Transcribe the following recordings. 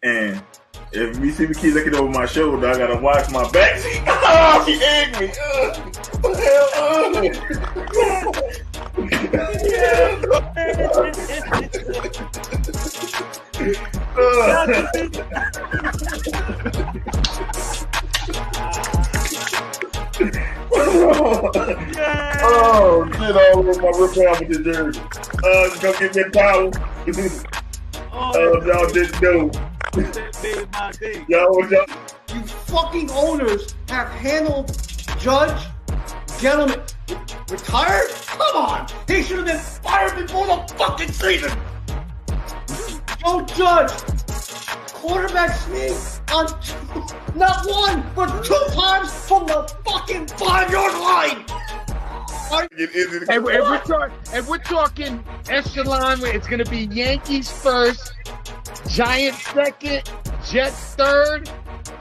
And if me see me keep looking over my shoulder, I gotta watch my back. Oh, she egged me. Oh, shit all over my Republican jersey. Go get that towel. Y'all didn't know. Y'all. You fucking owners have handled Judge, gentlemen, retired? Come on! He should have been fired before the fucking season! Yo, Judge, quarterback sneak on not one, but 2 times from the fucking 5-yard line! And we're talking echelon, it's going to be Yankees first, Giants second, Jets third,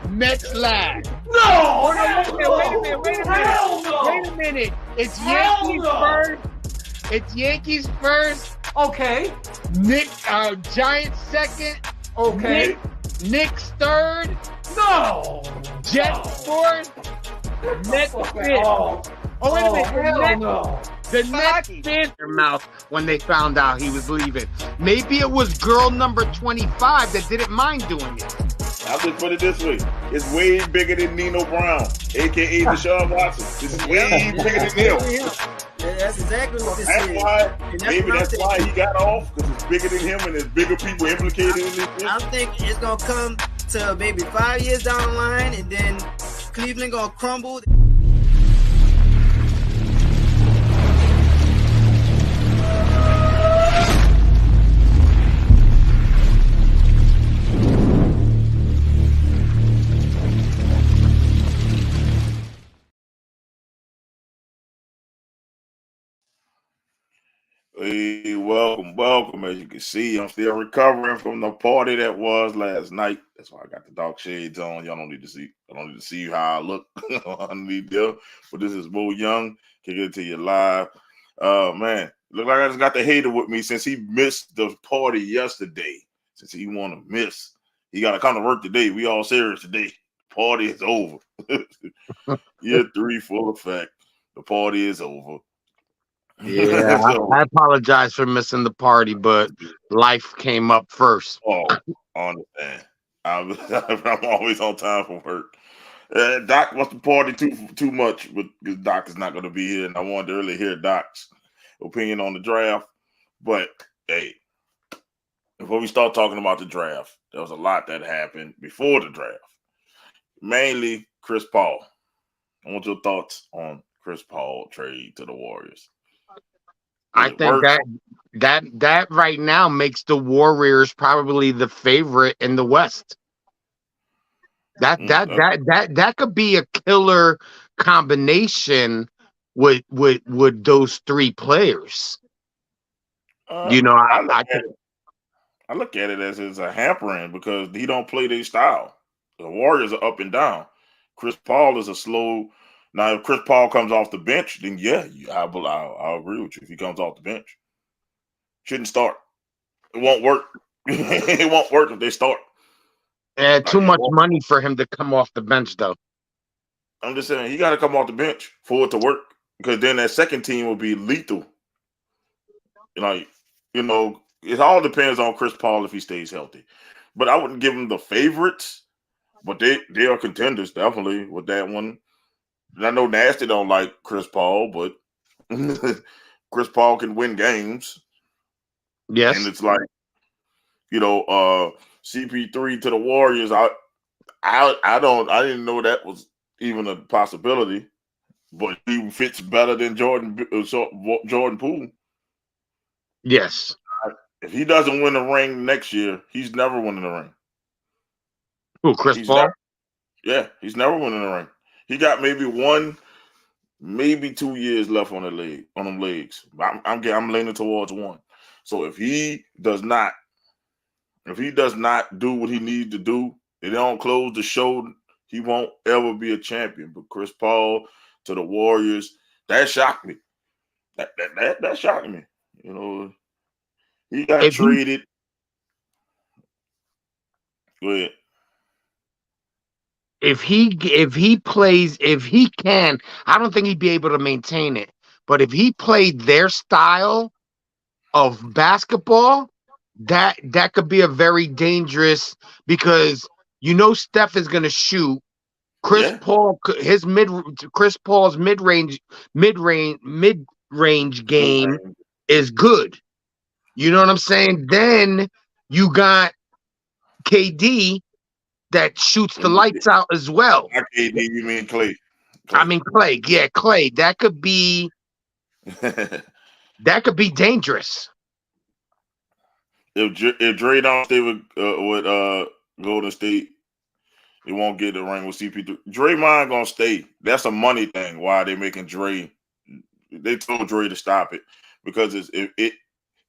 Mets last. No! Wait a minute. It's Yankees first. It's Yankees first. Okay. Giants second. Okay. Knicks third. No! Jets fourth. Mets fifth. Oh, wait a minute. The Nets spit their mouth when they found out he was leaving. Maybe it was girl number 25 that didn't mind doing it. I'll just put it this way. It's way bigger than Nino Brown, a.k.a. Deshaun Watson. This is way bigger than him. Yeah, that's exactly what this is. That's why he got off, because it's bigger than him and there's bigger people implicated in this. I think it's going to come to maybe 5 years down the line, and then Cleveland going to crumble. Hey, welcome. As you can see, I'm still recovering from the party that was last night. That's why I got the dark shades on. Y'all don't need to see. I don't need to see how I look underneath there. But this is Mo Young. Can get it to you live. Man, look like I just got the hater with me since he missed the party yesterday. Since he want to miss, he got to come to work today. We all serious today. Party is over. Year 3 full effect. The party is over. Yeah, I apologize for missing the party, but life came up first. Oh, I understand. I'm always on time for work. Doc wants to party too much, because Doc is not going to be here, and I wanted to really hear Doc's opinion on the draft. But hey, before we start talking about the draft, there was a lot that happened before the draft. Mainly Chris Paul. I want your thoughts on Chris Paul trade to the Warriors. I It think worked. that right now makes the Warriors probably the favorite in the West. That could be a killer combination with those three players. Uh, You know, I look I at it. I look at it as it's a hampering because he don't play their style. The Warriors are up and down. Chris Paul is a slow. Now, if Chris Paul comes off the bench, then yeah, I'll agree with you. If he comes off the bench, shouldn't start. It won't work. It won't work if they start. too It much won't. money for him to come off the bench though. I'm just saying he got to come off the bench for it to work because then that second team will be lethal. Like it all depends on Chris Paul if he stays healthy. But I wouldn't give him the favorites. But they are contenders definitely with that one. And I know Nasty don't like Chris Paul, but Chris Paul can win games, and Yes. it's like CP3 to the Warriors. I didn't know that was even a possibility, but he fits better than Jordan Poole. Yes. If he doesn't win the ring next year, he's never winning the ring. Who, Chris He's Paul? he's never winning the ring. He got maybe 2 years left on them legs. I'm leaning towards one. So if he does not do what he needs to do, they don't close the show, he won't ever be a champion. But Chris Paul to the Warriors, that shocked me. That shocked me. He got traded. Go ahead. If he plays, if he can, I don't think he'd be able to maintain it. But if he played their style of basketball, that could be a very dangerous because Steph is going to shoot. Chris Paul's mid-range game is good. You know what I'm saying? Then you got KD that shoots the lights out as well. Not KD, you mean Clay? I mean Clay. Yeah, Clay. That could be dangerous. If Dre don't stay with Golden State, he won't get the ring with CP3. Draymond gonna stay. That's a money thing. Why they making Dre? They told Dre to stop it because it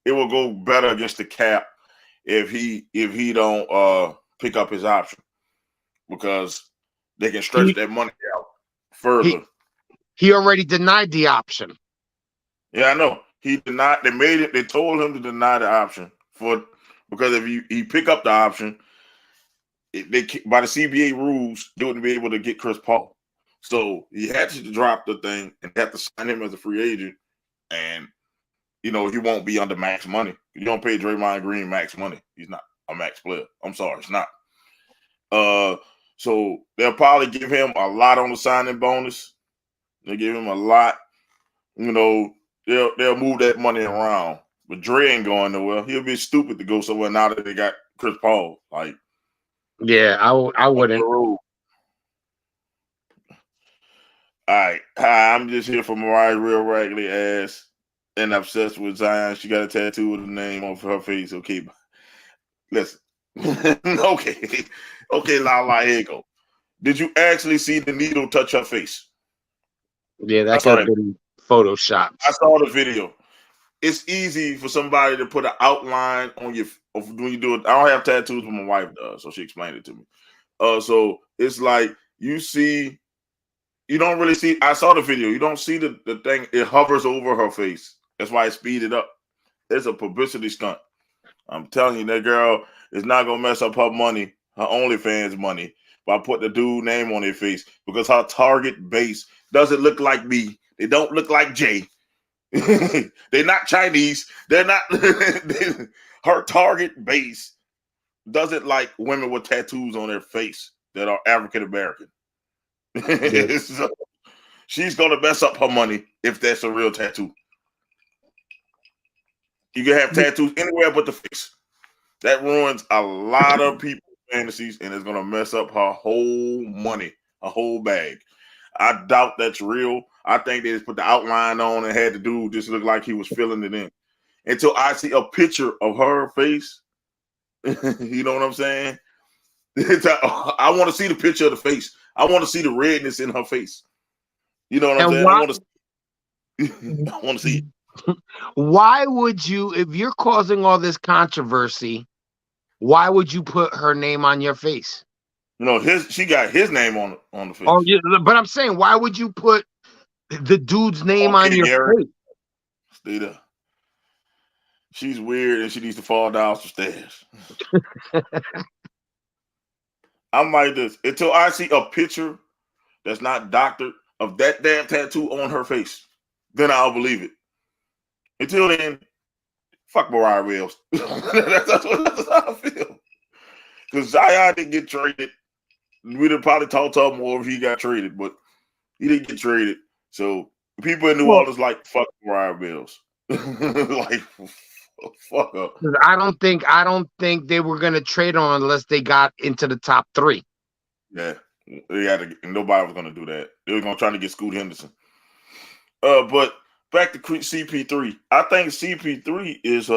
will go better against the cap if he don't pick up his option because they can stretch that money out further. He already denied the option. Yeah, I know. He denied. They made it. They told him to deny the option because if he pick up the option, by the CBA rules, they wouldn't be able to get Chris Paul. So he had to drop the thing and had to sign him as a free agent, and he won't be under max money. You don't pay Draymond Green max money. He's not a max player. I'm sorry, it's not. So they'll probably give him a lot on the signing bonus. They give him a lot. They'll move that money around. But Dre ain't going nowhere. He'll be stupid to go somewhere now that they got Chris Paul. Like, yeah, I wouldn't. All right. Hi, I'm just here for Mariah Real Raggedy Ass and obsessed with Zion. She got a tattoo with the name on her face. Okay. Listen. Okay. Okay, La, here you go. Did you actually see the needle touch her face? Yeah, that could have been Photoshopped. I saw the video. It's easy for somebody to put an outline on when you do it. I don't have tattoos, but my wife does, so she explained it to me. So it's like you don't really see. I saw the video. You don't see the thing. It hovers over her face. That's why it speeded up. It's a publicity stunt. I'm telling you, that girl is not gonna mess up her money, her OnlyFans money, by putting the dude name on their face because her target base doesn't look like me. They don't look like Jay. They're not Chinese. They're not. Her target base doesn't like women with tattoos on their face that are African American. Yeah. So she's gonna mess up her money if that's a real tattoo. You can have tattoos anywhere but the face. That ruins a lot of people's fantasies and it's gonna mess up her whole money, her whole bag. I doubt that's real. I think they just put the outline on and had the dude just look like he was filling it in. Until I see a picture of her face, you know what I'm saying? I want to see the picture of the face. I want to see the redness in her face. You know what I'm And saying? why, I want to see it. why would you, if you're causing all this controversy, why would you put her name on your face? You know, she got his name on the face. Oh, yeah, but I'm saying, why would you put the dude's name on your face? Stay there. She's weird and she needs to fall down some stairs. I'm like this until I see a picture that's not doctored of that damn tattoo on her face. Then I'll believe it. Until then, fuck Mariah Wells. that's how I feel. Because Zion didn't get traded. We'd have probably talked to him more if he got traded, but he didn't get traded. So people in New Orleans like fuck Mariah Wells. Like fuck up. I don't think they were gonna trade on unless they got into the top 3. Yeah, they had to. Nobody was gonna do that. They were gonna try to get Scoot Henderson. But back to CP3. I think CP3 is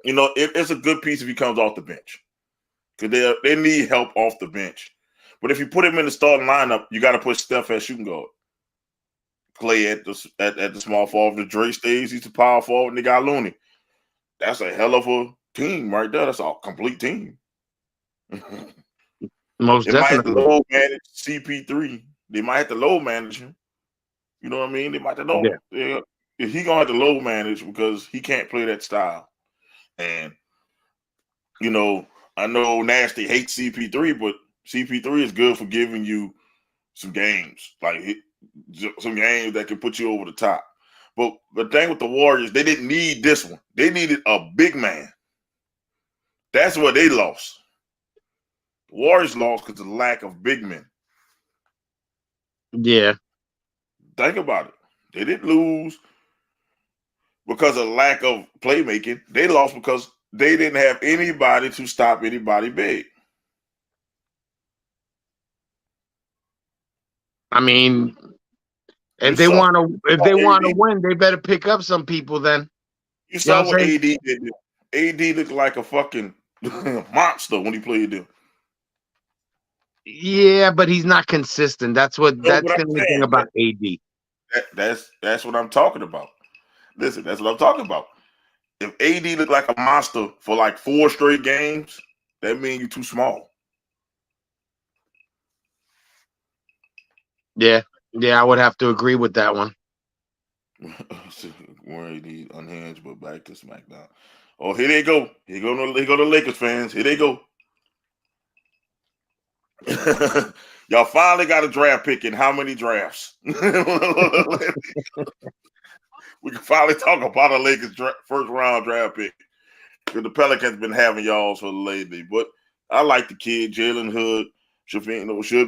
it's a good piece if he comes off the bench because they need help off the bench. But if you put him in the starting lineup, you got to put Steph at shooting guard. Clay at the small forward. Dre stays. He's the power forward. And they got Looney. That's a hell of a team right there. That's a complete team. Most they definitely. Might have to low manage CP3. They might have to low manage him. You know what I mean? They might have to know. Yeah. He gonna have to low manage because he can't play that style. And you know, I know Nasty hates CP3, but CP3 is good for giving you some games, like some games that can put you over the top. But the thing with the Warriors, they didn't need this one. They needed a big man. That's what they lost. The Warriors lost because of the lack of big men. Yeah. Think about it. They didn't lose because of lack of playmaking. They lost because they didn't have anybody to stop anybody big. I mean, if they want to win, they better pick up some people. Then you saw what AD did. AD looked like a fucking monster when he played them. Yeah, but he's not consistent. That's the only thing about AD. That's what I'm talking about. Listen, that's what I'm talking about. If AD looked like a monster for like 4 straight games, that means you're too small. Yeah, I would have to agree with that one. Where AD unhinged, but back to SmackDown. Oh, here they go. Here go the Lakers fans. Here they go. Y'all finally got a draft pick in how many drafts? We can finally talk about a Lakers first round draft pick. Because the Pelicans been having y'all for lately. But I like the kid, Jalen Hood. Should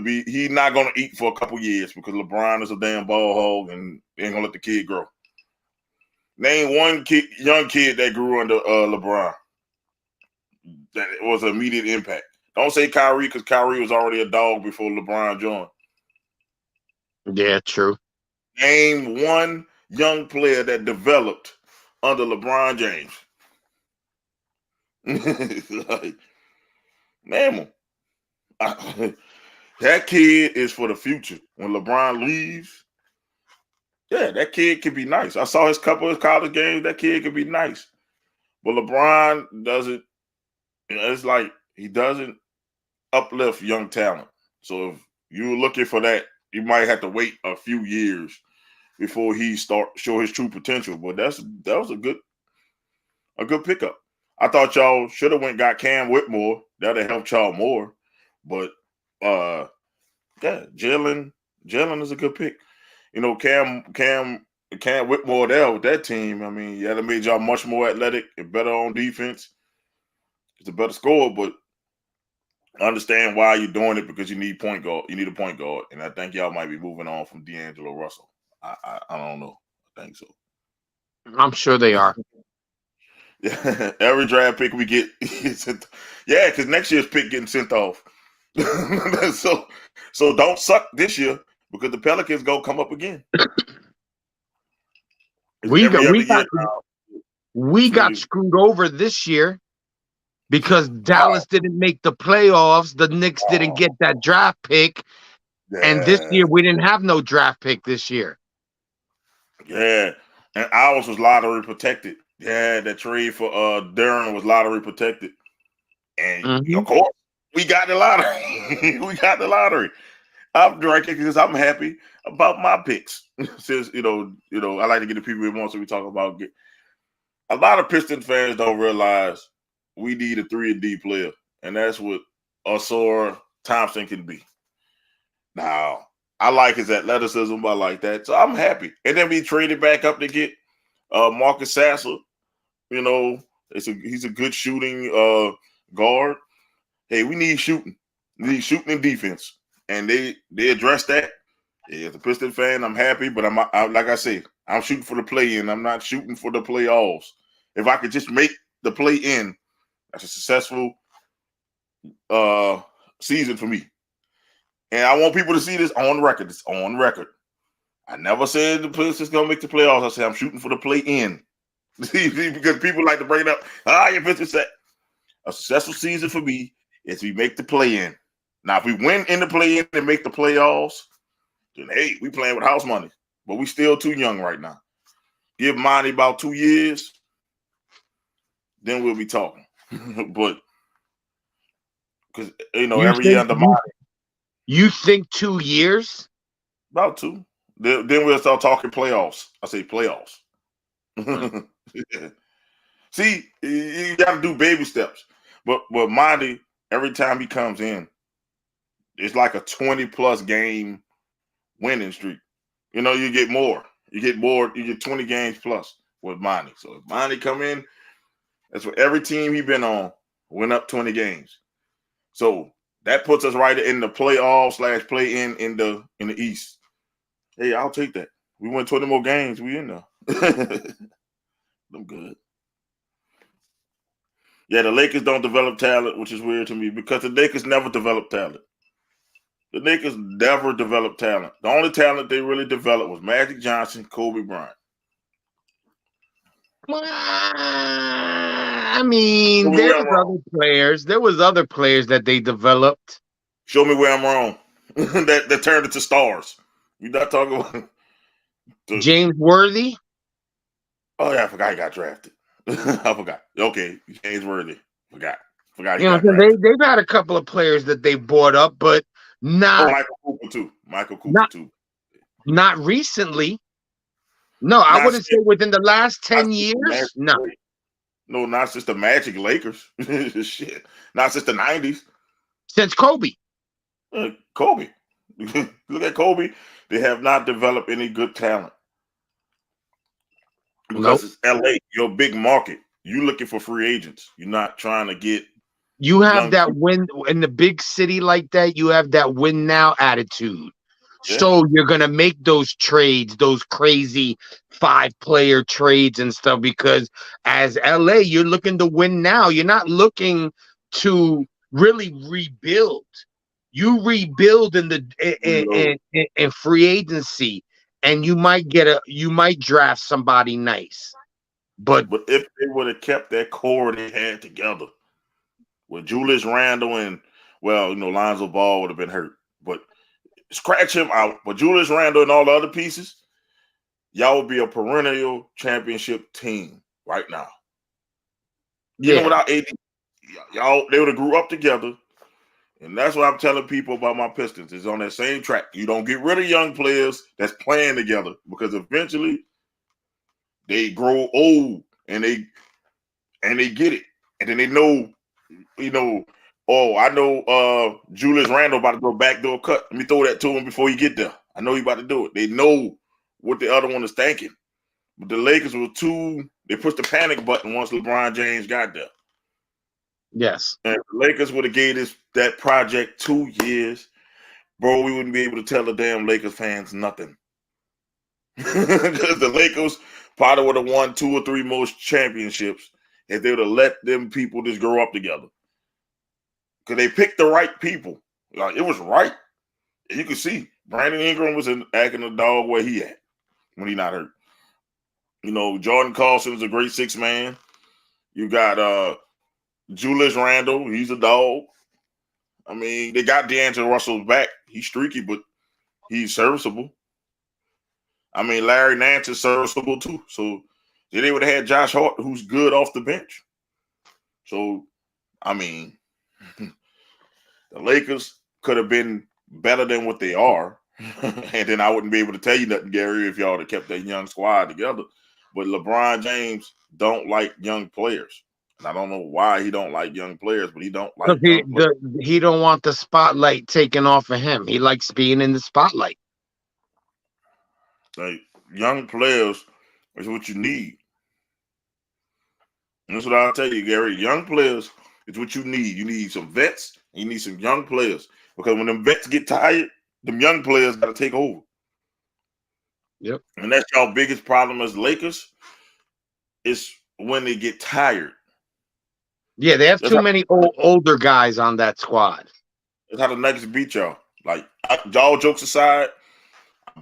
be. He's not going to eat for a couple years because LeBron is a damn ball hog and ain't going to let the kid grow. Name one young kid that grew under LeBron. That was an immediate impact. Don't say Kyrie because Kyrie was already a dog before LeBron joined. Yeah, true. Name one young player that developed under LeBron James. Like, name him. That kid is for the future. When LeBron leaves, yeah, that kid can be nice. I saw his couple of college games. That kid can be nice. But LeBron doesn't, it's like he doesn't uplift young talent. So if you're looking for that, you might have to wait a few years before he show his true potential. But that was a good pickup. I thought y'all should have got Cam Whitmore. That'd have helped y'all more. But yeah, Jalen is a good pick. You know, Cam Whitmore there with that team. I mean, yeah, that made y'all much more athletic and better on defense. It's a better scorer, but I understand why you're doing it because you need point guard. You need a point guard, and I think y'all might be moving on from D'Angelo Russell. I don't know. I think so. I'm sure they are. Yeah, every draft pick we get, because next year's pick getting sent off. So don't suck this year. because the Pelicans go come up again. We got screwed over this year because Dallas didn't make the playoffs. The Knicks didn't get that draft pick. Yeah. And this year, we didn't have no draft pick this year. Yeah. And ours was lottery protected. Yeah, that trade for Durham was lottery protected. And of course, we got the lottery. We got the lottery. I'm drinking because I'm happy about my picks. Since I like to get the people involved, so we talk about a lot of Piston fans don't realize we need a 3-and-D player, and that's what Ausar Thompson can be. Now, I like his athleticism. I like that, so I'm happy. And then we traded back up to get Marcus Sasser. He's a good shooting guard. Hey, we need shooting. We need shooting and defense. And they addressed that. As a Piston fan, I'm happy, but I'm like I said, I'm shooting for the play-in. I'm not shooting for the playoffs. If I could just make the play-in, that's a successful season for me. And I want people to see this on record. It's on record. I never said the Pistons going to make the playoffs. I said I'm shooting for the play-in. Because people like to bring it up. Your Pistons said a successful season for me is we make the play-in. Now, if we win in the play-in and make the playoffs, then, hey, we playing with house money. But we still too young right now. Give Monty about 2 years, then we'll be talking. But, because, every year under Monty. You think 2 years? About 2. Then we'll start talking playoffs. I say playoffs. Yeah. See, you got to do baby steps. But Monty, every time he comes in, it's like a 20-plus game winning streak. You get more. You get 20 games plus with Monty. So if Monty come in, that's what every team he been on went up 20 games. So that puts us right in the playoff / play in the East. Hey, I'll take that. We win 20 more games. We in there. I'm good. Yeah, the Lakers don't develop talent, which is weird to me because the Lakers never develop talent. The Lakers never developed talent. The only talent they really developed was Magic Johnson, Kobe Bryant. I mean, there was other players that they developed. Show me where I'm wrong. that turned into stars. You're not talking about James Worthy. Oh yeah, I forgot he got drafted. I forgot. Okay, James Worthy. Forgot. They've had a couple of players that they bought up, but not Michael Cooper too. Not recently. No, I wouldn't say within the last 10 years. No, not since the Magic Lakers. Shit, not since the 90s. Since Kobe. Kobe. Look at Kobe. They have not developed any good talent. Because it's LA, your big market. You're looking for free agents. You're not trying to get. You have that win in the big city like that. You have that win now attitude. Yeah. So you're going to make those trades, those crazy 5-player trades and stuff, because as LA, you're looking to win now. You're not looking to really rebuild. You rebuild in free agency, and you might draft somebody nice. But if they would have kept that core they had together with Julius Randle and Lonzo Ball would have been hurt, but scratch him out. But Julius Randle and all the other pieces, y'all would be a perennial championship team right now. Even without AD, they would have grew up together. And that's what I'm telling people about my Pistons. It's on that same track. You don't get rid of young players that's playing together, because eventually they grow old and they get it. And then they know, I know Julius Randle about to go backdoor cut. Let me throw that to him before he get there. I know he about to do it. They know what the other one is thinking. But the Lakers were they pushed the panic button once LeBron James got there. Yes. And if the Lakers would have gave that project 2 years, bro, we wouldn't be able to tell the damn Lakers fans nothing. Because the Lakers probably would have won 2 or 3 most championships if they would have let them people just grow up together. Because they picked the right people. Like, it was right. And you can see Brandon Ingram was acting a dog where he at when he not hurt. Jordan Carlson is a great 6-man. You got Julius Randle. He's a dog. I mean, they got D'Angelo Russell's back. He's streaky, but he's serviceable. I mean, Larry Nance is serviceable too. So they would have had Josh Hart, who's good off the bench. So, I mean, the Lakers could have been better than what they are. And then I wouldn't be able to tell you nothing, Gary, if y'all would have kept that young squad together. But LeBron James don't like young players. And I don't know why he don't like young players, but he don't like he don't want the spotlight taken off of him. He likes being in the spotlight. Like, young players is what you need. And that's what I'll tell you, Gary. Young players is what you need. You need some vets, and you need some young players. Because when them vets get tired, them young players got to take over. Yep. And that's y'all biggest problem as Lakers, is when they get tired. Yeah, they have too many older guys on that squad. That's how the Nuggets beat y'all. Like, y'all jokes aside, I'm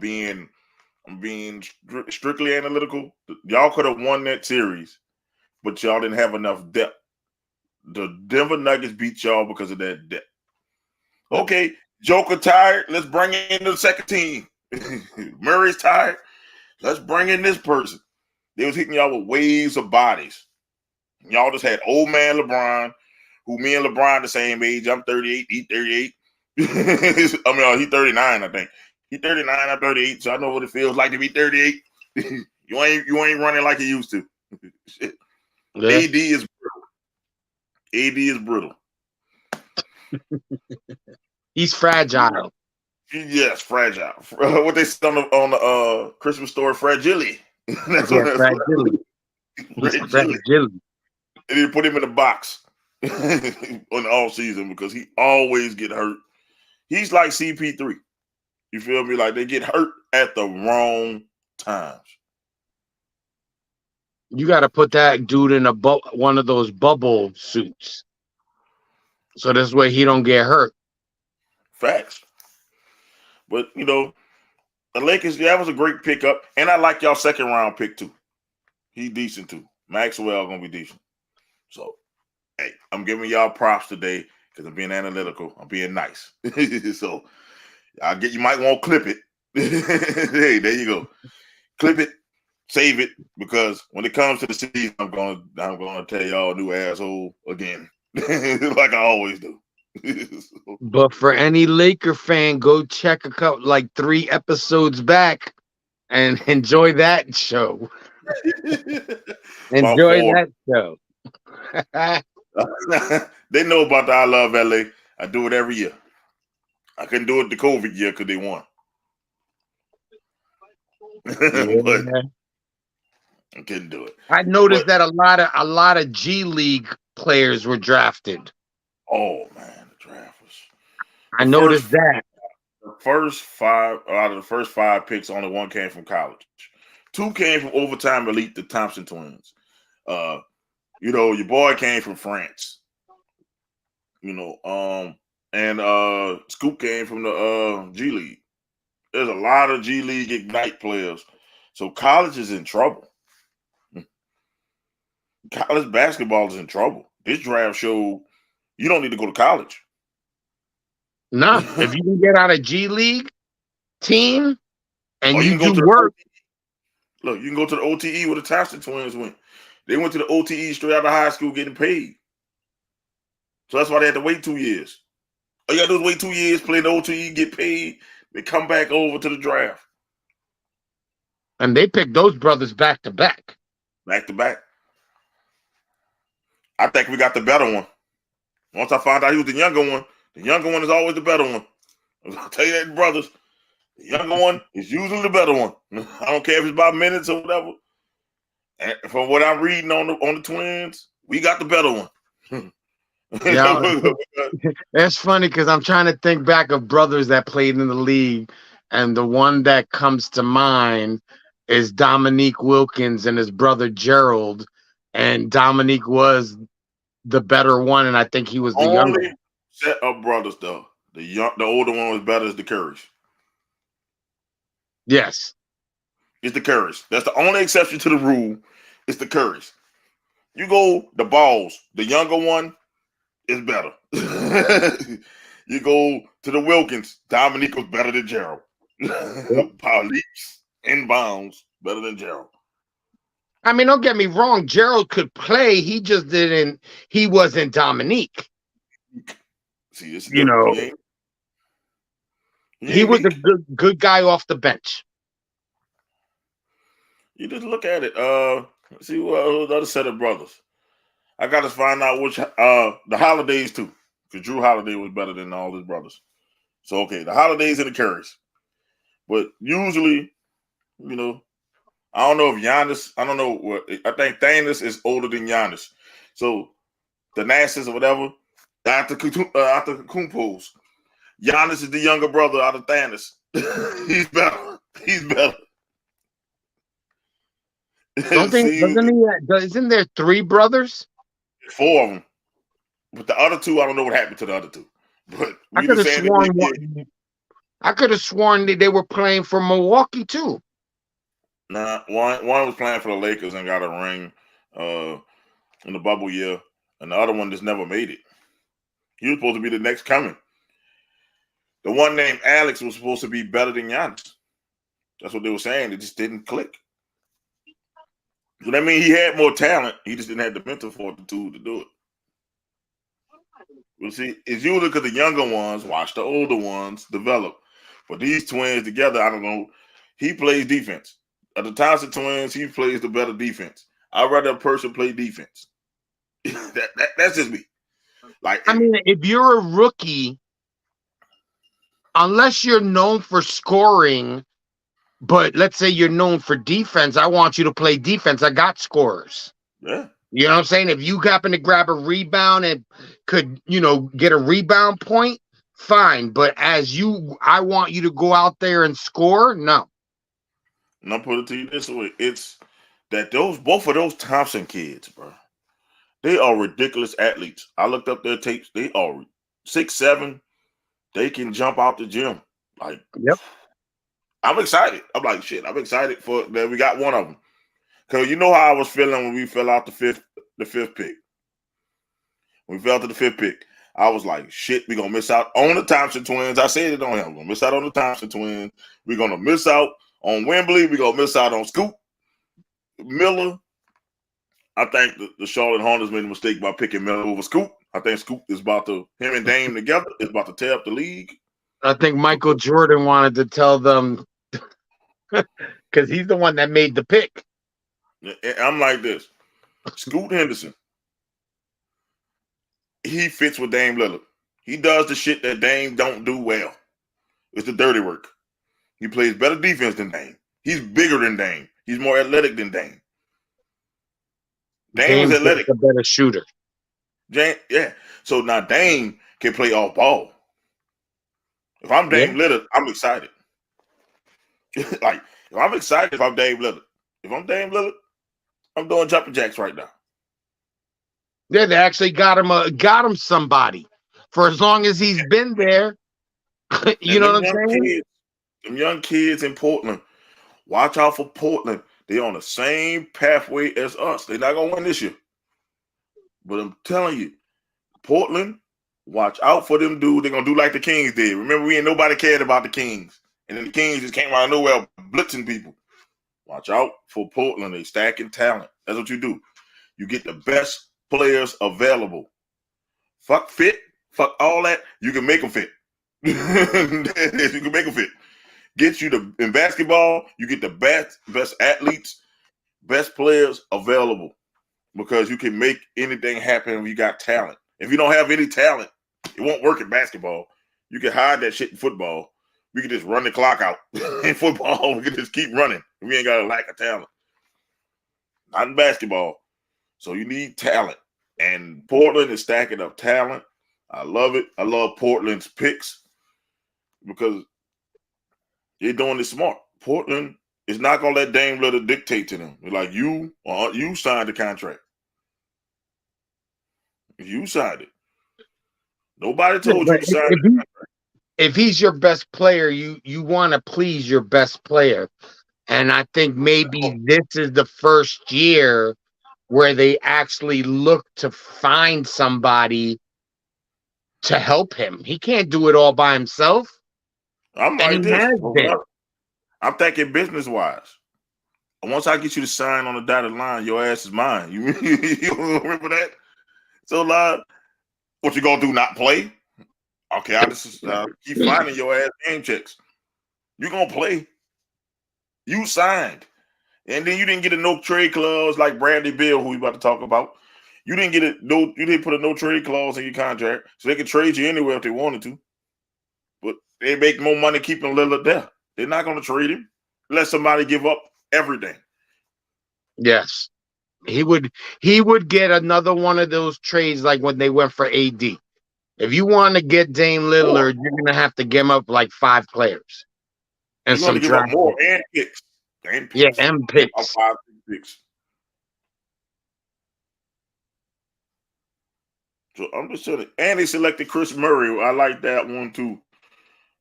being strictly analytical. Y'all could have won that series, but y'all didn't have enough depth. The Denver Nuggets beat y'all because of that depth. Okay, Joker tired. Let's bring in the second team. Murray's tired. Let's bring in this person. They was hitting y'all with waves of bodies. Y'all just had old man LeBron, who me and LeBron the same age. I'm 38. He's 38. I mean, he's 39, I think. He's 39, I'm 38, so I know what it feels like to be 38. You ain't running like you used to. Shit. Yeah. AD is brittle. He's fragile. Yes, fragile. What they said on the Christmas story, fragility. Fragility. Fragility. They didn't put him in a box on the off season because he always get hurt. He's like CP3. You feel me? Like, they get hurt at the wrong times. You got to put that dude in one of those bubble suits, so this way he don't get hurt. Facts. But the Lakers, that was a great pickup, and I like y'all second round pick too. He's decent too. Maxwell gonna be decent. So, hey, I'm giving y'all props today because I'm being analytical. I'm being nice. So, you might want to clip it. Hey, there you go. Clip it, save it, because when it comes to the season, I'm gonna tell y'all a new asshole again, like I always do. So, but for any Laker fan, go check 3 episodes back and enjoy that show. Enjoy that show. They know about the I Love LA. I do it every year. I couldn't do it the COVID year because they won. But I couldn't do it. I noticed that a lot of G League players were drafted. Oh man, the draft was. I noticed that. The first 5 out of the first 5 picks, only 1 came from college. 2 came from overtime elite, the Thompson twins. Your boy came from France. And Scoop came from the G League. There's a lot of G League Ignite players. So college is in trouble. College basketball is in trouble. This draft showed you don't need to go to college. No, if you can get on a G League team and you do work. Look, you can go to the OTE where the Thompson twins went. They went to the OTE straight out of high school getting paid. So that's why they had to wait 2 years. All you got to do is wait 2 years, play the OTE, get paid, they come back over to the draft. And they picked those brothers back to back. Back to back. I think we got the better one. Once I found out he was the younger one is always the better one. I'll tell you that, brothers. The younger one is usually the better one. I don't care if it's by minutes or whatever. And from what I'm reading on the twins, we got the better one. Yeah, that's funny because I'm trying to think back of brothers that played in the league, and the one that comes to mind is Dominique Wilkins and his brother Gerald, and Dominique was the better one, and I think he was the younger. Set of brothers though. The older one was better as the Currys. Yes. It's the Currys. That's the only exception to the rule. It's the Currys. You go the Balls, the younger one is better. You go to the Wilkins, Dominique was better than Gerald. By leaps and bounds, better than Gerald. I mean, don't get me wrong. Gerald could play. He just didn't. He wasn't Dominique. See, it's You know, he was a good guy off the bench. You just look at it. See who's the other set of brothers. I got to find out which the Holidays too, because Drew Holiday was better than all his brothers. So okay, the Holidays and the Currys. But usually, you know, I don't know if Giannis. I don't know what. I think Thanos is older than Giannis. So the Nasses or whatever. After Kumpos, Giannis is the younger brother out of Thanos. He's better. He's better. Isn't there 3 brothers? 4 of them. But the other 2, I don't know what happened to the other 2. But I could have sworn that they were playing for Milwaukee too. Nah, one was playing for the Lakers and got a ring in the bubble year, and the other one just never made it. He was supposed to be the next coming. The one named Alex was supposed to be better than Giannis. That's what they were saying. It just didn't click. So that means he had more talent. He just didn't have the mental fortitude to do it. Well, see, it's usually because the younger ones watch the older ones develop. But these twins together, I don't know. He plays defense. Of the Thompson twins, he plays the better defense. I'd rather a person play defense. That's just me. Like, I mean, if you're a rookie, unless you're known for scoring, but let's say you're known for defense, I want you to play defense. I got scorers. Yeah. You know what I'm saying? If you happen to grab a rebound and could, get a rebound point, fine. But I want you to go out there and score. No. And I'll put it to you this way. It's that both of those Thompson kids, bro, they are ridiculous athletes. I looked up their tapes. They are 6'7". They can jump out the gym. Like, yep. I'm excited. I'm like, shit, I'm excited for that we got one of them. Because you know how I was feeling when we fell out the fifth pick. When we fell to the 5th pick, I was like, shit, we're going to miss out on the Thompson twins. I said it on him. We're going to miss out on the Thompson twins. We're going to miss out on Wembley. We're going to miss out on Scoot Miller. I think the Charlotte Hornets made a mistake by picking Miller over Scoot. I think Scoot is him and Dame together is about to tear up the league. I think Michael Jordan wanted to tell them because he's the one that made the pick. I'm like this. Scoot Henderson. He fits with Dame Lillard. He does the shit that Dame don't do well. It's the dirty work. He plays better defense than Dame. He's bigger than Dame. He's more athletic than Dame. Dame is athletic. A better shooter. Yeah. So now Dame can play off ball. If I'm Dame Lillard, I'm excited. Like, if I'm excited if I'm Dame Lillard. If I'm Dame Lillard, I'm doing jumping jacks right now. Yeah, they actually got him somebody. For as long as he's been there, you know what I'm saying? Them young kids in Portland, watch out for Portland. They're on the same pathway as us. They're not going to win this year. But I'm telling you, Portland, watch out for them dudes. They're going to do like the Kings did. Remember, nobody cared about the Kings. And then the Kings just came out of nowhere blitzing people. Watch out for Portland. They stacking talent. That's what you do. You get the best players available. Fuck fit. Fuck all that. You can make them fit. You can make them fit. Get you in basketball, you get the best athletes, best players available because you can make anything happen if you got talent. If you don't have any talent, it won't work in basketball. You can hide that shit in football. We can just run the clock out. In football, we can just keep running. We ain't got a lack of talent. Not in basketball. So you need talent. And Portland is stacking up talent. I love it. I love Portland's picks because they're doing it smart. Portland is not going to let Dame Lillard dictate to them. They're like, you signed the contract. You signed it. Nobody told you to sign the contract. if he's your best player, you want to please your best player. And I think maybe this is the first year where they actually look to find somebody to help him. He can't do it all by himself. I'm And he like this. has been. I'm thinking business wise. Once I get you to sign on the dotted line, your ass is mine. You remember that? So, what you gonna do? Not play? Okay, I just keep finding your ass game checks. You gonna play? You signed, and then you didn't get a no trade clause like Bradley Beal, who we about to talk about. You didn't get you didn't put a no trade clause in your contract, so they could trade you anywhere if they wanted to. But they make more money keeping Lillard there. They're not gonna trade him. Let somebody give up everything. Yes. He would get another one of those trades like when they went for AD. If you want to get Dame Lillard, you're gonna have to give up like 5 players and You're gonna some give up draft more picks. and picks. And picks. Yeah, and picks. 5 picks. So I'm just saying, and they selected Chris Murray. I like that one too.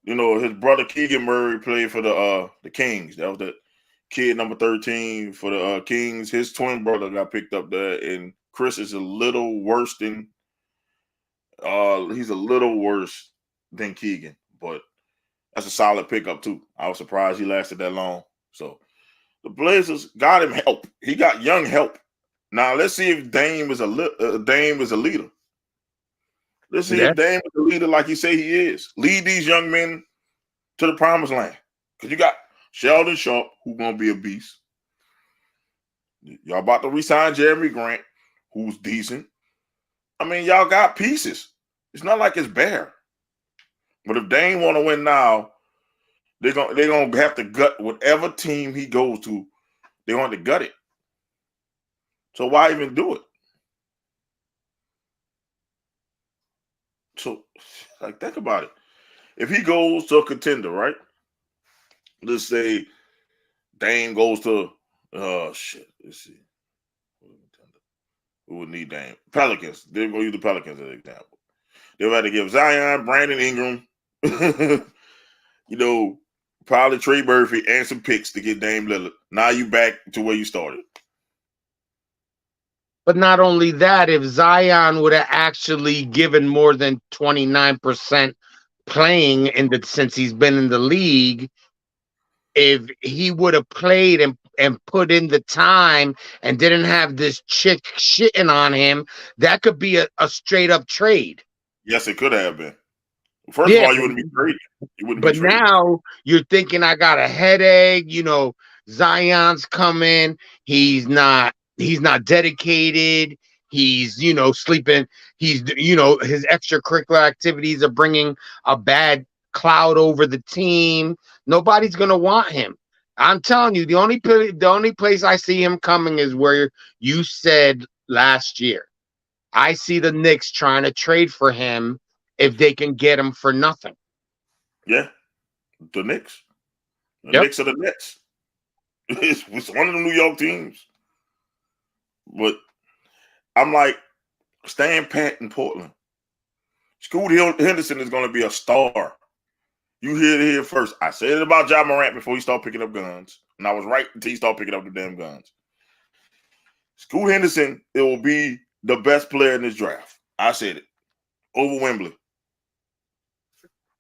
You know, his brother Keegan Murray played for the Kings. That was the kid number 13 for the Kings. His twin brother got picked up there, and Chris is a little worse than he's a little worse than Keegan, but that's a solid pickup too. I was surprised he lasted that long. So the Blazers got him help. He got young help. Now let's see if Dame is a leader. Let's see if Dame is a leader like you say he is. Lead these young men to the promised land. Because you got Sheldon Sharp, who's going to be a beast. Y'all about to re-sign Jeremy Grant, who's decent. I mean, y'all got pieces. It's not like it's bare. But if Dame want to win now, they're gonna have to gut whatever team he goes to. They want to gut it. So why even do it? So, like, think about it. If he goes to a contender, right? Let's say Dame goes to let's see. Who would need Dame? Pelicans. They're going to use the Pelicans as an example. They'll have to give Zion, Brandon Ingram, you know, probably Trey Murphy and some picks to get Dame Lillard. Now you back to where you started. But not only that, if Zion would have actually given more than 29% playing since he's been in the league, if he would have played and put in the time and didn't have this chick shitting on him, that could be a straight up trade. Yes, it could have been. First of all, you wouldn't be trading. But now you're thinking, I got a headache. You know, Zion's coming. He's not dedicated. He's, sleeping. He's, his extracurricular activities are bringing a bad cloud over the team. Nobody's going to want him. I'm telling you, the only place I see him coming is where you said last year. I see the Knicks trying to trade for him if they can get him for nothing. Yeah, the Knicks. Knicks are the Nets. It's one of the New York teams. But I'm like, staying pat in Portland. Scoot Henderson is going to be a star. You hear it here first. I said it about Ja Morant before he started picking up guns. And I was right until he started picking up the damn guns. Scoot Henderson, it will be the best player in this draft. I said it. Over Wembley.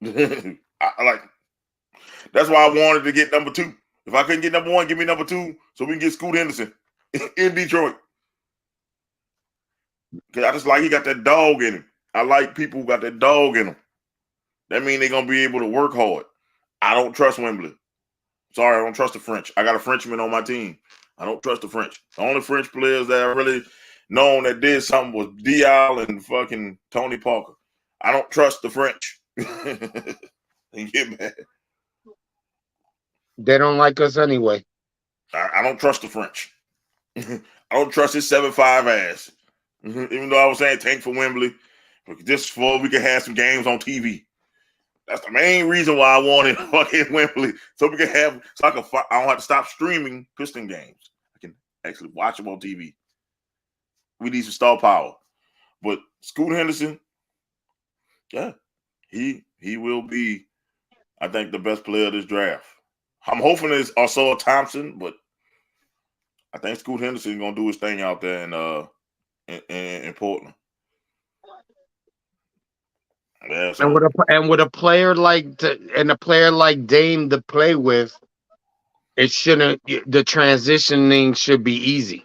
I like it. That's why I wanted to get number 2. If I couldn't get number 1, give me number 2 so we can get Scoot Henderson in Detroit. Because I just like he got that dog in him. I like people who got that dog in them. That means they're going to be able to work hard. I don't trust Wembley. Sorry, I don't trust the French. I got a Frenchman on my team. I don't trust the French. The only French players that I really known that did something was Dial and fucking Tony Parker. I don't trust the French. They get mad. They don't like us anyway. I don't trust the French. I don't trust his 7'5" ass. Even though I was saying tank for Wembley, just for we could have some games on TV. That's the main reason why I wanted fucking Wembley, so we can have, I don't have to stop streaming Piston games. I can actually watch them on TV. We need some star power. But Scoot Henderson, yeah, he will be I think the best player of this draft. I'm hoping it's also Thompson, but I think Scoot Henderson is gonna do his thing out there in Portland. Yeah, so. And with a player like Dame to play with, it shouldn't. The transitioning should be easy.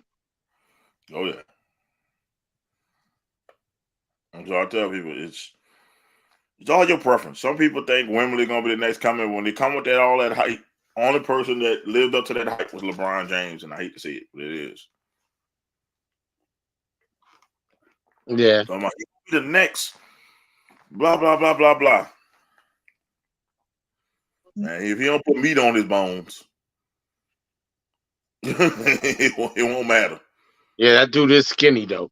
Oh yeah. So I tell people it's all your preference. Some people think Wembley gonna be the next coming. When they come with all that hype, only person that lived up to that hype was LeBron James, and I hate to see it, but it is. Yeah. So I'm like, the next, blah blah blah blah blah. Man, if he don't put meat on his bones, it won't matter. Yeah, that dude is skinny though.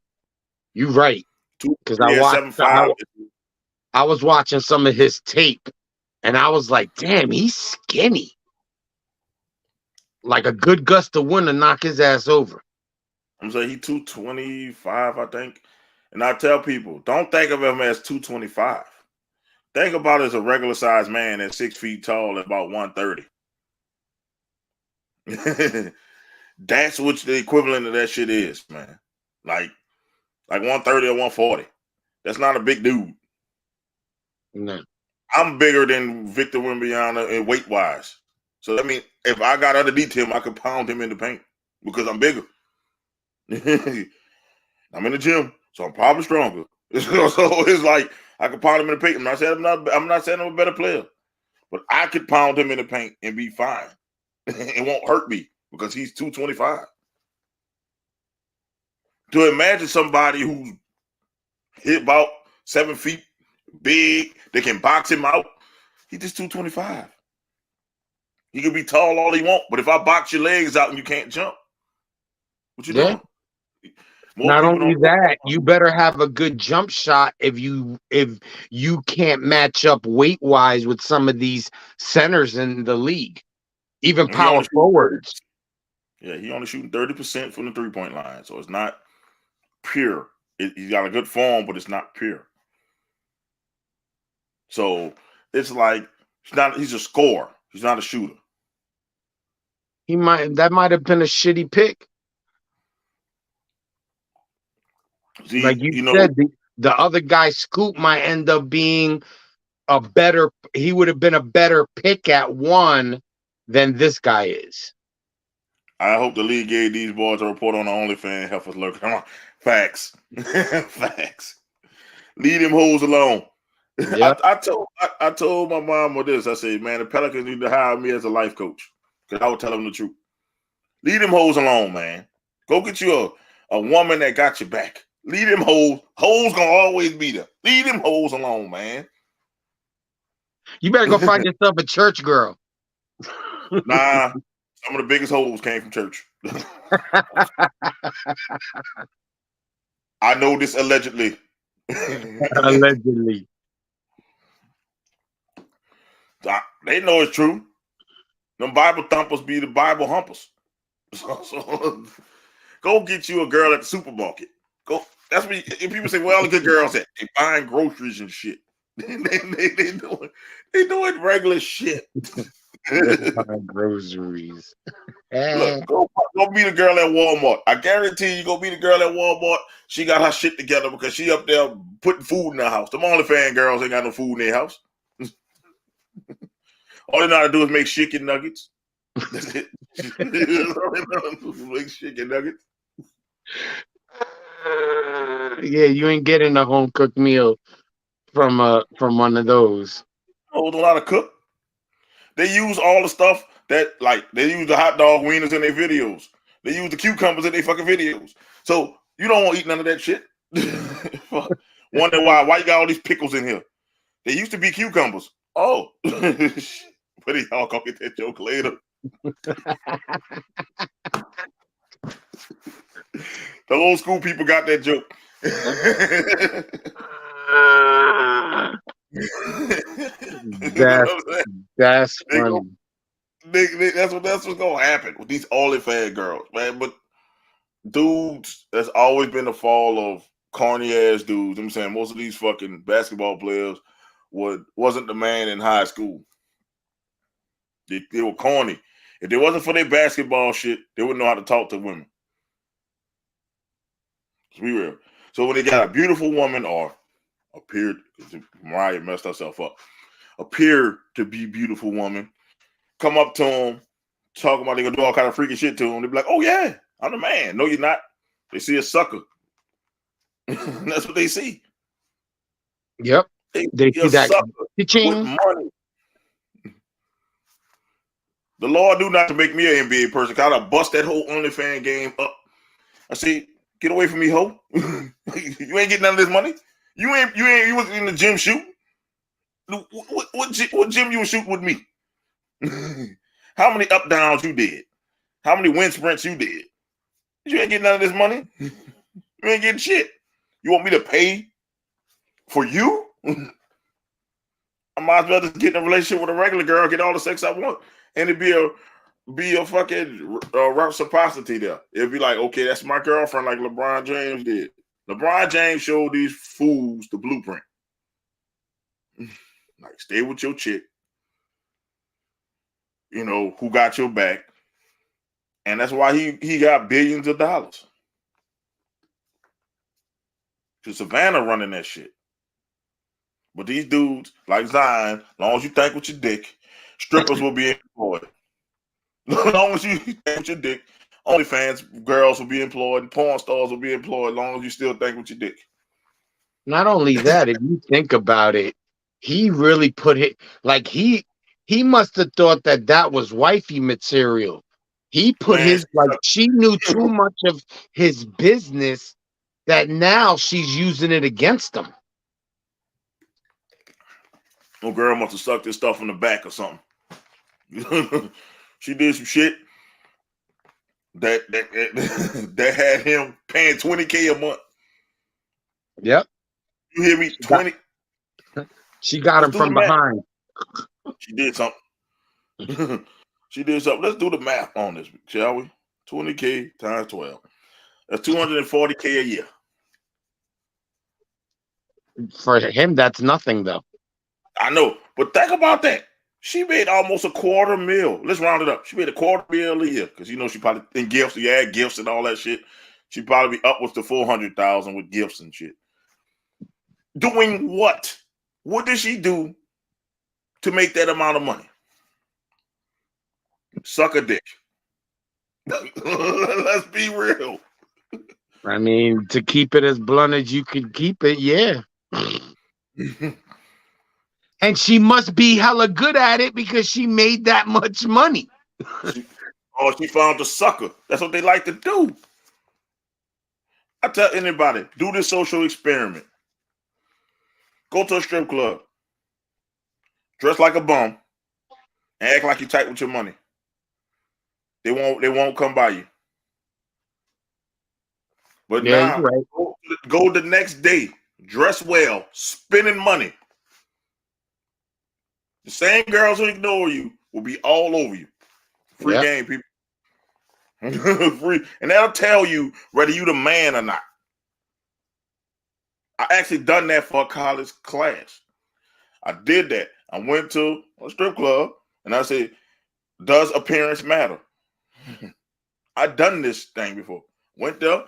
You right. Because I was watching some of his tape, and I was like, damn, he's skinny. Like a good gust of wind to knock his ass over. I'm saying he's 225, I think. And I tell people, don't think of him as 225. Think about it as a regular sized man that's 6 feet tall at about 130. That's what the equivalent of that shit is, man. Like 130 or 140. That's not a big dude. No. I'm bigger than Victor Wembanyama in weight wise. So that means if I got underneath him, I could pound him in the paint because I'm bigger. I'm in the gym, so I'm probably stronger. So it's like I could pound him in the paint. I'm not saying I'm a better player, but I could pound him in the paint and be fine. It won't hurt me because he's 225. To imagine somebody who's hit about 7 feet, big, they can box him out. He's just 225. He can be tall all he want, but if I box your legs out and you can't jump, what you doing? Not only that, you better have a good jump shot if you can't match up weight wise with some of these centers in the league, even power forwards. Yeah, he only shooting 30% from the 3-point line, so it's not pure. He's got a good form, but it's not pure. So it's like he's a scorer. He's not a shooter. That might have been a shitty pick. See, like you said, the other guy, Scoop, might end up being he would have been a better pick at 1 than this guy is. I hope the league gave these boys a report on the OnlyFans. Help us look. Come on. Facts. Facts. Leave them hoes alone. Yep. I told my mom this. I said, man, the Pelicans need to hire me as a life coach because I would tell them the truth. Leave them hoes alone, man. Go get you a woman that got your back. Leave them hoes. Hoes gonna always be there. Leave them hoes alone, man. You better go find yourself a church girl. Nah, some of the biggest hoes came from church. I know this allegedly. Allegedly. They know it's true. Them Bible thumpers be the Bible humpers. So go get you a girl at the supermarket. Go. That's what people say. Well, the good girls at they buying groceries and shit. they doing regular shit. Buying groceries. Look, go meet a girl at Walmart. I guarantee you, go meet a girl at Walmart. She got her shit together because she up there putting food in her house. Them OnlyFans girls ain't got no food in their house. All they know how to do is make chicken nuggets. That's it. Make chicken nuggets. Yeah, you ain't getting a home cooked meal from one of those. Oh, don't know how to cook. They use all the stuff that they use the hot dog wieners in their videos. They use the cucumbers in their fucking videos. So you don't want to eat none of that shit. Wonder why you got all these pickles in here. They used to be cucumbers. Oh, but y'all gonna get that joke later. The old school people got that joke. That's funny. That's what's gonna happen with these OnlyFans girls, man. But dudes, that's always been the fall of corny ass dudes. I'm saying most of these fucking basketball players wasn't the man in high school. They were corny. If it wasn't for their basketball shit, they wouldn't know how to talk to women. Let's be real. So when they got a beautiful woman or appeared, Mariah messed herself up, appeared to be beautiful woman, come up to them, talking about they gonna do all kind of freaky shit to them. They be like, "Oh yeah, I'm the man." No, you're not. They see a sucker. That's what they see. Yep. They see see a that sucker with ching. money. The Lord do not to make me an NBA person. Kind of bust that whole OnlyFans game up. I say, get away from me, ho. You ain't getting none of this money. You was in the gym shooting. What gym you was shooting with me? How many up downs you did? How many wind sprints you did? You ain't getting none of this money. You ain't getting shit. You want me to pay for you? I might as well just get in a relationship with a regular girl, get all the sex I want, and it be a fucking reciprocity there. It'd be like, okay, that's my girlfriend, like LeBron James did. LeBron James showed these fools the blueprint. Like, stay with your chick, you know, who got your back. And that's why he got billions of dollars. Because Savannah running that shit. But these dudes, like Zion, as long as you think with your dick, strippers will be employed. As long as you think with your dick, OnlyFans girls will be employed, and porn stars will be employed, as long as you still think with your dick. Not only that, if you think about it, he really put it like he must have thought that was wifey material. He put Man, his like she knew too much of his business that now she's using it against him. no girl must have sucked this stuff in the back or something. She did some shit that had him paying $20K a month. Yep. You hear me? 20. She got him from behind. She did something. She did something. Let's do the math on this, shall we? 20K times 12. That's $240K a year. For him, that's nothing though. I know, but think about that. She made almost $250,000. Let's round it up. She made $250,000 a year because you know she probably in gifts. You add gifts and all that shit. She probably be upwards to $400,000 with gifts and shit. Doing what? What did she do to make that amount of money? Suck a dick. Let's be real. I mean, to keep it as blunt as you can keep it, yeah. And she must be hella good at it because she made that much money. She found a sucker. That's what they like to do. I tell anybody, do this social experiment. Go to a strip club. Dress like a bum. And act like you tight with your money. They won't come by you. But yeah, now, right. go the next day. Dress well. Spending money. The same girls who ignore you will be all over you. Free game, people. Free. And that'll tell you whether you the man or not. I actually done that for a college class. I did that. I went to a strip club and I said, does appearance matter? I done this thing before. Went there,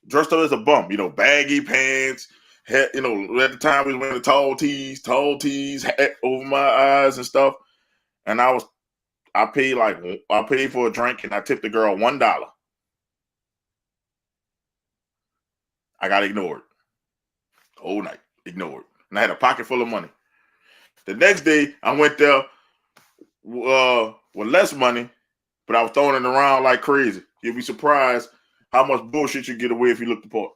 dressed up as a bum, baggy pants, had, at the time we was wearing the tall tees, hat over my eyes and stuff. And I paid for a drink and I tipped the girl $1. I got ignored. Whole night, ignored. And I had a pocket full of money. The next day, I went there with less money, but I was throwing it around like crazy. You'll be surprised how much bullshit you get away if you look the part.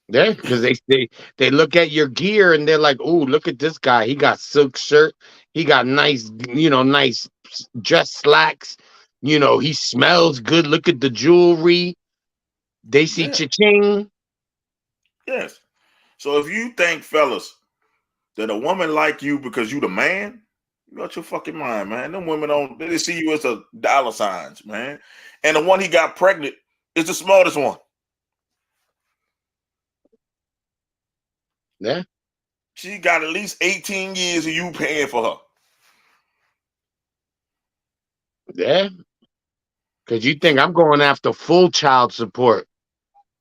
Yeah, because they look at your gear and they're like, "Ooh, look at this guy. He got silk shirt. He got nice dress slacks. He smells good. Look at the jewelry. They see cha-ching." Yes. So if you think, fellas, that a woman like you because you the man, you got your fucking mind, man. Them women they see you as a dollar signs, man. And the one he got pregnant is the smartest one. Yeah. She got at least 18 years of you paying for her. Yeah, because you think I'm going after full child support.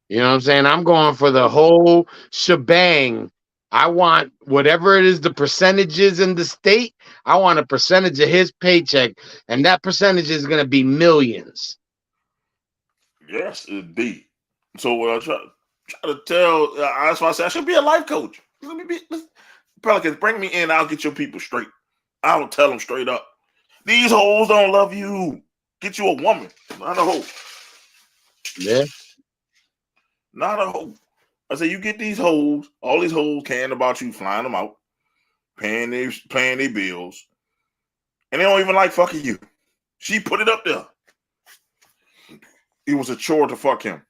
You know what I'm saying? I'm going for the whole shebang. I want whatever it is, the percentages in the state. I want a percentage of his paycheck, and that percentage is going to be millions. Yes, indeed. So what I try to tell, that's why I said I should be a life coach. Let me be Pelicans. Bring me in. I'll get your people straight. I will tell them straight up. These hoes don't love you. Get you a woman, not a hoe. Yeah, Not a hoe. I say you get these hoes. All these hoes caring about you, flying them out, paying their bills, and they don't even like fucking you. She put it up there. It was a chore to fuck him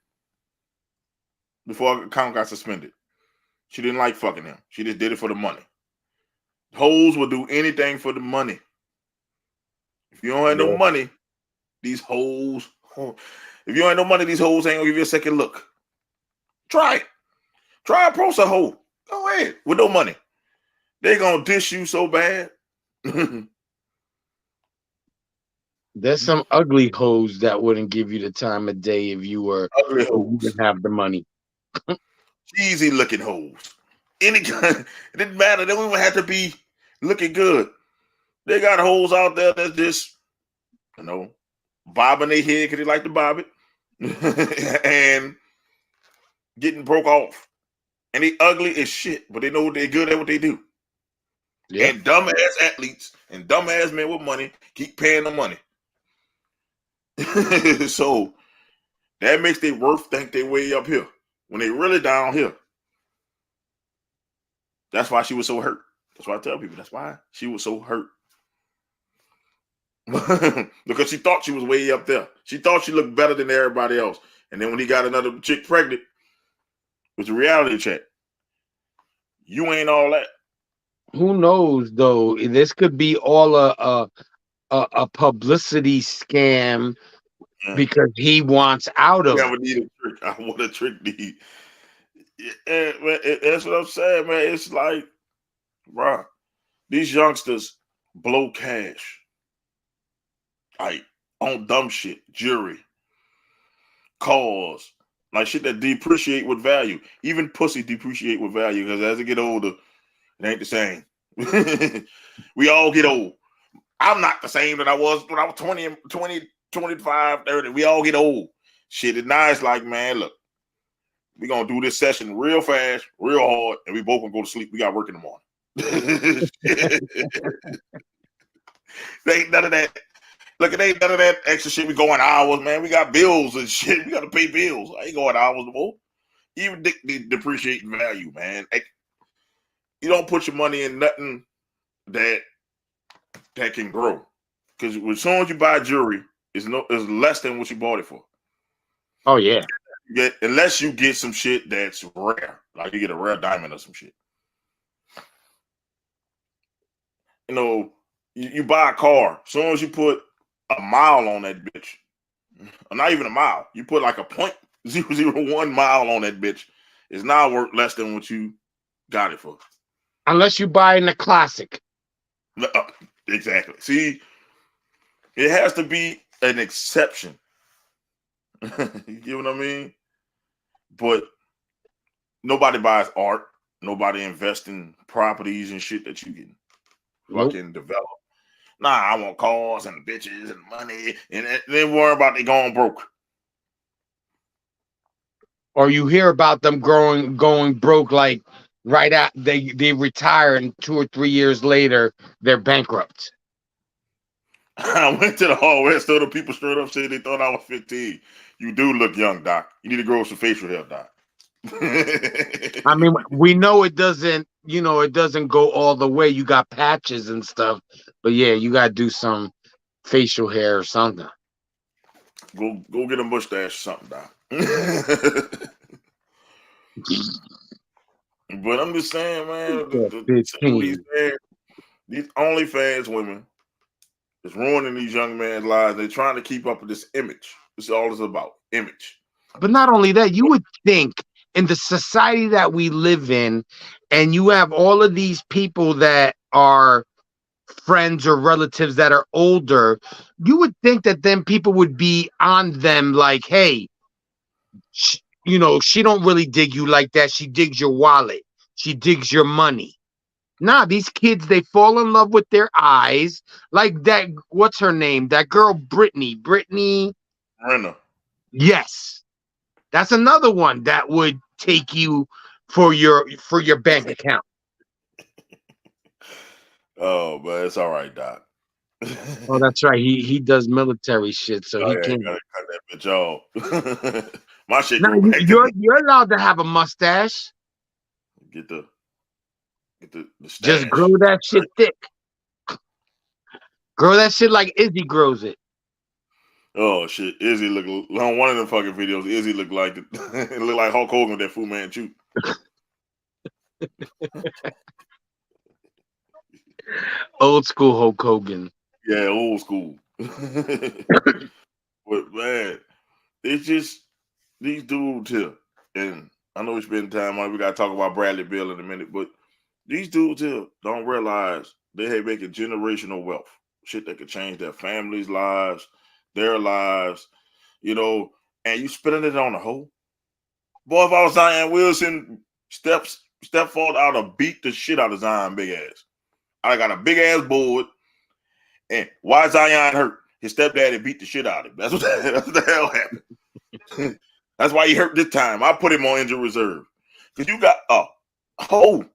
before her account got suspended. She didn't like fucking him. She just did it for the money. Hoes will do anything for the money. If you don't have no money, these hoes. If you don't have no money, these hoes ain't gonna give you a second look. Try it. Try approach a hoe. Go ahead with no money. They gonna dish you so bad. there's some ugly hoes that wouldn't give you the time of day if you Ugly didn't hoes. have the money. Cheesy looking hoes. Any kind. It didn't matter. They don't even have to be looking good. They got hoes out there that's just, bobbing their head because they like to bob it. And getting broke off. And they ugly as shit, but they know they're good at what they do. Yeah. And dumbass athletes and dumbass men with money keep paying them money. So that makes their worth think they way up here when they really down here. That's why she was so hurt. That's why I tell people. That's why she was so hurt. Because she thought she was way up there. She thought she looked better than everybody else. And then when he got another chick pregnant, it was a reality check. You ain't all that. Who knows though? This could be all a publicity scam because he wants out of it. Need a trick. I want a trick. That's what I'm saying, man. It's like, bro, these youngsters blow cash, like on dumb shit, jewelry, cars, like shit that depreciate with value. Even pussy depreciate with value because as they get older, it ain't the same. We all get old. I'm not the same that I was when I was 20, 25, 30. We all get old. Shit, it's nice. Like, man, look, we're going to do this session real fast, real hard, and we both going to go to sleep. We got work in the morning. There ain't none of that. Look, it ain't none of that extra shit. We going hours, man. We got bills and shit. We got to pay bills. I ain't going hours no more. Even depreciating value, man. You don't put your money in nothing that can grow. Because as soon as you buy jewelry, it's less than what you bought it for. Oh, yeah. Unless you get some shit that's rare. Like you get a rare diamond or some shit. You buy a car. As soon as you put a mile on that bitch, or not even a mile, you put like a 0.001 mile on that bitch, it's now worth less than what you got it for. Unless you buy in the classic. Exactly. See, it has to be an exception. You get what I mean? But nobody buys art. Nobody invests in properties and shit that you can fucking develop. Nah, I want cars and bitches and money, and then worry about they going broke. Or you hear about them going broke like right at they retire and 2 or 3 years later they're bankrupt. I went to the hallway, so the people straight up said they thought I was 15. You do look young, Doc. You need to grow some facial hair, Doc. I mean, we know it doesn't go all the way. You got patches and stuff, but yeah, you got to do some facial hair or something. Go get a mustache or something, Doc. But I'm just saying, man, these OnlyFans women is ruining these young men's lives. They're trying to keep up with this image. This is all it's about, image. But not only that, you would think in the society that we live in, and you have all of these people that are friends or relatives that are older, you would think that then people would be on them like, hey, she don't really dig you like that. She digs your wallet. She digs your money. Nah, these kids, they fall in love with their eyes. Like that, what's her name? That girl, Brittany. Renner. Yes. That's another one that would take you for your bank account. Oh, but it's all right, Doc. Oh, that's right. He does military shit, so Oh he yeah, can't. gotta cut that bitch off. My shit Now grew back. you're allowed to have a mustache. Get the Just stash. grow that shit thick. Grow that shit like Izzy grows it. Oh shit, Izzy look on one of the fucking videos. Izzy looked like it looked like Hulk Hogan with that Fu Manchu. Old school Hulk Hogan. Yeah, old school. But man, it's just these dudes here, and I know we spend time on it. We gotta talk about Bradley Beal in a minute, but these dudes here don't realize they have making generational wealth, shit that could change their families' lives, their lives, and you spending it on a hoe. Boy, if I was Zion Wilson, step forward, I'd have beat the shit out of Zion big ass. I got a big ass board, and why Zion hurt? His stepdaddy beat the shit out of him. That's what the hell happened. That's why he hurt this time. I put him on injury reserve. Because you got a hoe.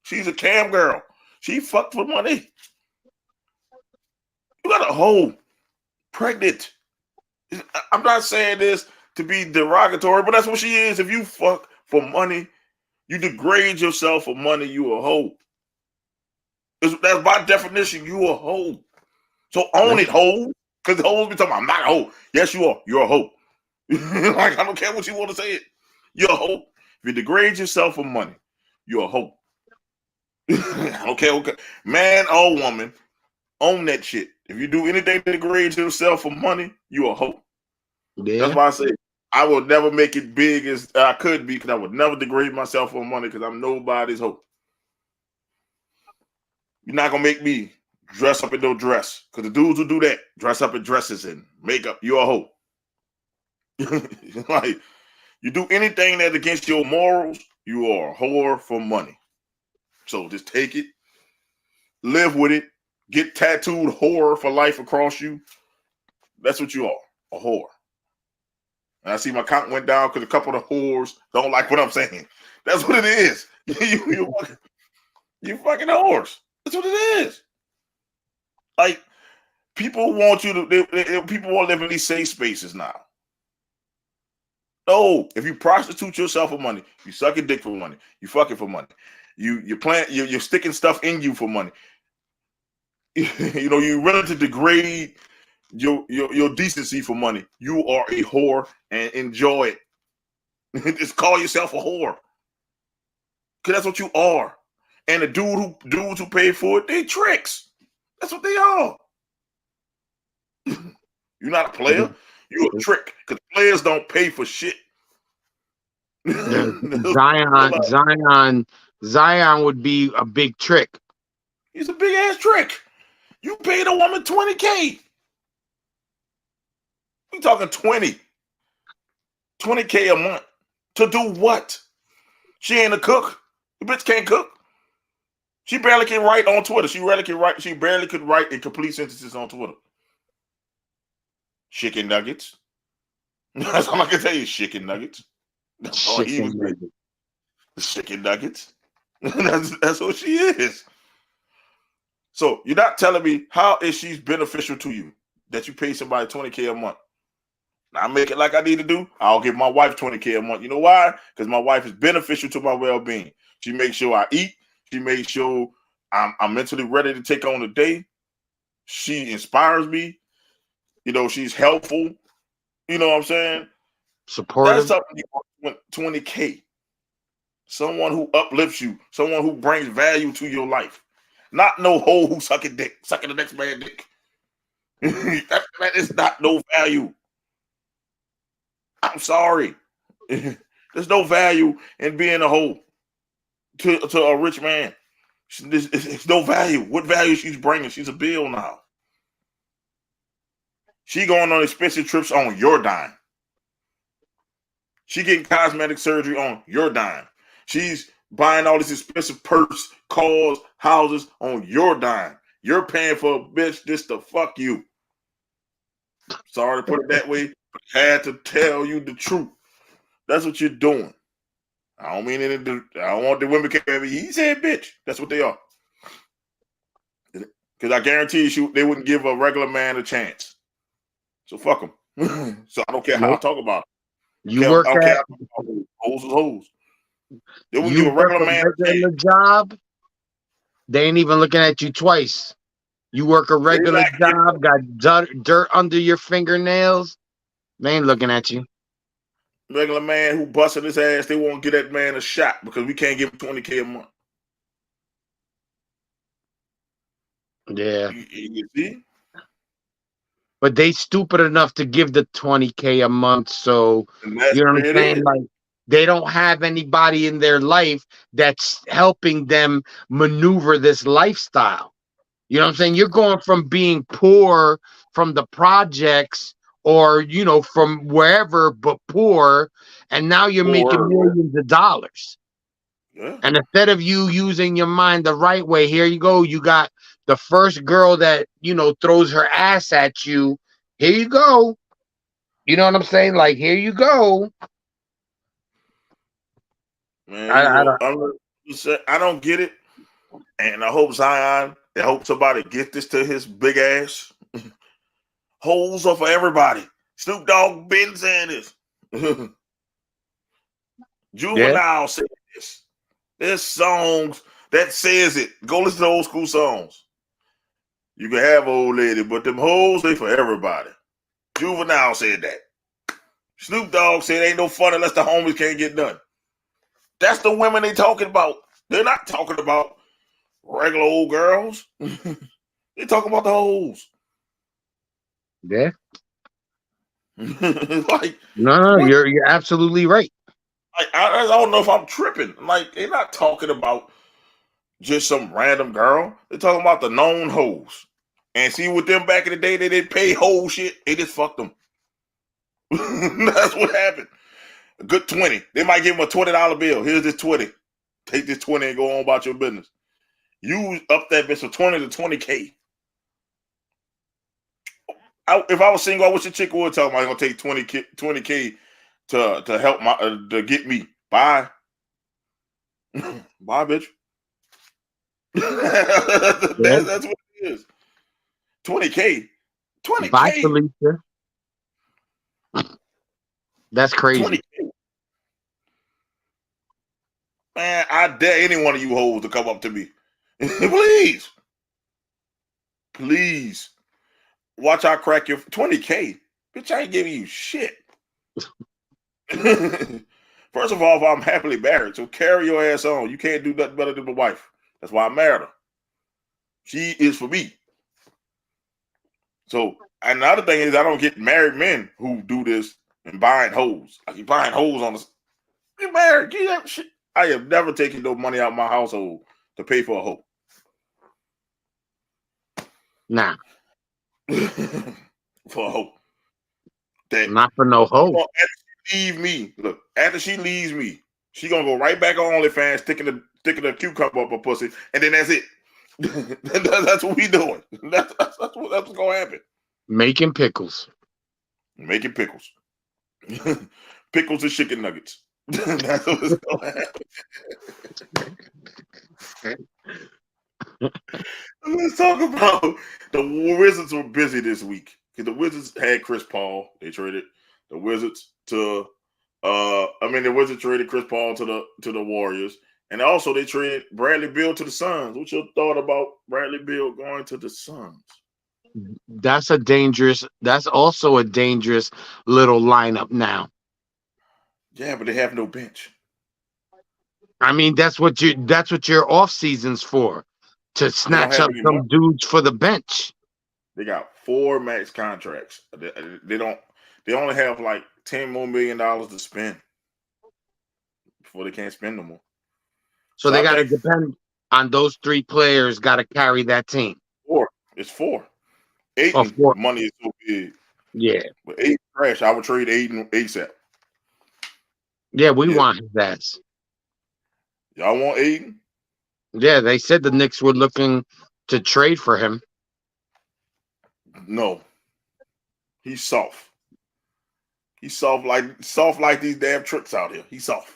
She's a cam girl. She fucked for money. You got a hoe pregnant. I'm not saying this to be derogatory, but that's what she is. If you fuck for money, you degrade yourself for money, you a hoe. That's by definition, you a hoe. So own it, hoe. Because the hoes be talking about, I'm not a hoe. Yes, you are. You're a hoe. Like, I don't care what you want to say it. You're a hoe. If you degrade yourself for money, you're a hoe. Okay. Man or woman, own that shit. If you do anything to degrade yourself for money, you a hoe. Yeah. That's why I say I will never make it big as I could be, because I would never degrade myself for money, because I'm nobody's hoe. You're not gonna make me dress up in no dress, because the dudes who do that dress up in dresses and makeup. You're a hoe. Like, you do anything that's against your morals, you are a whore for money. So just take it, live with it, get tattooed whore for life across you. That's what you are, a whore. And I see my count went down because a couple of whores don't like what I'm saying. That's what it is. you fucking whores. That's what it is. Like, people want you to, people want to live in these safe spaces now. No, if you prostitute yourself for money, you suck your dick for money, you fucking for money, you're sticking stuff in you for money. You're willing to degrade your decency for money. You are a whore and enjoy it. Just call yourself a whore, because that's what you are. And the dudes who pay for it, they tricks. That's what they are. You're not a player. You're a trick, because players don't pay for shit. Zion would be a big trick. He's a big ass trick. You paid a woman $20K. We talking 20K a month to do what? She ain't a cook. The bitch can't cook. She barely can write on Twitter. She barely could write in complete sentences on Twitter. Chicken nuggets. That's all I can tell you. Chicken nuggets. That's all he was making. Chicken nuggets. That's what she is. So you're not telling me how is she beneficial to you that you pay somebody $20K a month? I make it like I need to do. I'll give my wife $20K a month. You know why? Because my wife is beneficial to my well-being. She makes sure I eat. She makes sure I'm mentally ready to take on the day. She inspires me. She's helpful. You know what I'm saying? Supportive. That's something you want 20K. Someone who uplifts you. Someone who brings value to your life. Not no hoe who sucking the next man's dick. that is not no value. I'm sorry. There's no value in being a hoe to a rich man. It's no value. What value she's bringing? She's a Beal now. She going on expensive trips on your dime. She getting cosmetic surgery on your dime. She's buying all this expensive purse, cars, houses on your dime. You're paying for a bitch just to fuck you. Sorry to put it that way, but I had to tell you the truth. That's what you're doing. I don't mean it. I don't want the women to he said bitch. That's what they are. Because I guarantee you, they wouldn't give a regular man a chance. So fuck them. So I don't care how I talk about it. You work at hoes is hoes. They wouldn't you give a work regular a man regular job. They ain't even looking at you twice. You work a regular job, got dirt under your fingernails. They ain't looking at you. Regular man who busted his ass, they won't give that man a shot because we can't give him $20K a month. Yeah. You see? But they stupid enough to give the $20K a month. So you know what I'm saying? Like they don't have anybody in their life that's helping them maneuver this lifestyle. You know what I'm saying? You're going from being poor from the projects or, you know, from wherever, but poor. And now you're making millions of dollars. Yeah. And instead of you using your mind the right way, here you go. You got the first girl that, you know, throws her ass at you. Here you go. You know what I'm saying? Like, here you go. Man, I don't get it. And I hope I hope somebody get this to his big ass. Holes are for everybody. Snoop Dogg been saying this. Juvenile said this. There's songs that says it. Go listen to old school songs. You can have old lady, but them hoes, they for everybody. Juvenile said that. Snoop Dogg said ain't no fun unless the homies can't get done. That's the women they talking about. They're not talking about regular old girls. They talking about the hoes. Yeah. Like no, you're absolutely right. I don't know if I'm tripping. Like they're not talking about just some random girl. They're talking about the known hoes. And see, with them back in the day, they didn't pay whole shit. They just fucked them. That's what happened. A good 20. They might give him a $20 bill. Here's this 20. Take this 20 and go on about your business. You up that bitch from 20 to 20K. If I was single, I wish a chick would tell me I'm gonna take 20K to help to get me. Bye. Bye, bitch. That's what it is. 20K. 20K. Bye, Felicia. That's crazy. 20K. Man, I dare any one of you hoes to come up to me. Please. Please. Watch I crack your 20K. Bitch, I ain't giving you shit. First of all, if I'm happily married, so carry your ass on. You can't do nothing better than my wife. That's why I married her. She is for me. So, and the other thing is I don't get married men who do this and buying hoes. Like you buying hoes on this. You married. Get that shit. I have never taken no money out of my household to pay for a hoe. Nah. For a hoe. Not for no hoe. After she leave me, look, after she leaves me, she gonna go right back on OnlyFans, sticking a cucumber up her pussy, and then that's it. That's what we doing. That's what's gonna happen. Making pickles. Making pickles. Pickles and chicken nuggets. That's what's gonna happen. Let's talk about the Wizards were busy this week. The Wizards had Chris Paul. They traded the Wizards to the Wizards traded Chris Paul to the Warriors. And also they traded Bradley Beal to the Suns. What's your thought about Bradley Beal going to the Suns? That's also a dangerous little lineup now. Yeah, but they have no bench. I mean, that's what your off season's for. To snatch up some dudes for the bench. They got 4 max contracts. They only have like $10 more million to spend before they can't spend no more. So they got to depend. on those three players got to carry that team. Four. It's four. Or Aiden four. money is so big. Yeah. But Aiden trash. I would trade Aiden ASAP. Yeah, we Yeah. want his ass. Y'all want Aiden? Yeah, they said the Knicks were looking to trade for him. No. He's soft. He's soft like these damn tricks out here. He's soft.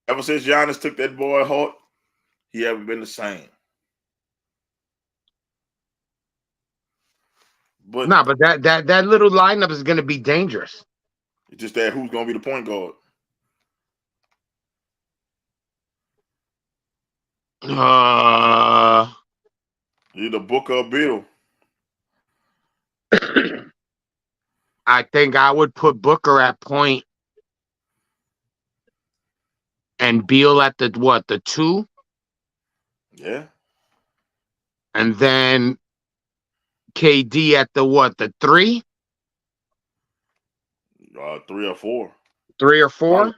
Ever since Giannis took that boy heart, he haven't been the same. But But that little lineup is going to be dangerous. it's just that who's going to be the point guard? Either Booker or Beal. I think I would put Booker at point and Beal at the 2? Yeah. And then KD at the 3? 3 or 4. 3 or 4?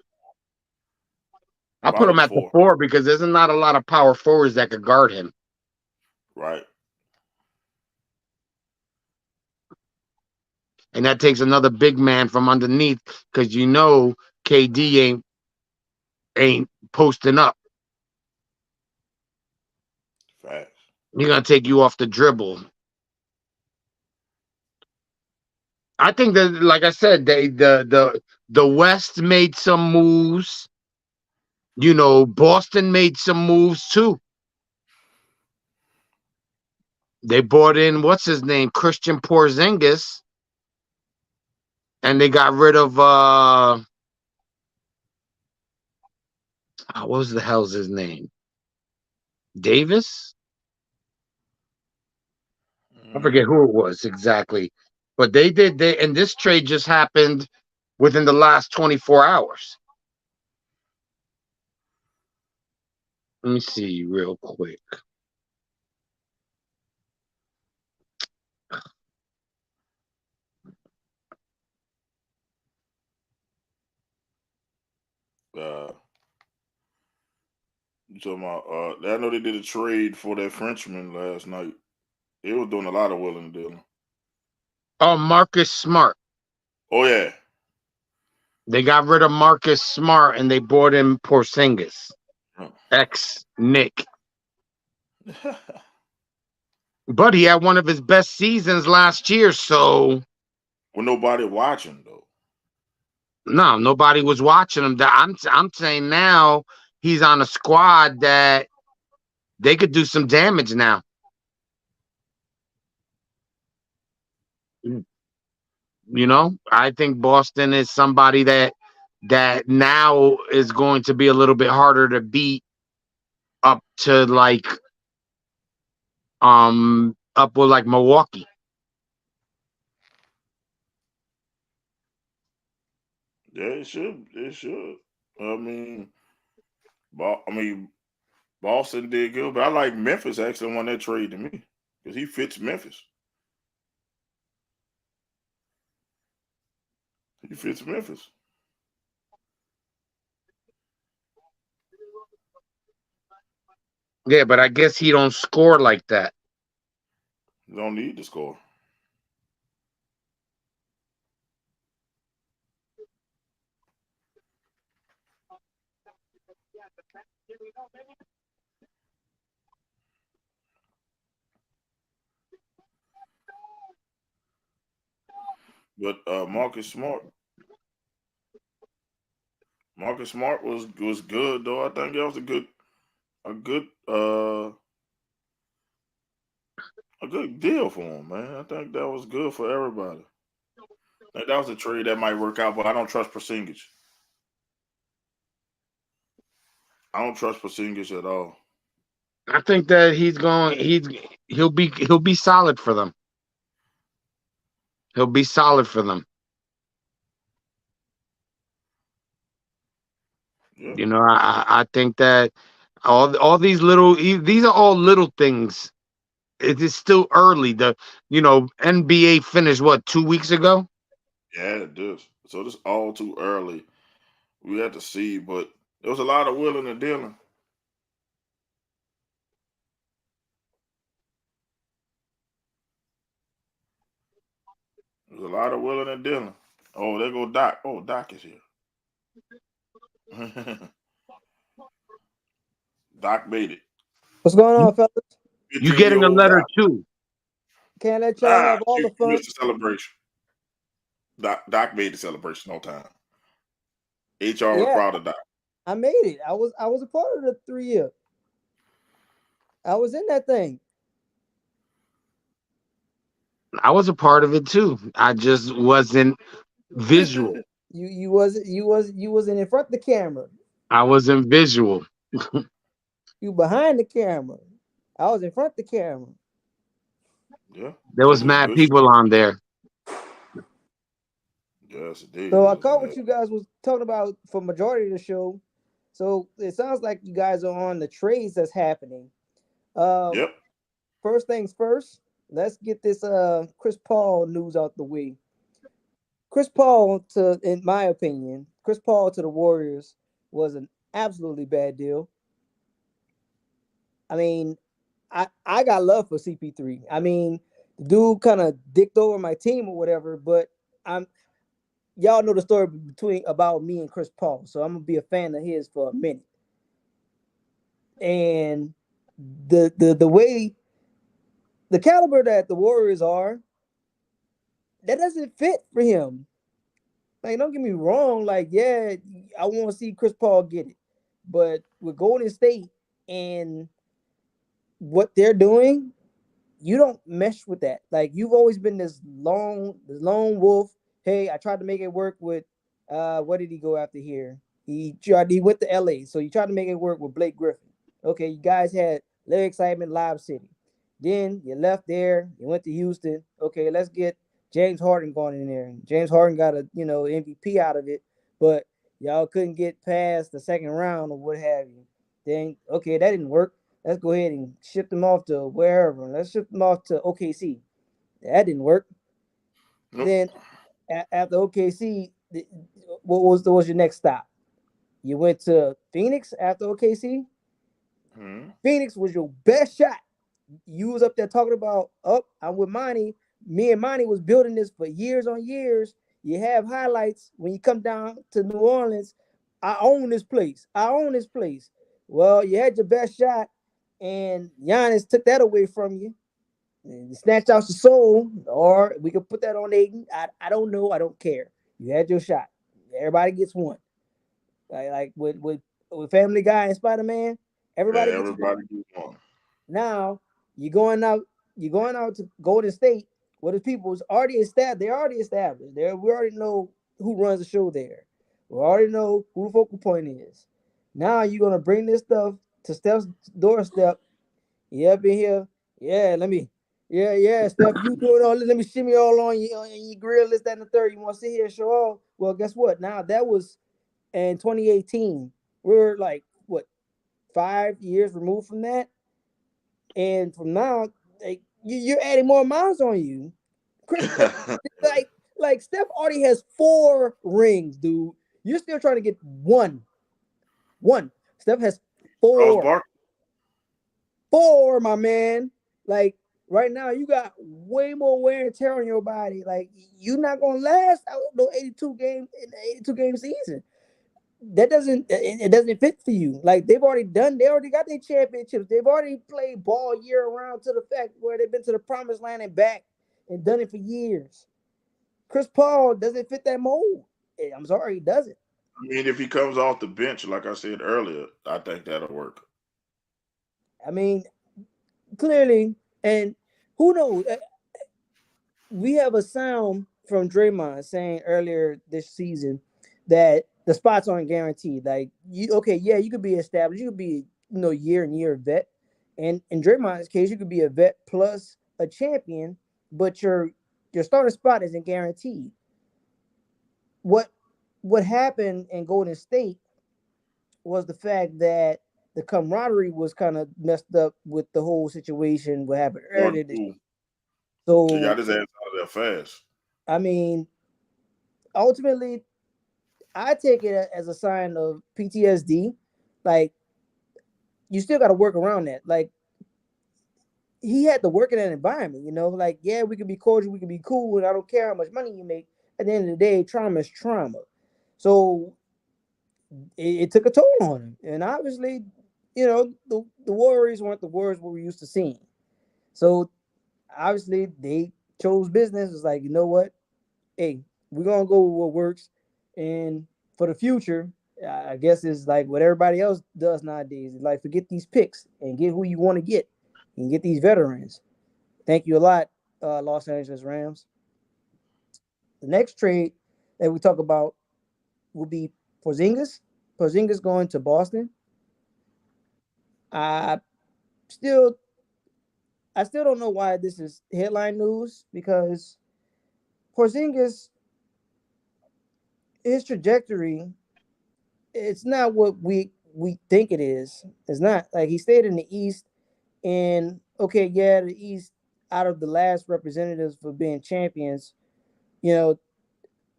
I'll put him at the 4. 4 because there's not a lot of power forwards that could guard him. Right. And that takes another big man from underneath because KD ain't posting up. Facts. He's gonna take you off the dribble. I think that, like I said, the West made some moves. Boston made some moves too. They brought in what's his name, Christian Porzingis, and they got rid of what was the hell's his name? Davis? I forget who it was exactly. But and this trade just happened within the last 24 hours. Let me see real quick. You talking about? I know they did a trade for that Frenchman last night. They were doing a lot of willing and dealing. Oh, Marcus Smart. Oh yeah. They got rid of Marcus Smart and they brought in Porzingis, ex-Nick. But he had one of his best seasons last year, so. Well, nobody watching though. No, nobody was watching him. I'm saying now he's on a squad that they could do some damage now. I think Boston is somebody that now is going to be a little bit harder to beat up to up with like Milwaukee. Yeah, it should. It should. Boston did good, but I like Memphis actually won that trade to me because he fits Memphis. He fits Memphis. Yeah, but I guess he don't score like that. You don't need to score. But Marcus Smart was good though. I think that was a good deal for him, man. I think that was good for everybody. I think that was a trade that might work out, but I don't trust Porzingis. I don't trust Porzingis at all. I think that he'll be solid for them. He'll be solid for them. Yeah. I think that all these are all little things. It is still early. The NBA finished 2 weeks ago? Yeah, it does. So it's all too early. We have to see, but There was a lot of willing and dealing. There's a lot of willing and dealing. Oh, there go Doc. Oh, Doc is here. Doc made it. What's going on, fellas? You getting a 50-year-old letter Doc. too? Can't let y'all have all the You fun. missed the celebration. Doc made the celebration on time. HR was proud of Doc. I made it. I was a part of the 3-year. I was in that thing. I was a part of it too. I just wasn't visual. You wasn't in front of the camera. I wasn't visual. You behind the camera. I was in front of the camera. Yeah. There was mad people on there. Yes, indeed. So I caught what you guys was talking about for majority of the show. So it sounds like you guys are on the trades that's happening. Yep. First things first, let's get this Chris Paul news out the way. Chris Paul, in my opinion, Chris Paul to the Warriors was an absolutely bad deal. I mean, I got love for CP3. I mean, the dude kind of dicked over my team or whatever, but y'all know the story about me and Chris Paul, so I'm gonna be a fan of his for a minute. And the way the caliber that the Warriors are, that doesn't fit for him. Like, don't get me wrong. Like, yeah, I want to see Chris Paul get it, but with Golden State and what they're doing, you don't mesh with that. Like, you've always been this lone wolf. Hey, I tried to make it work with what did he go after here? He went to LA, so you tried to make it work with Blake Griffin. Okay, you guys had little excitement, Live City. Then you left there, you went to Houston. Okay, let's get James Harden going in there. James Harden got a MVP out of it, but y'all couldn't get past the second round or what have you. Then okay, that didn't work. Let's go ahead and ship them off to wherever. Let's ship them off to OKC. That didn't work. Nope. Then after OKC, what was your next stop? You went to Phoenix after OKC. Mm-hmm. Phoenix was your best shot. You was up there talking about, I'm with Monty. Me and Monty was building this for years on years. You have highlights when you come down to New Orleans. I own this place. Well, you had your best shot, and Giannis took that away from you. And snatched out your soul, or we could put that on Aiden. I don't know. I don't care. You had your shot. Everybody gets one. Like with Family Guy and Spider-Man, everybody gets one. Now you're going out to Golden State, where the people's already established. They're already established. We already know who runs the show there. We already know who the focal point is. Now you're gonna bring this stuff to Steph's doorstep. You up in here? Yeah, Steph, you doing all this? Let me shimmy all on your grill, this, that, and the third. You want to sit here and show off? Well, guess what? Now that was in 2018. We're like 5 years removed from that. And from now, like, you're adding more miles on you. Chris, like Steph already has 4 rings, dude. You're still trying to get one. Steph has 4. 4, my man. Like right now, you got way more wear and tear on your body. Like, you're not gonna last out no 82 game season. That doesn't fit for you. Like, they already got their championships. They've already played ball year round to the fact where they've been to the promised land and back and done it for years. Chris Paul doesn't fit that mold. I'm sorry, he doesn't. I mean, if he comes off the bench, like I said earlier, I think that'll work. I mean, clearly, and who knows? We have a sound from Draymond saying earlier this season that the spots aren't guaranteed. Like, you could be established, you could be year and year vet, and in Draymond's case, you could be a vet plus a champion, but your starting spot isn't guaranteed. What happened in Golden State was the fact that the camaraderie was kind of messed up with the whole situation. What happened earlier this year. So he got his ass out of there fast. I mean, ultimately, I take it as a sign of PTSD. Like, you still got to work around that. Like, he had to work in that environment, like, yeah, we can be cordial, we can be cool, and I don't care how much money you make. At the end of the day, trauma is trauma. So it took a toll on him. And obviously, the Warriors weren't the Warriors we're used to seeing. So obviously they chose business. It's like, you know what? Hey, we're gonna go with what works. And for the future, I guess it's like what everybody else does nowadays. It's like, forget these picks and get who you want to get and get these veterans. Thank you a lot, Los Angeles Rams. The next trade that we talk about will be Porzingis. Porzingis going to Boston. I still I still don't know why this is headline news, because Porzingis, his trajectory, it's not what we think it is. It's not. Like, he stayed in the East, and okay, yeah, the East, out of the last representatives for being champions, you know,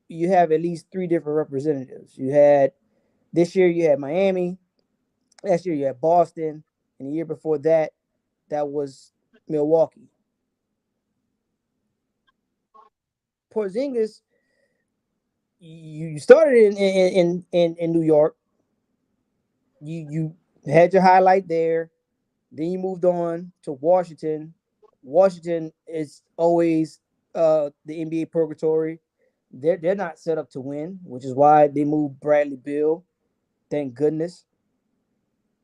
you have at least three different representatives. You had This year you had Miami, last year you had Boston, and the year before that, that was Milwaukee. Porzingis, you started in New York. You had your highlight there. Then you moved on to Washington. Washington is always the NBA purgatory. They're not set up to win, which is why they moved Bradley Beal. Thank goodness.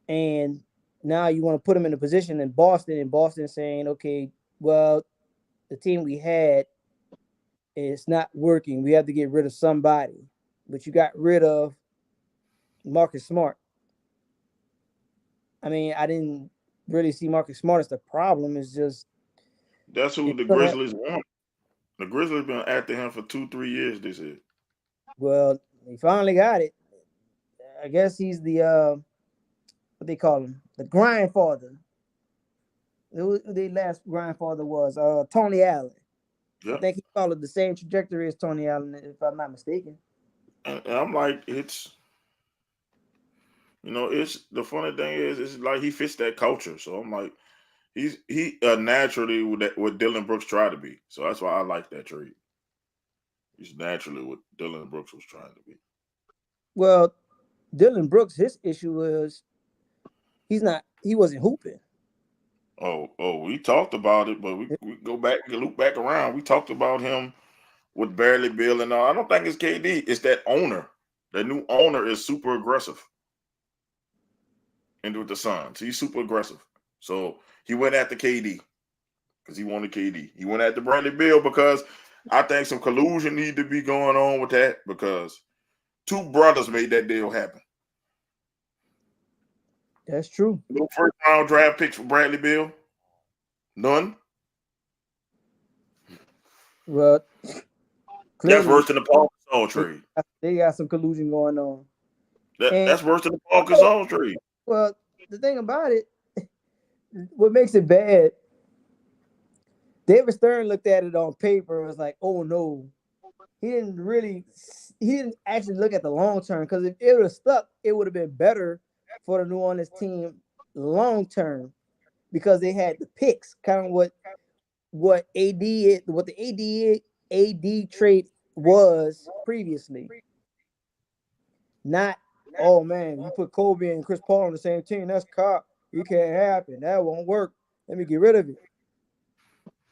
And now you want to put him in a position in Boston, and Boston saying, okay, well, the team we had is not working. We have to get rid of somebody. But you got rid of Marcus Smart. I mean, I didn't really see Marcus Smart as the problem. It's just, That's who the Grizzlies want. The Grizzlies been after him for 2-3 years. They said. well, he finally got it. I guess he's the what they call him, the grandfather. Who the last grandfather was? Tony Allen. I Yeah, think he followed the same trajectory as Tony Allen, if I'm not mistaken. and I'm like, it's the funny thing is, it's like he fits that culture. So I'm like, he naturally what Dylan Brooks tried to be. So that's why I like that trade. He's naturally what Dylan Brooks was trying to be. Well, Dylan Brooks, his issue was he wasn't hooping. We talked about it, but we go back and loop back around. We talked about him with Barely Bill and all. I don't think it's KD. It's that owner. The new owner is super aggressive. And with the Suns, he's super aggressive. So he went after KD because he wanted KD. He went after Bradley Bill because I think some collusion need to be going on with that, because two brothers made that deal happen. That's true. No first round draft picks for Bradley Bill. None. Well, That's clearly worse than the Paul Gasol trade. they got some collusion going on. And That's worse than the Paul Gasol trade. well, the thing about it, what makes it bad, David Stern looked at it on paper and was like, oh no. He didn't actually look at the long term, because if it would have stuck, it would have been better for the New Orleans team long term, because they had the picks, kind of what the AD trade was previously. Not, oh man, you put Kobe and Chris Paul on the same team, that's cop. It can't happen. That won't work. Let me get rid of it.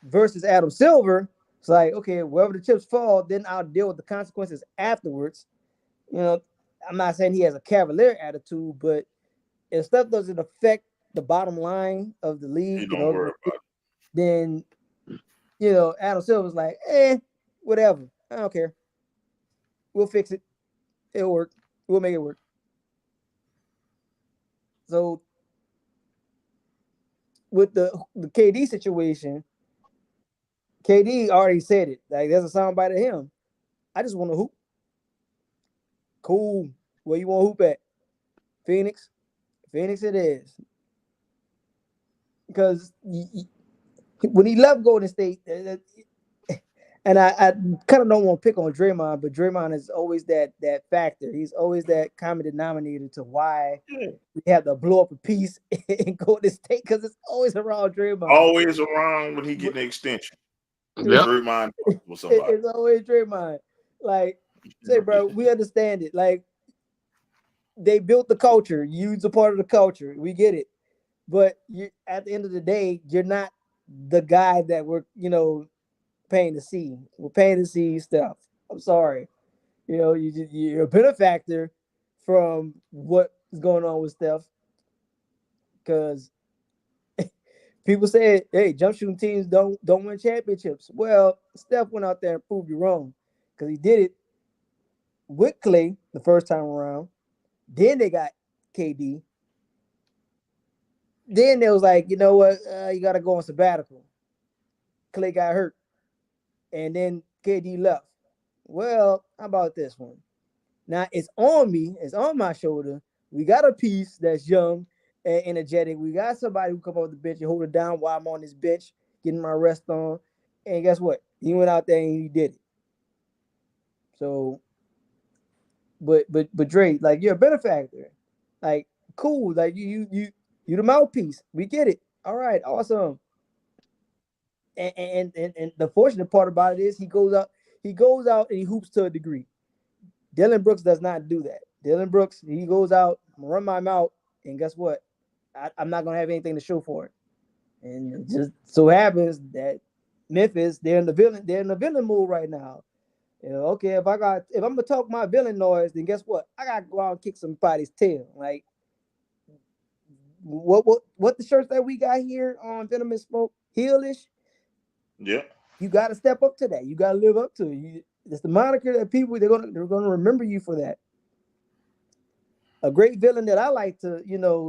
Versus Adam Silver, it's like, okay, wherever the chips fall, then I'll deal with the consequences afterwards. I'm not saying he has a cavalier attitude, but if stuff doesn't affect the bottom line of the He league, don't worry about it. then Adam Silver's like, whatever. I don't care. We'll fix it. It'll work. We'll make it work. So with the KD situation, KD already said it. Like, there's a soundbite of him. I just want to hoop. Cool. Where you want to hoop at? Phoenix. Phoenix it is. Because when he left Golden State, And I kind of don't want to pick on Draymond, but Draymond is always that factor. He's always that common denominator to why we have to blow up a piece and go to state because it's always around Draymond. Always around when he getting the extension. Yep. Draymond with somebody. It's always Draymond. Like, say, bro, we understand it. Like, they built the culture. You're a part of the culture. We get it. But you, at the end of the day, you're not the guy that we're, paying to see. We're paying to see stuff. I'm sorry. You're a benefactor from what's going on with Steph. Because people say, hey, jump shooting teams don't win championships. Well, Steph went out there and proved you wrong. Because he did it with Clay the first time around. Then they got KD. Then they was like, you know what? You got to go on sabbatical. Clay got hurt. And then KD left. Well, how about this one? Now it's on me. It's on my shoulder. We got a piece that's young and energetic. We got somebody who come off the bench and hold it down while I'm on this bench, getting my rest on. And guess what? He went out there and he did it. So, but Dre, like, you're a benefactor. Like, cool. Like you the mouthpiece. We get it. All right, awesome. And the fortunate part about it is he goes out and he hoops to a degree. Dylan Brooks does not do that. Dylan Brooks, he goes out, run my mouth, and guess what? I'm not gonna have anything to show for it. And it just so happens that Memphis, they're in the villain mood right now. Okay, if I'm gonna talk my villain noise, then guess what? I gotta go out and kick somebody's tail. Like what the shirts that we got here on Venom and Smoke, heelish. Yeah. You got to step up to that. You got to live up to it. It's the moniker that people they're gonna remember you for that. A great villain that I like to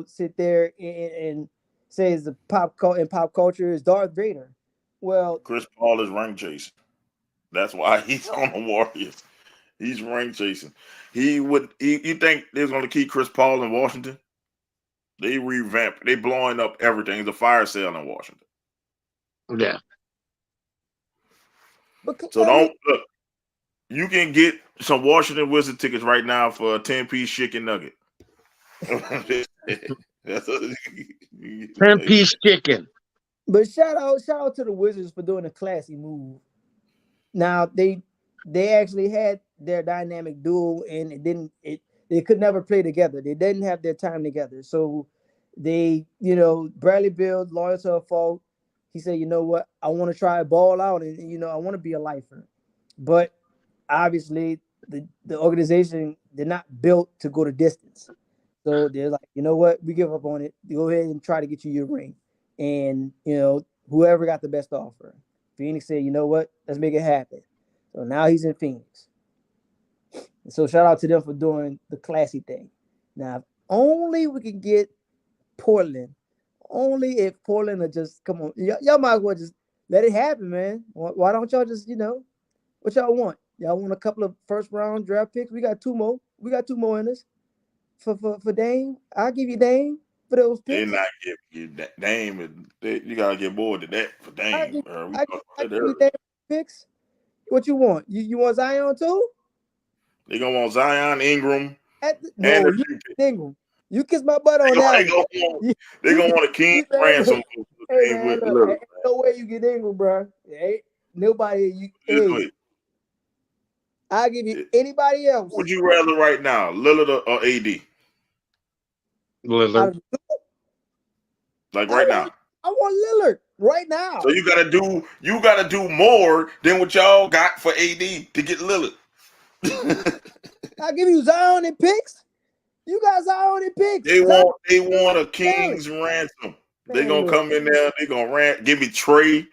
sit there and say is in pop culture is Darth Vader. Well, Chris Paul is ring chasing. That's why he's on the Warriors. He's ring chasing. You think they're going to keep Chris Paul in Washington? They revamp. They blowing up everything. It's a fire sale in Washington. Yeah. So don't look. You can get some Washington Wizard tickets right now for a 10-piece chicken nugget. 10-piece chicken. But shout out to the Wizards for doing a classy move. Now they actually had their dynamic duo, and they could never play together. They didn't have their time together. So they, Bradley Beal, loyal to a fault. He said, you know what? I want to try a ball out, and I want to be a lifer. But obviously, the organization, they're not built to go the distance. So they're like, you know what? We give up on it. Go ahead and try to get you your ring. And, whoever got the best offer. Phoenix said, you know what? Let's make it happen. So now he's in Phoenix. And so shout out to them for doing the classy thing. Now, if only we can get Portland. Only if Portland will just come on. Y'all might as well just let it happen, man. Why don't y'all just, what y'all want? Y'all want a couple of first round draft picks? We got two more. We got two more in us. For Dame, I'll give you Dame for those picks. They're not giving you that Dame. You gotta get more than that for Dame. I give you Dame picks. What you want? You want Zion too? They gonna want Zion, Ingram, no, Ingram. You kiss my butt on that. They gonna want a King ransom. Hey, man, ain't no way you get Ingram, bro. Ain't nobody. I'll give you anybody else. Would you rather right now, Lillard or AD? Lillard. Like right now. I want Lillard right now. So you gotta do more than what y'all got for AD to get Lillard. I'll give you Zion and picks. You got Zion and picks. They want a King's ransom. They gonna come in there. They gonna give me Trey,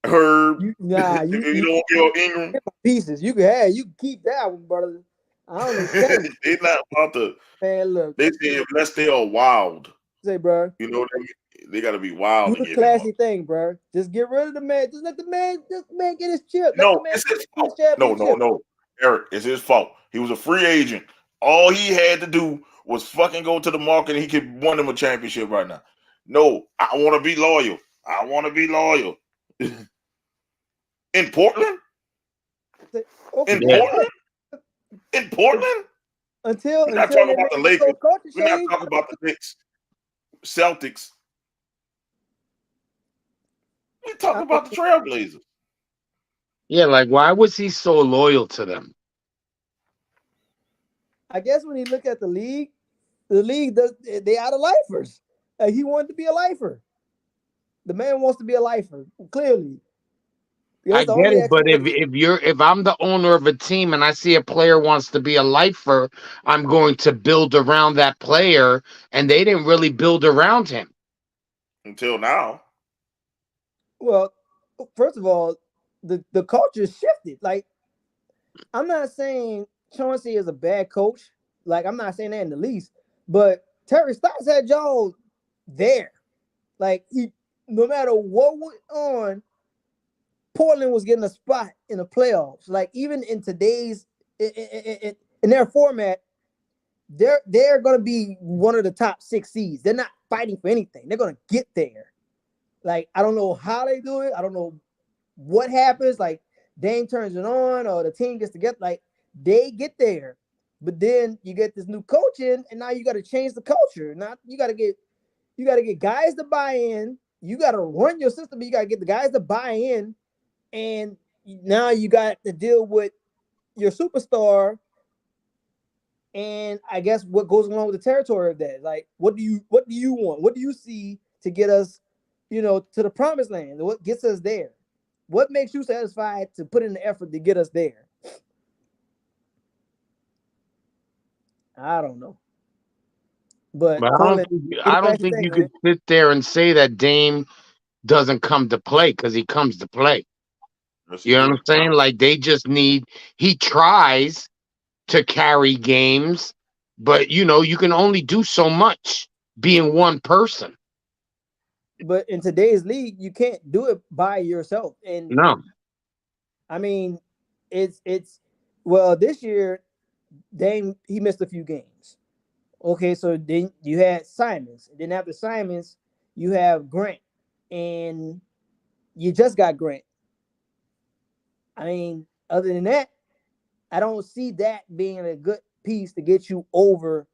Herb. You don't give Ingram pieces. You can keep that one, brother. I don't understand. They're not about to. Man, look. They say unless they are wild. Say, bro. They gotta be wild. Do the classy thing, bro. Just get rid of the man. Just let the man get his chip. No, it's his fault. No. Eric, it's his fault. He was a free agent. All he had to do was fucking go to the market and he could win him a championship right now. No, I want to be loyal. In Portland? Okay, In Yeah. Portland? In Portland? until We're not until talking they about make the this whole Lakers. culture We're not change. talking about the Knicks, Celtics. We're I talking about the mean, Trailblazers. Yeah, like why was he so loyal to them? I guess when you look at the league does they out of lifers. He wanted to be a lifer. The man wants to be a lifer, clearly. I That's the get only it, but explanation. if I'm the owner of a team and I see a player wants to be a lifer, I'm going to build around that player, and they didn't really build around him. Until now. Well, first of all, the culture shifted. Like, I'm not saying Chauncey is a bad coach. Like, I'm not saying that in the least. But Terry Stotts had y'all there. Like, no matter what went on, Portland was getting a spot in the playoffs. Like, even in today's in their format, they're gonna be one of the top 6 seeds. They're not fighting for anything. They're gonna get there. Like, I don't know how they do it. I don't know what happens. Like, Dame turns it on, or the team gets together. Like, they get there, but then you get this new coach in, and now you got to change the culture. Now you got to get guys to buy in. You got to run your system. But you got to get the guys to buy in, and now you got to deal with your superstar. And I guess what goes along with the territory of that, like, what do you want? What do you see to get us, to the promised land? What gets us there? What makes you satisfied to put in the effort to get us there? I don't know. But But Portland, I any don't last think you could statement? sit there and say that Dame doesn't come to play, because he comes to play. Yes, he You know what do. I'm saying? Like they just need he tries to carry games, but you can only do so much being one person. But in today's league, you can't do it by yourself. And No. I mean, it's well, this year, Dame, he missed a few games. Okay, so then you had Simons. Then after Simons, you have Grant, and you just got Grant. I mean, other than that, I don't see that being a good piece to get you over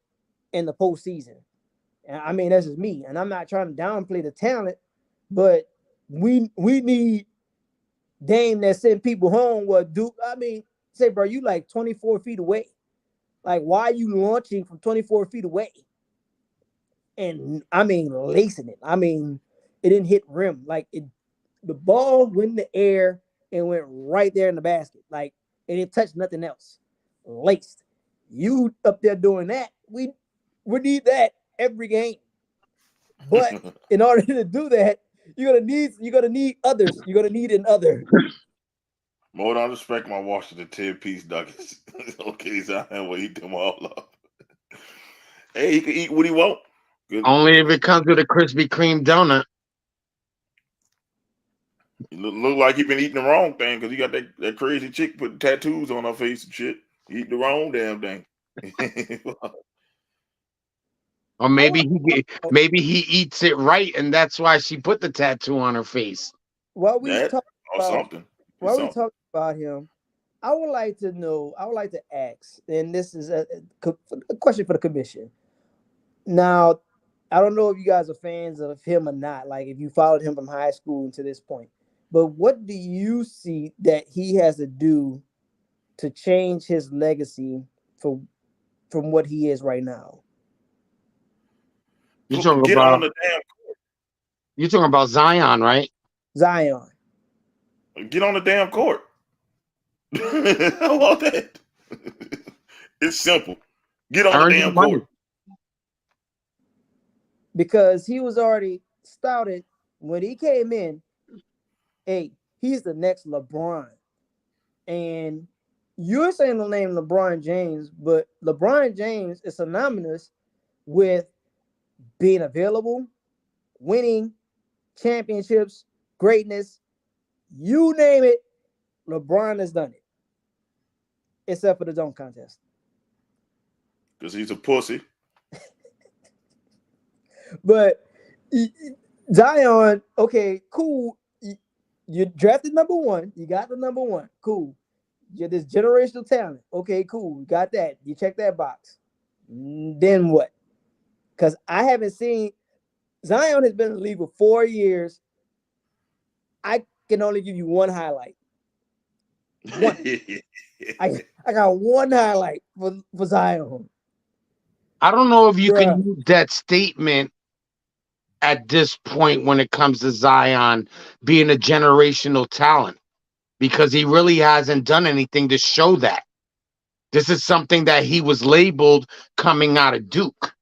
in the postseason. And I mean, that's just me, and I'm not trying to downplay the talent, but we need Dame that send people home. What do I mean? Say, bro, you like 24 feet away. Like, why are you launching from 24 feet away? And I mean, lacing it. I mean, it didn't hit rim. Like, the ball went in the air and went right there in the basket. Like, and it touched nothing else. Laced. You up there doing that? We need that every game. But in order to do that, you're gonna need others. You're gonna need an other. More than respect my Washington 10-piece nuggets. Okay, so I will eat them all up. Hey, he can eat what he want. Good. Only if it comes with a Krispy Kreme donut. He look like he been eating the wrong thing because he got that crazy chick putting tattoos on her face and shit. He eat the wrong damn thing. Or maybe he eats it right, and that's why she put the tattoo on her face. While we That talk or about something. while we talk about him, I would like to know. I would like to ask, and this is a question for the commission. Now, I don't know if you guys are fans of him or not. Like, if you followed him from high school to this point, but what do you see that he has to do to change his legacy from what he is right now? You're talking Get on about the damn you're talking about Zion, right? Zion. Get on the damn court. How about that? It's simple. Get on the Earn your damn money. court. Because he was already stouted when he came in. Hey, he's the next LeBron. And you're saying the name LeBron James, but LeBron James is synonymous with being available, winning, championships, greatness. You name it, LeBron has done it. Except for the dunk contest. Because he's a pussy. But Zion, okay, cool. You drafted number one. You got the number one. Cool. You're this generational talent. Okay, cool. We got that. You check that box. Then what? Because I haven't seen Zion has been in the league for 4 years. I can only give you one highlight. One. I got one highlight for Zion. I don't know if you can Bruh. use that statement at this point when it comes to Zion being a generational talent because he really hasn't done anything to show that. This is something that he was labeled coming out of Duke.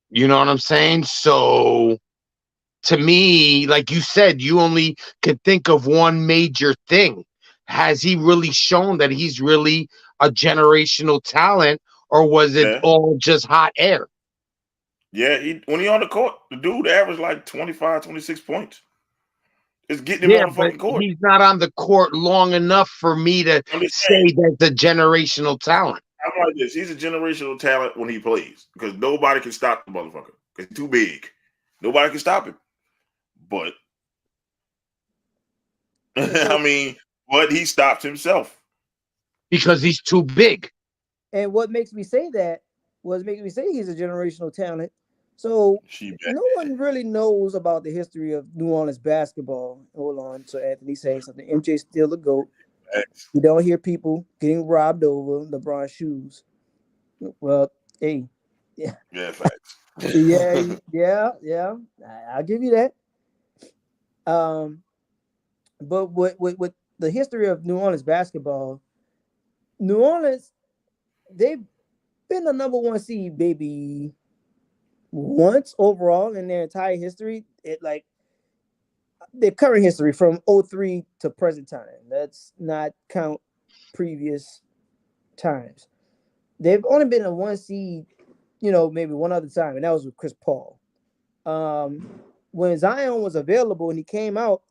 You know what I'm saying? So to me, like you said, you only could think of one major thing. Has he really shown that he's really a generational talent, or was it Yeah. all just hot air? Yeah, when he on the court, the dude averaged like 25, 26 points. It's getting him Yeah, on the but fucking court. he's not on the court long enough for me to I'm just say saying. that's a generational talent. I'm like this. He's a generational talent when he plays because nobody can stop the motherfucker because he's too big. Nobody can stop him. But I mean, but he stops himself Because he's too big. And what makes me say that was making me say he's a generational talent. So She no one really knows about the history of New Orleans basketball. Hold on. So Anthony saying something. MJ's still the GOAT. Facts. You don't hear people getting robbed over LeBron's shoes. Well, hey, yeah, Yeah, facts. yeah, yeah. I'll give you that. Um, but with the history of New Orleans basketball, New Orleans, they've been the number one seed, baby, once overall in their entire history. It like their current history from '03 to present time. Let's not count previous times. They've only been a one seed, maybe one other time, and that was with Chris Paul. When Zion was available and he came out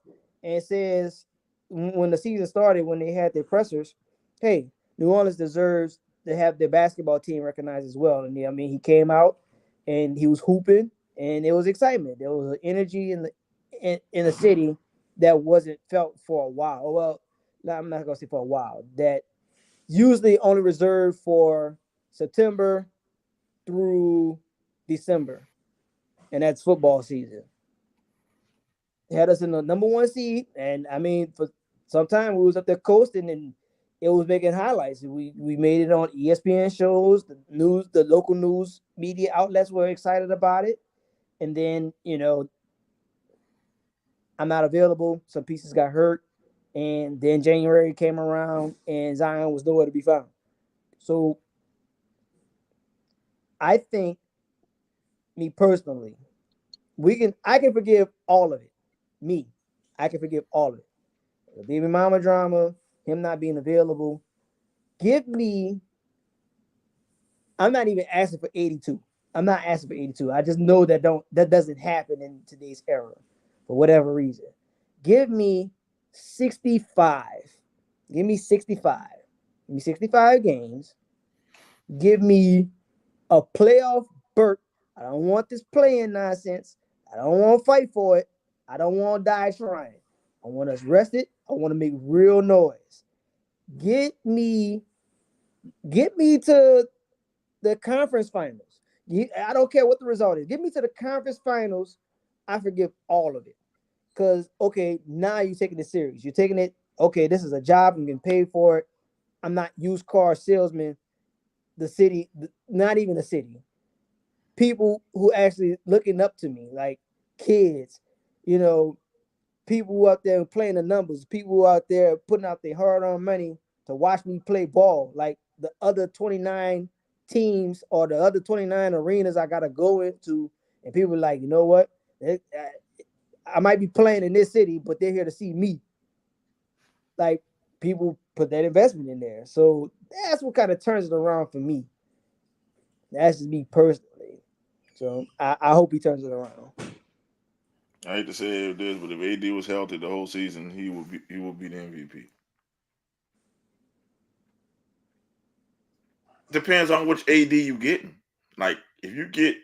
and says when the season started, when they had their pressers, hey, New Orleans deserves to have their basketball team recognized as well. And I mean, he came out and he was hooping, and there was excitement. There was an energy in the city that wasn't felt for a while. Well, I'm not gonna say for a while. That usually only reserved for September through December, and that's football season. Had us in the number one seed, and I mean, for some time we was up there coasting, and it was making highlights. We made it on ESPN shows, the local news media outlets were excited about it, and then I'm not available. Some pieces got hurt, and then January came around, and Zion was nowhere to be found. So I think, me personally, I can forgive all of it. Me, I can forgive all of it. The baby mama drama, him not being available. Give me. I'm not even asking for 82. I'm not asking for 82. I just know that doesn't happen in today's era for whatever reason. Give me 65. Give me 65. Give me 65 games. Give me a playoff berth. I don't want this playing nonsense. I don't want to fight for it. I don't want to die trying. I want us rested. I want to make real noise. Get me to the conference finals. I don't care what the result is. Get me to the conference finals. I forgive all of it. Because, okay, now you're taking it serious. You're taking it, okay, this is a job. I'm getting paid for it. I'm not used car salesman. The city, not even the city. People who actually looking up to me, like kids, people who out there playing the numbers, people who out there putting out their hard-earned money to watch me play ball, like the other 29 teams or the other 29 arenas I gotta go into, and people are like, you know what? I might be playing in this city, but they're here to see me. Like, people put that investment in there. So that's what kind of turns it around for me. That's just me personally. So I hope he turns it around. I hate to say this, but if AD was healthy the whole season, he would be the MVP. Depends on which AD you getting. Like if you get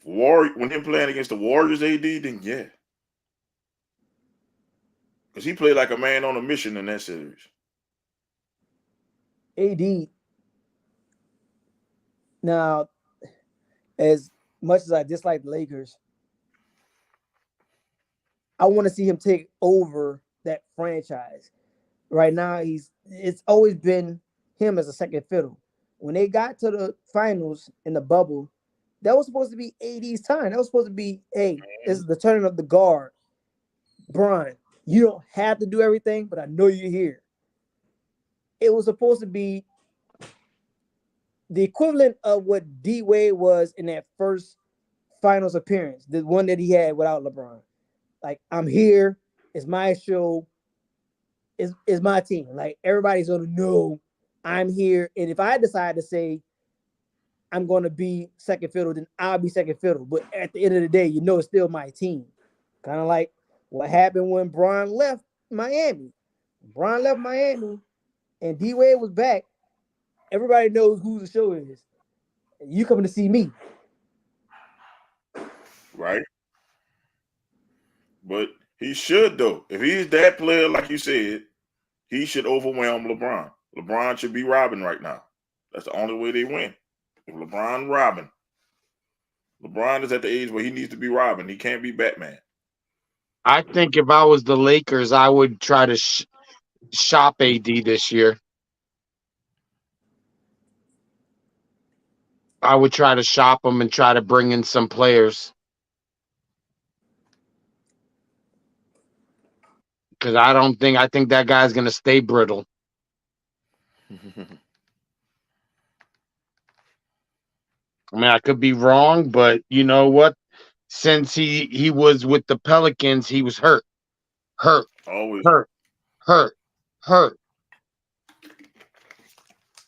when him playing against the Warriors AD, then yeah, because he played like a man on a mission in that series. AD. Now, as much as I dislike the Lakers, I want to see him take over that franchise. Right now, it's always been him as a second fiddle. When they got to the finals in the bubble, that was supposed to be AD's time. That was supposed to be, hey, this is the turning of the guard. Brian, you don't have to do everything, but I know you're here. It was supposed to be the equivalent of what D Wade was in that first finals appearance, the one that he had without LeBron. Like, I'm here, it's my show, it's my team. Like, everybody's gonna know I'm here. And if I decide to say I'm gonna be second fiddle, then I'll be second fiddle. But at the end of the day, you know it's still my team. Kind of like what happened when Bron left Miami. Bron left Miami and D Wade was back. Everybody knows who the show is. You coming to see me. Right. But he should, though. If he's that player, like you said, he should overwhelm LeBron. LeBron should be Robin right now. That's the only way they win. If LeBron Robin. LeBron is at the age where he needs to be Robin. He can't be Batman. I think if I was the Lakers, I would try to shop AD this year. I would try to shop him and try to bring in some players. Because I think that guy's going to stay brittle. I mean, I could be wrong, but you know what? Since he was with the Pelicans, he was hurt. Always. Hurt.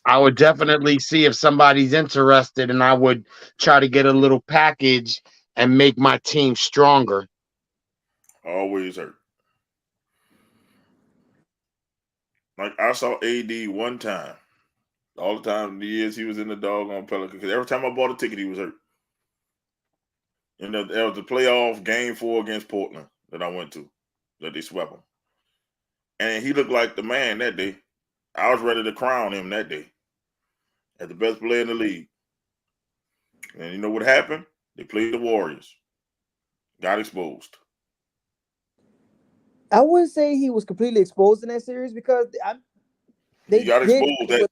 I would definitely see if somebody's interested, and I would try to get a little package and make my team stronger. Always hurt. Like, I saw AD one time. All the time, the years he was in the doggone Pelican. Because every time I bought a ticket, he was hurt. And there was the playoff game 4 against Portland that I went to, that they swept him. And he looked like the man that day. I was ready to crown him that day as the best player in the league. And you know what happened? They played the Warriors. Got exposed. I wouldn't say he was completely exposed in that series because He got exposed.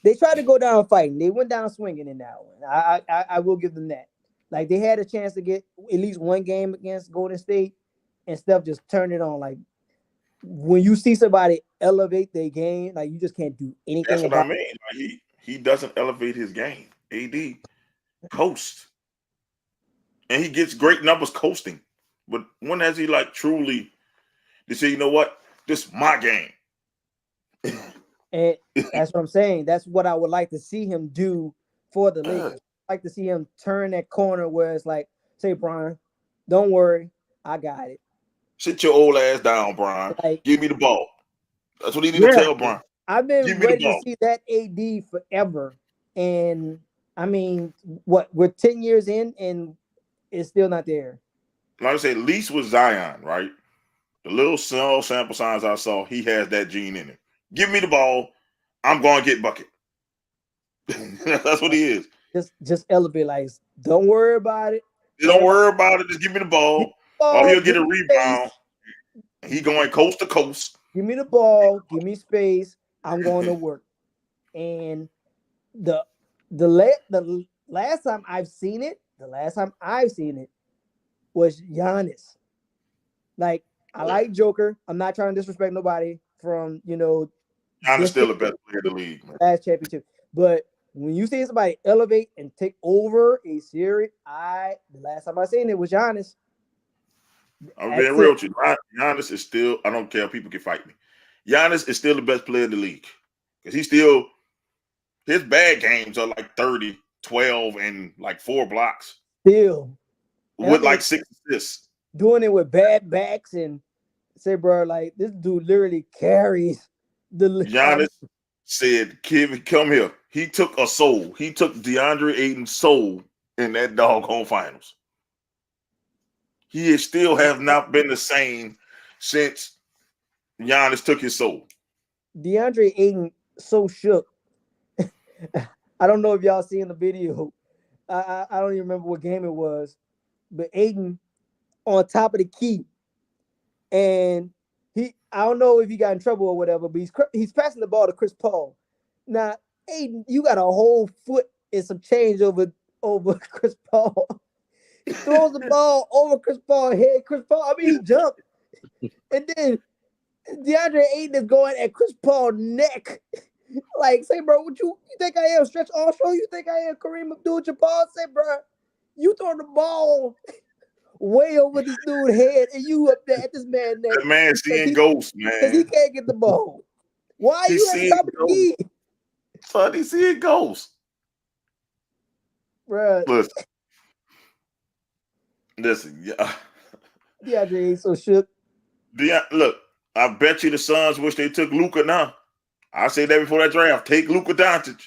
They tried to go down fighting. They went down swinging in that one. I will give them that. Like, they had a chance to get at least one game against Golden State, and Steph just turned it on. Like, when you see somebody elevate their game, like, you just can't do anything. That's what I mean. Like, he doesn't elevate his game. AD coasts, and he gets great numbers coasting. But when has he like truly to say, you know what, this is my game? And that's what I'm saying. That's what I would like to see him do for the Lakers. I'd like to see him turn that corner where it's like, say, Brian, don't worry, I got it. Sit your old ass down, Brian. Like, give me the ball. That's what he need to tell Brian. I've been ready to see that AD forever. And I mean, we're 10 years in and it's still not there. Like I said, at least with Zion, right? The little small sample signs I saw, he has that gene in him. Give me the ball. I'm going to get bucket. That's what he is. Just elevate. Like, don't worry about it. Don't worry about it. Just give me the ball. Or he'll get a rebound. He going coast to coast. Give me the ball. Give me space. I'm going to work. And the last time I've seen it was Giannis. Like, I like Joker. I'm not trying to disrespect nobody from, Giannis still the best player in the league, man. Last championship. But when you see somebody elevate and take over a series, the last time I seen it was Giannis. I'm being real with you. Giannis is still, I don't care if people can fight me. Giannis is still the best player in the league. Because his bad games are like 30, 12, and like 4 blocks. Still. With like 6 assists. Doing it with bad backs and say, bro, like, this dude literally carries the Giannis said, "Kid, come here." He took a soul. He took DeAndre Ayton's soul in that doggone finals. He still have not been the same since Giannis took his soul. DeAndre Ayton so shook I don't know if y'all seen the video. I don't even remember what game it was, but Aiden on top of the key, and I don't know if he got in trouble or whatever, but he's passing the ball to Chris Paul. Now, Aiden, you got a whole foot and some change over Chris Paul. He throws the ball over Chris Paul's head. He jumped, and then DeAndre Ayton is going at Chris Paul's neck. Like, say, bro, what you think I am? Stretch Armstrong? You think I am Kareem Abdul-Jabbar? Say, bro, you throw the ball way over this dude's head, and you up there at this man's neck. That man seeing ghosts, man. Because he can't get the ball. Why are you at the top of the key? Son, he's seeing ghosts. Bro. Listen, yeah. DeAndre ain't so shook. Look, I bet you the Suns wish they took Luka now. I said that before that draft. Take Luka Doncic.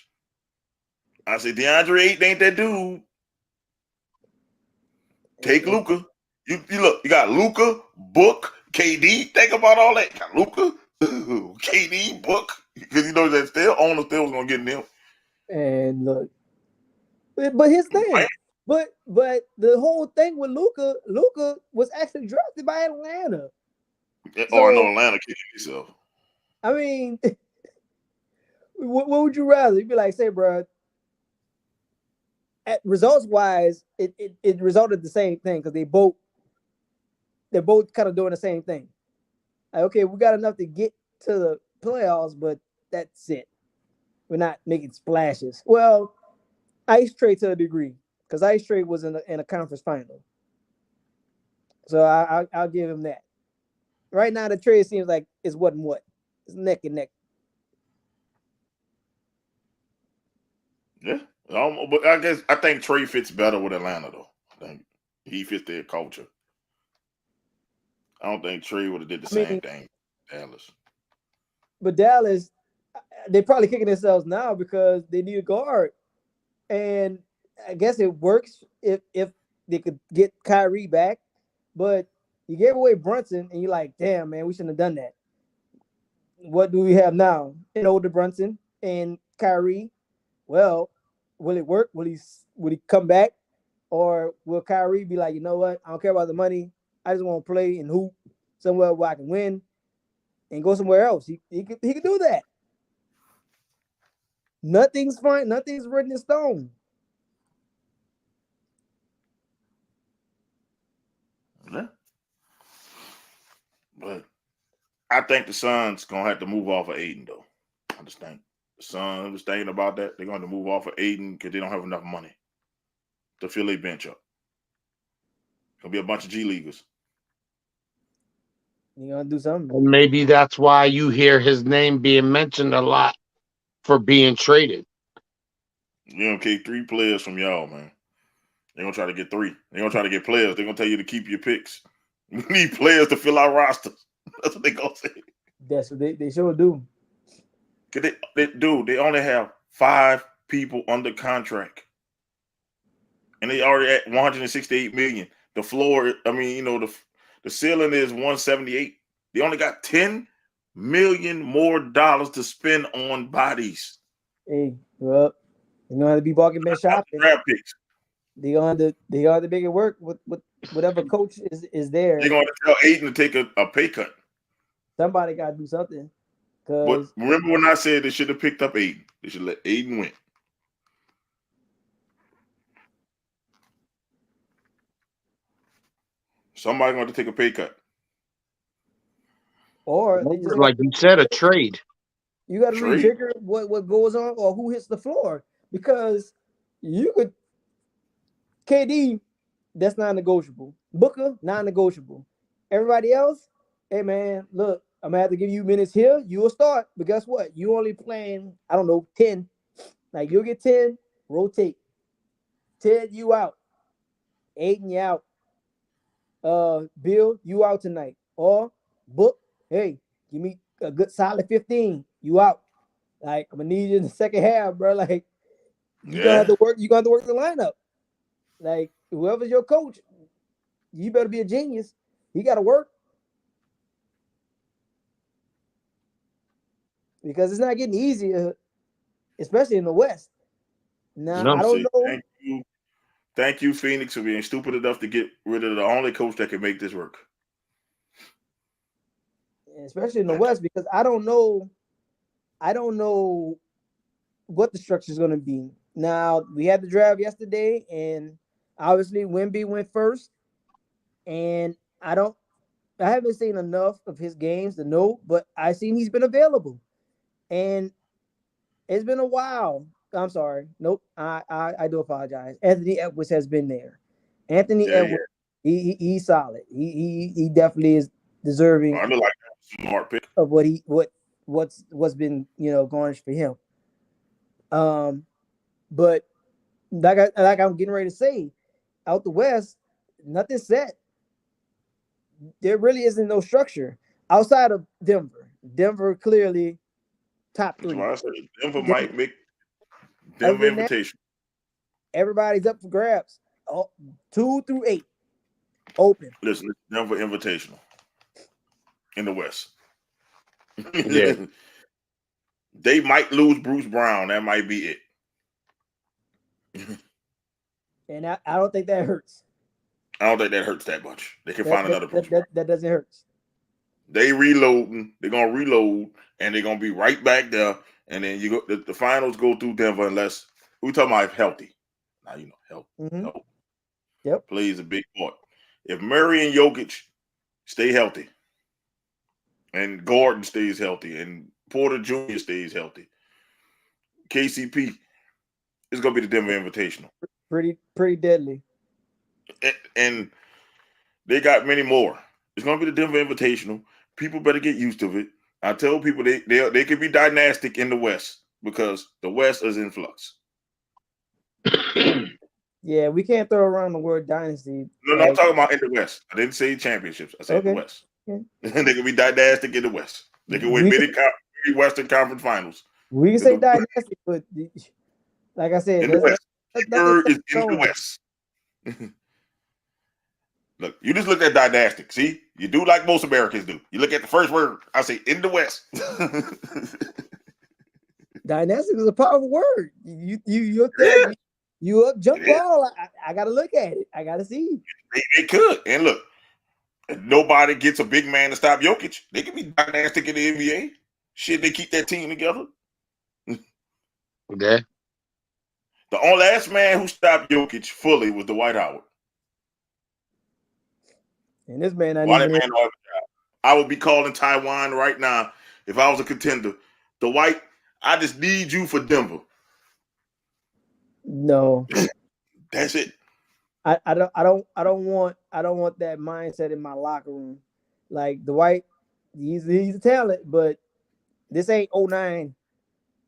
I said DeAndre Ayton ain't that dude. Take Luka. You look, you got Luka, Book, KD. Think about all that. You got Luka, KD, Book. Because you know that owner still was gonna get them. And look. But his thing. But the whole thing with Luka was actually drafted by Atlanta. Or no, Atlanta kicking himself. I mean, what would you rather? You'd be like, say, bro, at results wise, it resulted the same thing because they're both kind of doing the same thing. Like, okay, we got enough to get to the playoffs, but that's it. We're not making splashes. Well, Ice Trade to a degree, because Ice Trade was in a conference final. So I'll give him that. Right now, the trade seems like it's what and what. It's neck and neck. Yeah. But I think Trey fits better with Atlanta, though. I think he fits their culture. I don't think Trey would have did the same thing. Dallas. But Dallas, they're probably kicking themselves now because they need a guard. And I guess it works if they could get Kyrie back. But you gave away Brunson, and you're like, damn, man, we shouldn't have done that. What do we have now? An older Brunson and Kyrie. Well, will it work? Will he come back? Or will Kyrie be like, you know what? I don't care about the money. I just want to play and hoop somewhere where I can win and go somewhere else. He could do that. Nothing's fine. Nothing's written in stone. Yeah. But I think the Suns gonna have to move off of Aiden, though. I just think the Suns was thinking about that. They're going to move off of Aiden because they don't have enough money to fill their bench up. Gonna be a bunch of G Leaguers. You gonna do something? And maybe that's why you hear his name being mentioned a lot for being traded. You don't take 3 players from y'all, man. They're gonna try to get 3. They're gonna try to get players. They're gonna tell you to keep your picks. We need players to fill our rosters. That's what they're gonna say. That's what they sure do. Cause they only have 5 people under contract. And they already at 168 million. The floor, the ceiling is 178. They only got $10 million more to spend on bodies. Hey, well, you know how to be bargain bin shopping. Draft picks. They gonna make it work with whatever coach is there. They're gonna tell Aiden to take a pay cut. Somebody gotta do something. But remember when I said they should have picked up Aiden? They should let Aiden win. Somebody going to take a pay cut. Or they just like you said, a trade. You got to rejigger what goes on or who hits the floor, because you could KD, that's non-negotiable. Booker, non-negotiable. Everybody else, hey man, look, I'm gonna have to give you minutes here. You will start, but guess what? You only playing, I don't know, 10. Like you'll get 10, rotate. 10, you out. 8, you out. Bill, you out tonight. Or Book, hey, give me a good solid 15. You out. Like I'm gonna need you in the second half, bro. Like you gonna have to work. You gonna have to work the lineup. Like whoever's your coach, you better be a genius. He got to work because it's not getting easier. especially in the West. Now No. I don't know, Thank you, Phoenix, for being stupid enough to get rid of the only coach that can make this work. especially in the West, because I don't know what the structure is going to be. Now we had the draft yesterday, and obviously Wemby went first, and I haven't seen enough of his games to know, but I seen he's been available, and it's been a while. I'm sorry. Nope. I do apologize. Anthony Edwards has been there. Anthony Edwards, he's solid. He definitely is deserving I feel like that's a smart pick. of what's been garnished for him. But like I'm getting ready to say, out the West, nothing set. There really isn't no structure outside of Denver. Denver clearly top That's three. why I said Denver might make Other Denver than that, invitation. everybody's up for grabs. 2 through 8 open. Listen, it's Denver Invitational in the West. Yeah. They might lose Bruce Brown. That might be it. And I don't think that hurts. I don't think that hurts that much. They can find another Bruce Brown. That doesn't hurt. They reloading. They're gonna reload, and they're gonna be right back there. And then you go. The finals go through Denver unless we talking about healthy. Now health. Mm-hmm. Health Yep. plays a big part. If Murray and Jokic stay healthy, and Gordon stays healthy, and Porter Jr. stays healthy, KCP is gonna be the Denver Invitational. Pretty deadly. And they got many more. It's gonna be the Denver Invitational. People better get used to it. I tell people they could be dynastic in the West because the West is in flux. Yeah, we can't throw around the word dynasty. No, I'm talking about in the West. I didn't say championships. I said the West. Okay. They can be dynastic in the West. They can win many Western Conference Finals. We can say dynastic, but like I said, in the West. Bird is in the West. Look, you just look at dynastic. See, you do like most Americans do. You look at the first word. I say in the West. Dynastic is a powerful word. You up jump ball. I gotta look at it. I gotta see. They could. And look, if nobody gets a big man to stop Jokic, they can be dynastic in the NBA. Shit, they keep that team together. Okay. The only last man who stopped Jokic fully was Dwight Howard. And this man, I would be calling Taiwan right now if I was a contender. Dwight, I just need you for Denver. No. That's it. I don't want that mindset in my locker room. Like Dwight, he's a talent, but this ain't 09.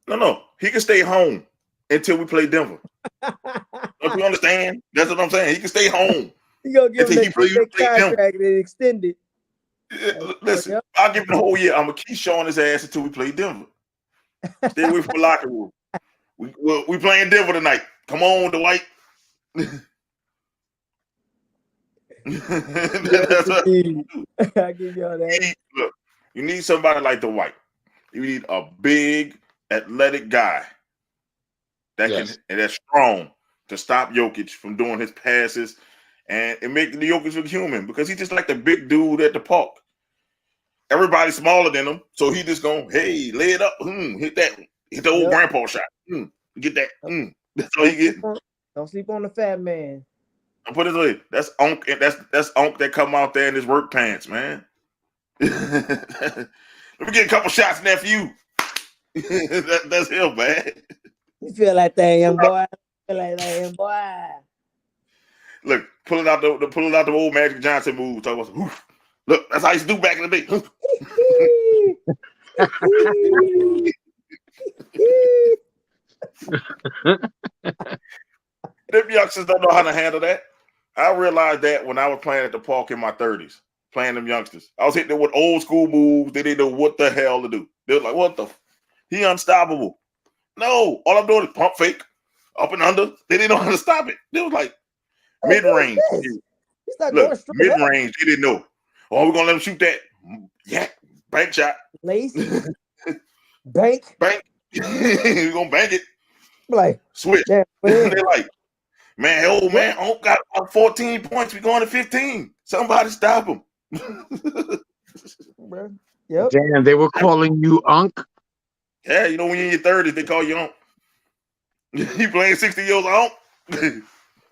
No. He can stay home until we play Denver. Don't you understand? That's what I'm saying. He can stay home. You gonna give him that contract and extend it. Listen, I'll give him the whole year. I'm gonna keep showing his ass until we play Denver. Stay away from the locker room. We playing Denver tonight. Come on, Dwight. I give y'all that. Look, you need somebody like Dwight. You need a big, athletic guy that can and that's strong to stop Jokic from doing his passes and make the Jokic look human because he's just like the big dude at the park. Everybody's smaller than him, so he just going, hey, lay it up, hit the old grandpa shot, get that, that's all he get. Don't sleep on the fat man. I put it this way, that's Onk that come out there in his work pants, man. Let me get a couple shots, nephew. That's him, man. You feel like that, young boy. Look, pulling out the old Magic Johnson move. Talk about, look, that's how I used to do back in the day. Them youngsters don't know how to handle that. I realized that when I was playing at the park in my 30s, playing them youngsters. I was hitting them with old school moves. They didn't know what the hell to do. They were like, what the? He unstoppable. No, all I'm doing is pump fake, up and under. They didn't know how to stop it. They was like mid-range. Look, mid-range, they didn't know. Oh, we're going to let him shoot that. Yeah, bank shot. Lace. Bank. You're gonna bank it. Like, Switch. yeah, They're like, man, old man, Unc got about 14 points. We're going to 15. Somebody stop him. Yep. Damn, they were calling you Unc. Yeah, you know, when you're in your 30s, they call you Unc. You playing 60 years old?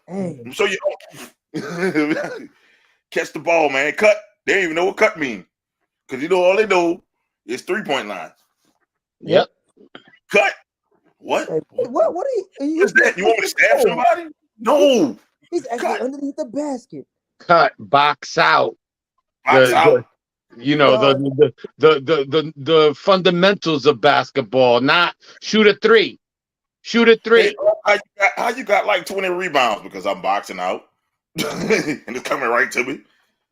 I'm show you Unc. Catch the ball, man. Cut. They don't even know what cut means. Because you know all they know is 3-point line. Yep. Cut. What? What are you What's that? You want me to stab somebody? No. He's actually underneath the basket. Cut. Box out. Box out. You know, the fundamentals of basketball, not shoot a three. Shoot a three. Hey, how you got like 20 rebounds? Because I'm boxing out. And it's coming right to me.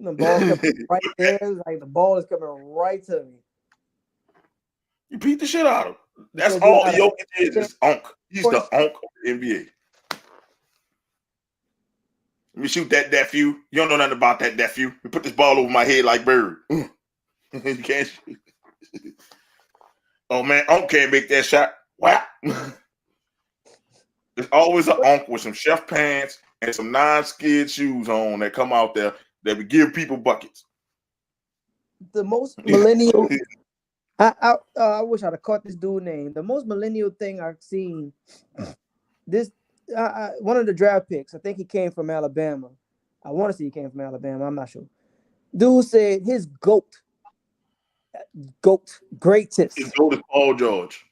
The ball coming right there. Like the ball is coming right to me. You beat the shit out of him. That's all Jokic is Unc. He's the Unc of the NBA. Let me shoot that nephew. You don't know nothing about that nephew. You put this ball over my head like bird. You can't shoot. Oh man, Unc can't make that shot. Wow. There's always an Unc with some chef pants and some non-skid shoes on that come out there that would give people buckets. The most millennial. I wish I'd have caught this dude's name. The most millennial thing I've seen. This one of the draft picks. I think he came from Alabama. I want to say he came from Alabama. I'm not sure. Dude said his greatest. His GOAT is Paul George.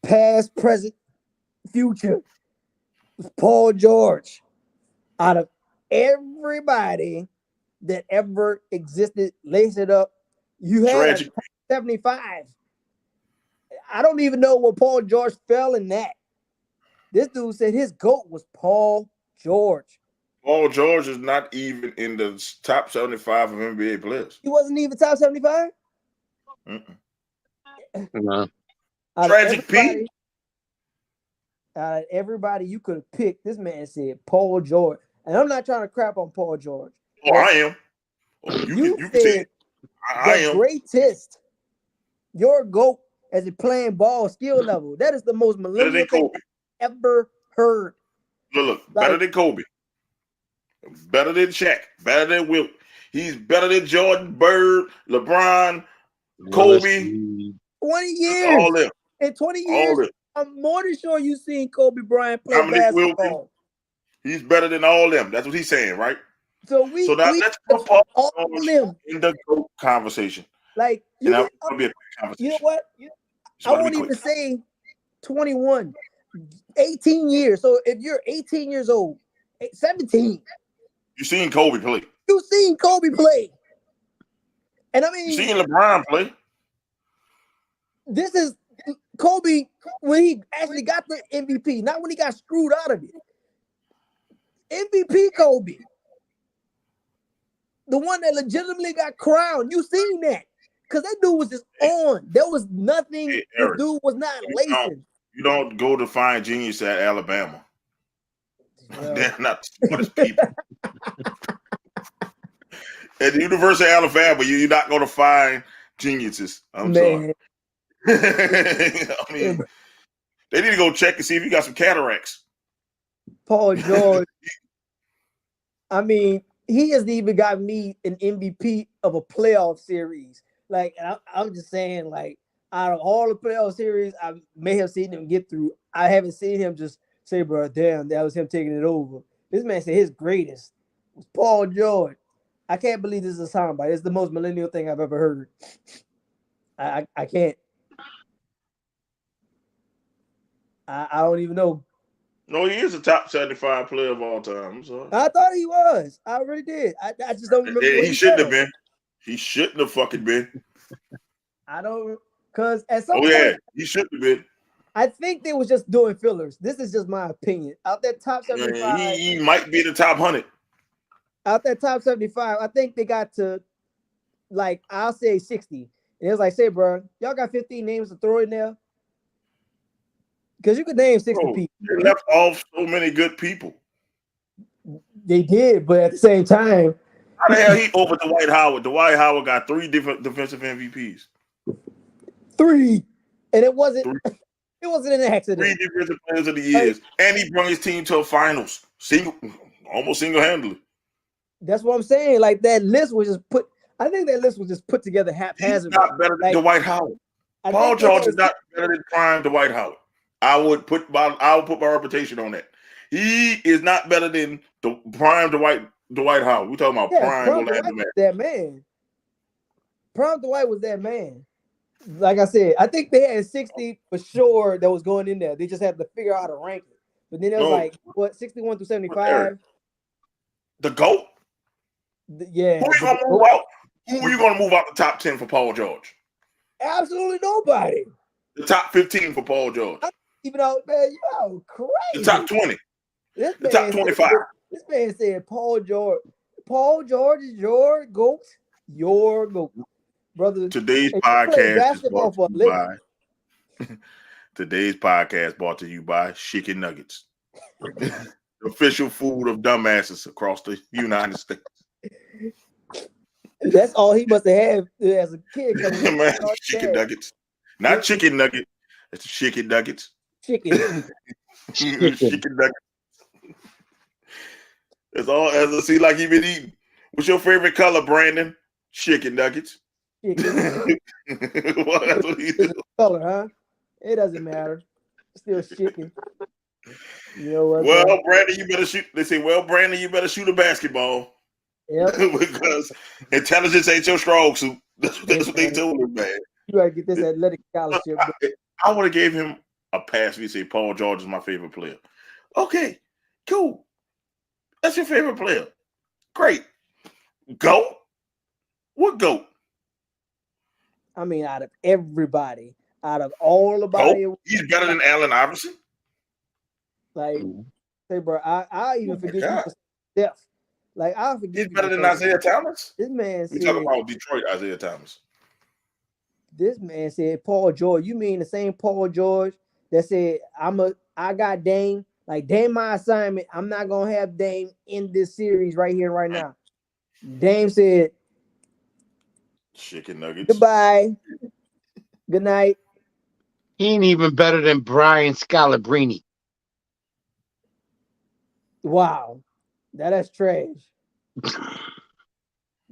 Past, present, future. Paul George. Out of everybody that ever existed, lace it up. You had 75. I don't even know where Paul George fell in that. This dude said his GOAT was Paul George. Paul George is not even in the top 75 of NBA players. He wasn't even top 75? No. Tragic Pete. Everybody you could have picked, this man said Paul George. And I'm not trying to crap on Paul George. Oh, I am. Oh, you can say I am. Greatest. Your GOAT as a playing ball skill level. That is the most millennial thing I've ever heard. Look, better than Kobe. Better than Shaq. Better than Wilt. He's better than Jordan, Bird, LeBron, Kobe. 20 years. All them. In 20 years, I'm more than sure you've seen Kobe Bryant play basketball. Wilson. He's better than all them. That's what he's saying, right? So let's put Paul George in the GOAT conversation. Like, you know what? I won't even say 21. 18 years. So if you're 18 years old, 17. You seen Kobe play. You seen Kobe play. And I mean, you seen LeBron play. This is Kobe when he actually got the MVP, not when he got screwed out of it. MVP Kobe. The one that legitimately got crowned. You seen that. Because that dude was just on. There was nothing. Hey, Eric, this dude was not lacing. You don't go to find genius at Alabama. Well, they're not the smartest people. At the University of Alabama, you're not going to find geniuses. I'm sorry. I mean, they need to go check and see if you got some cataracts. Paul George. I mean, he hasn't even got me an MVP of a playoff series. Like, I'm just saying, like, out of all the playoff series, I may have seen him get through. I haven't seen him just say, bro, damn, that was him taking it over. This man said his greatest was Paul George. I can't believe this is a soundbite. It's the most millennial thing I've ever heard. I can't. I don't even know. No, he is a top 75 player of all time. I'm sorry. I thought he was. I really did. I just don't remember. He shouldn't have been. He shouldn't have fucking been. I don't, because at some point, he shouldn't have been. I think they was just doing fillers. This is just my opinion. Out that top 75, he might be the top 100. Out that top 75, I think they got to, like, I'll say 60. And it was like, say, bro, y'all got 15 names to throw in there? Because you could name 60 people. They left off so many good people. They did, but at the same time. How the hell he over Dwight Howard? Dwight Howard got 3 different defensive MVPs. 3. And it wasn't. It wasn't an accident. 3 defensive players of the years, and he brought his team to a finals, almost single-handedly. That's what I'm saying. Like that list was just put. I think that list was just put together He's haphazardly. not better than Like, Dwight Howard. I Paul think George is not better than prime Dwight Howard. I would put my reputation on that. He is not better than the prime Dwight Howard. We're talking about prime Orlando man. That man. Prime Dwight was that man. Like I said, I think they had 60 for sure that was going in there. They just had to figure out how to rank it. But then it was like, what, 61 through 75? The GOAT? Yeah. Who are you going to move out? Who are you going to move out the top 10 for Paul George? Absolutely nobody. The top 15 for Paul George. Even though, man, yo, crazy. The top 20. The top 25. This man said Paul George. Paul George is your GOAT. Your GOAT. Brother. Today's podcast is brought to you by Chicken Nuggets. The official food of dumbasses across the United States. That's all he must have had as a kid. Man, chicken nuggets. Not chicken nugget. It's chicken nuggets. Chicken. Chicken nuggets. That's all as I see like he been eating. What's your favorite color, Brandon? Chicken nuggets. Chicken. Well, that's what he do. Color, huh? It doesn't matter. Still chicken. You know what? Well, Brandon, you better shoot. They say, well, Brandon, you better shoot a basketball. Yep. Because intelligence ain't your strong suit. That's what they told him, man. You gotta get this athletic scholarship. I would have gave him a pass if he said Paul George is my favorite player. Okay, cool. That's your favorite player. Great. GOAT? What GOAT? I mean, out of everybody, out of all the body, he's better than Allen Iverson. Like, say, bro, I even forget you for Steph. Like, I forget. He's better than Isaiah Thomas. This man said, talking about Detroit Isaiah Thomas. This man said Paul George. You mean the same Paul George that said I got Dame, like Dame my assignment. I'm not gonna have Dame in this series right here, right now. Dame said chicken nuggets. Goodbye. Good night. He ain't even better than Brian Scalabrine. Wow. That's trash. You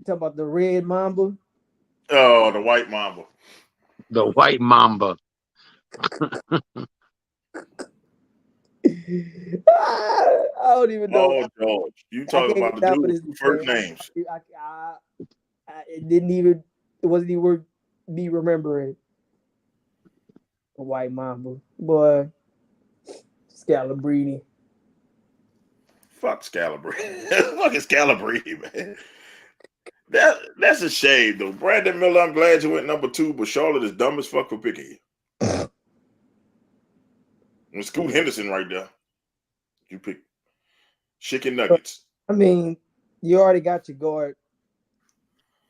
talk about the red mamba? Oh, the white mamba. The white mamba. I don't even know. Oh, George. You talking about the dude with two first names. It wasn't even worth me remembering. The white mamba. Boy. Scalabrine. Fuck Scalabrine. Fucking Scalabrine, man. That's a shame, though. Brandon Miller, I'm glad you went number 2, but Charlotte is dumb as fuck for picking you. And Scoot Henderson right there. You pick chicken nuggets. I mean, you already got your guard.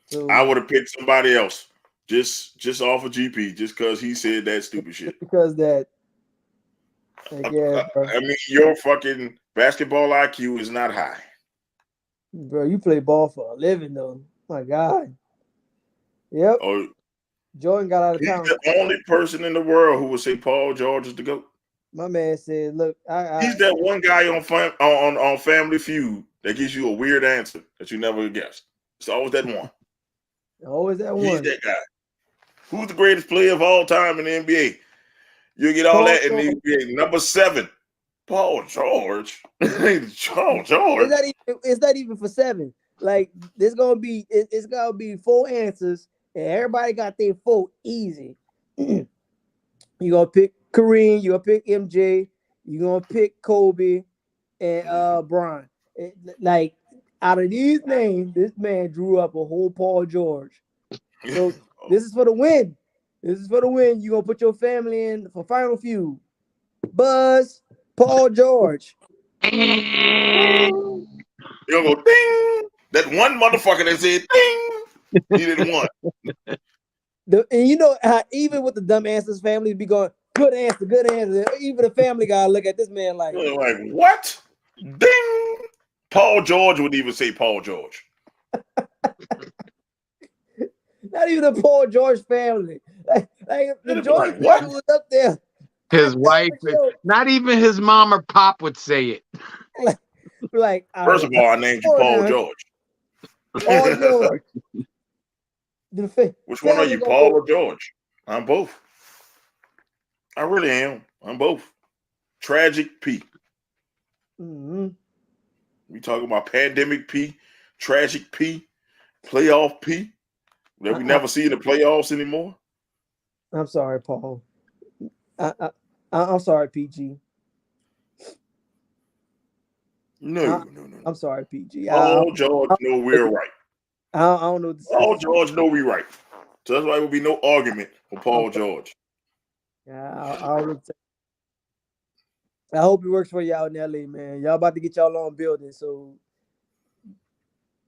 So I would have picked somebody else. Just off of GP, just because he said that stupid shit. Because that. Yeah, I mean, your fucking basketball IQ is not high. Bro, you play ball for a living, though. My God. Yep. Oh, Jordan got out of town. He's the only person in the world who would say Paul George is the GOAT. My man said, look, he's that one guy on Family Feud that gives you a weird answer that you never guessed. It's always that one. Always that one. He's that guy. Who's the greatest player of all time in the NBA? You get all that in the NBA. Number 7, Paul George. Paul George. It's not even for 7. Like it's gonna be 4 answers, and everybody got their 4 easy. You gonna pick Kareem, you gonna pick MJ, you gonna pick Kobe, and Bron. Like out of these names, this man drew up a whole Paul George. So this is for the win. This is for the win. You gonna put your family in for Final Feud. Buzz, Paul George. You gonna go ding. That one motherfucker that said ding. He didn't want. And you know how even with the dumb answers, families be going, good answer, good answer. Even the family guy look at this man like what? Ding. Paul George would even say Paul George. Not even the Paul George family. Like the George family was up there. His wife, not even his mom or pop would say it. Like, First of all, I named you Paul George. Paul George. Which one are you, Paul or George? I'm both. I really am. I'm both. Tragic P. Mm-hmm. We talking about pandemic P, tragic P, playoff P. That we never see in the playoffs anymore. I'm sorry, Paul. I'm sorry, PG. No. I'm sorry, PG. Paul George, no, we're right. I don't know. Paul George, no, we right. So that's why there will be no argument for Paul George. Yeah, I hope it works for y'all in LA, man. Y'all about to get y'all own building, so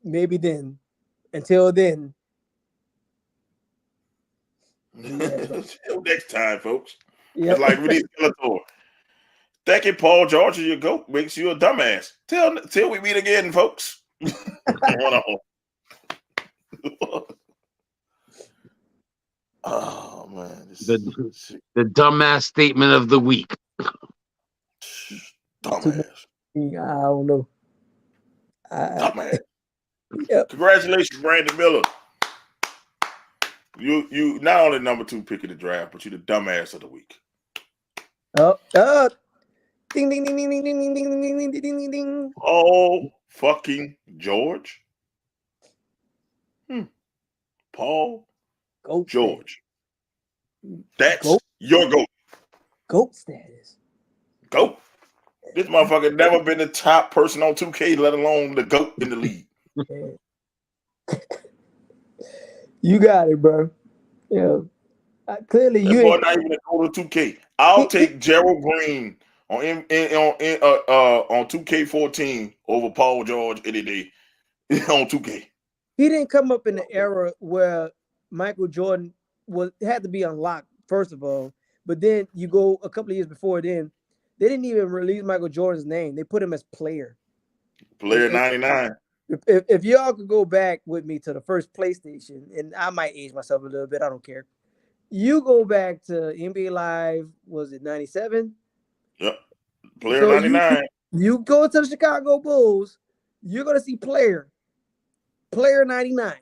maybe then. Until then. Until next time, folks. Yeah. It's like Renee Skeletor. Thanking Paul George as your GOAT makes you a dumbass. Till we meet again, folks. Oh man, the dumbass statement of the week. Dumbass. I don't know. Dumbass. Yep. Congratulations, Brandon Miller. You not only number 2 pick of the draft, but you're the dumbass of the week. Ding ding ding ding ding ding ding ding ding ding ding ding. Oh fucking George. Paul Goat George. Status. That's your GOAT. Goat status. GOAT. This motherfucker never been the top person on 2K, let alone the GOAT in the league. You got it, bro. Yeah. Clearly, that you boy ain't not even a to 2K. I'll take Gerald Green on 2K14 over Paul George any day on 2K. He didn't come up in the era where Michael Jordan had to be unlocked, first of all. But then you go a couple of years before then, they didn't even release Michael Jordan's name. They put him as player. Player 99. If y'all could go back with me to the first PlayStation, and I might age myself a little bit, I don't care. You go back to NBA Live, was it 97? Yep. Player 99. You go to the Chicago Bulls, you're going to see player 99.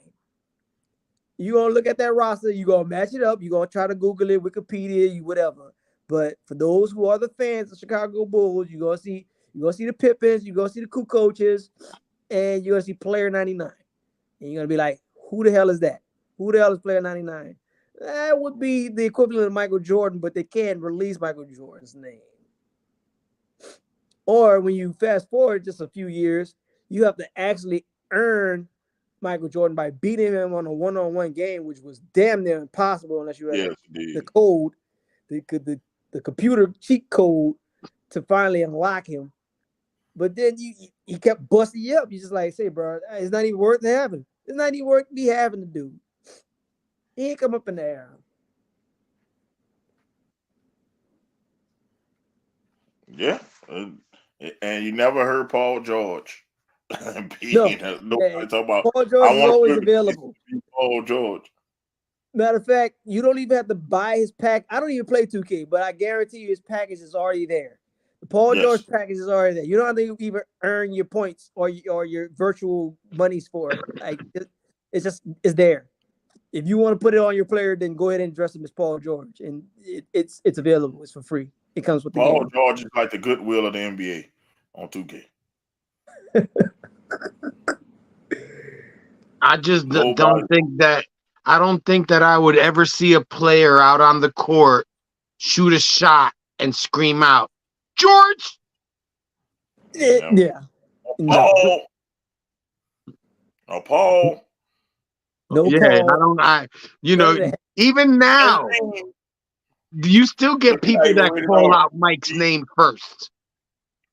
You're going to look at that roster, you're going to match it up, you're going to try to Google it, Wikipedia, whatever. But for those who are the fans of Chicago Bulls, you're going to see the Pippins, you're going to see the cool coaches, and you're going to see player 99. And you're going to be like, who the hell is that? Who the hell is player 99? That would be the equivalent of Michael Jordan, but they can't release Michael Jordan's name. Or when you fast forward just a few years, you have to actually earn Michael Jordan by beating him on a one-on-one game, which was damn near impossible unless you had the code, the computer cheat code to finally unlock him. But then he kept busting you up. You just like, say, bro, it's not even worth having. It's not even worth me having to do. He ain't come up in the air. Yeah. And you never heard Paul George. Nobody talk about Paul George is always available. Paul George. Matter of fact, you don't even have to buy his pack. I don't even play 2K, but I guarantee you his package is already there. The Paul George package is already there. You don't have to even earn your points or your virtual monies for it. Like it's there. If you want to put it on your player, then go ahead and dress him as Paul George, and it's available. It's for free. It comes with the Paul game. George is like the Goodwill of the NBA on 2K. I just don't think that I would ever see a player out on the court shoot a shot and scream out, George. Yeah. Paul. No, Paul. No, yeah, Paul. Even now, you still get people that call out Mike's name first.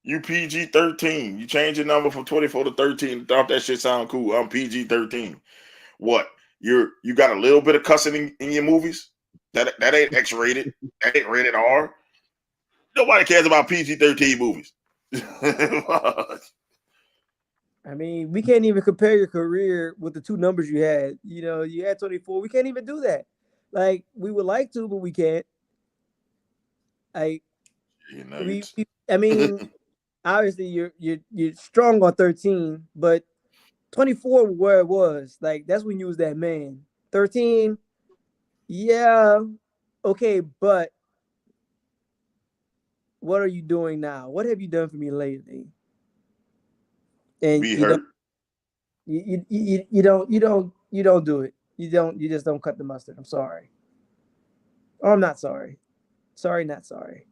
You PG-13. You change your number from 24 to 13. Thought that shit sound cool. I'm PG-13. What? You got a little bit of cussing in your movies? That ain't X-rated. That ain't rated R. Nobody cares about PG-13 movies. I mean, we can't even compare your career with the two numbers you had. You had 24. We can't even do that. Like, we would like to, but we can't. I Nuggets. I mean, obviously you're strong on 13, but 24 where it was. Like that's when you was that man. 13, yeah, okay, but what are you doing now? What have you done for me lately? And Be hurt. you don't do it. You just don't cut the mustard. I'm sorry. Oh, I'm not sorry. Sorry, not sorry.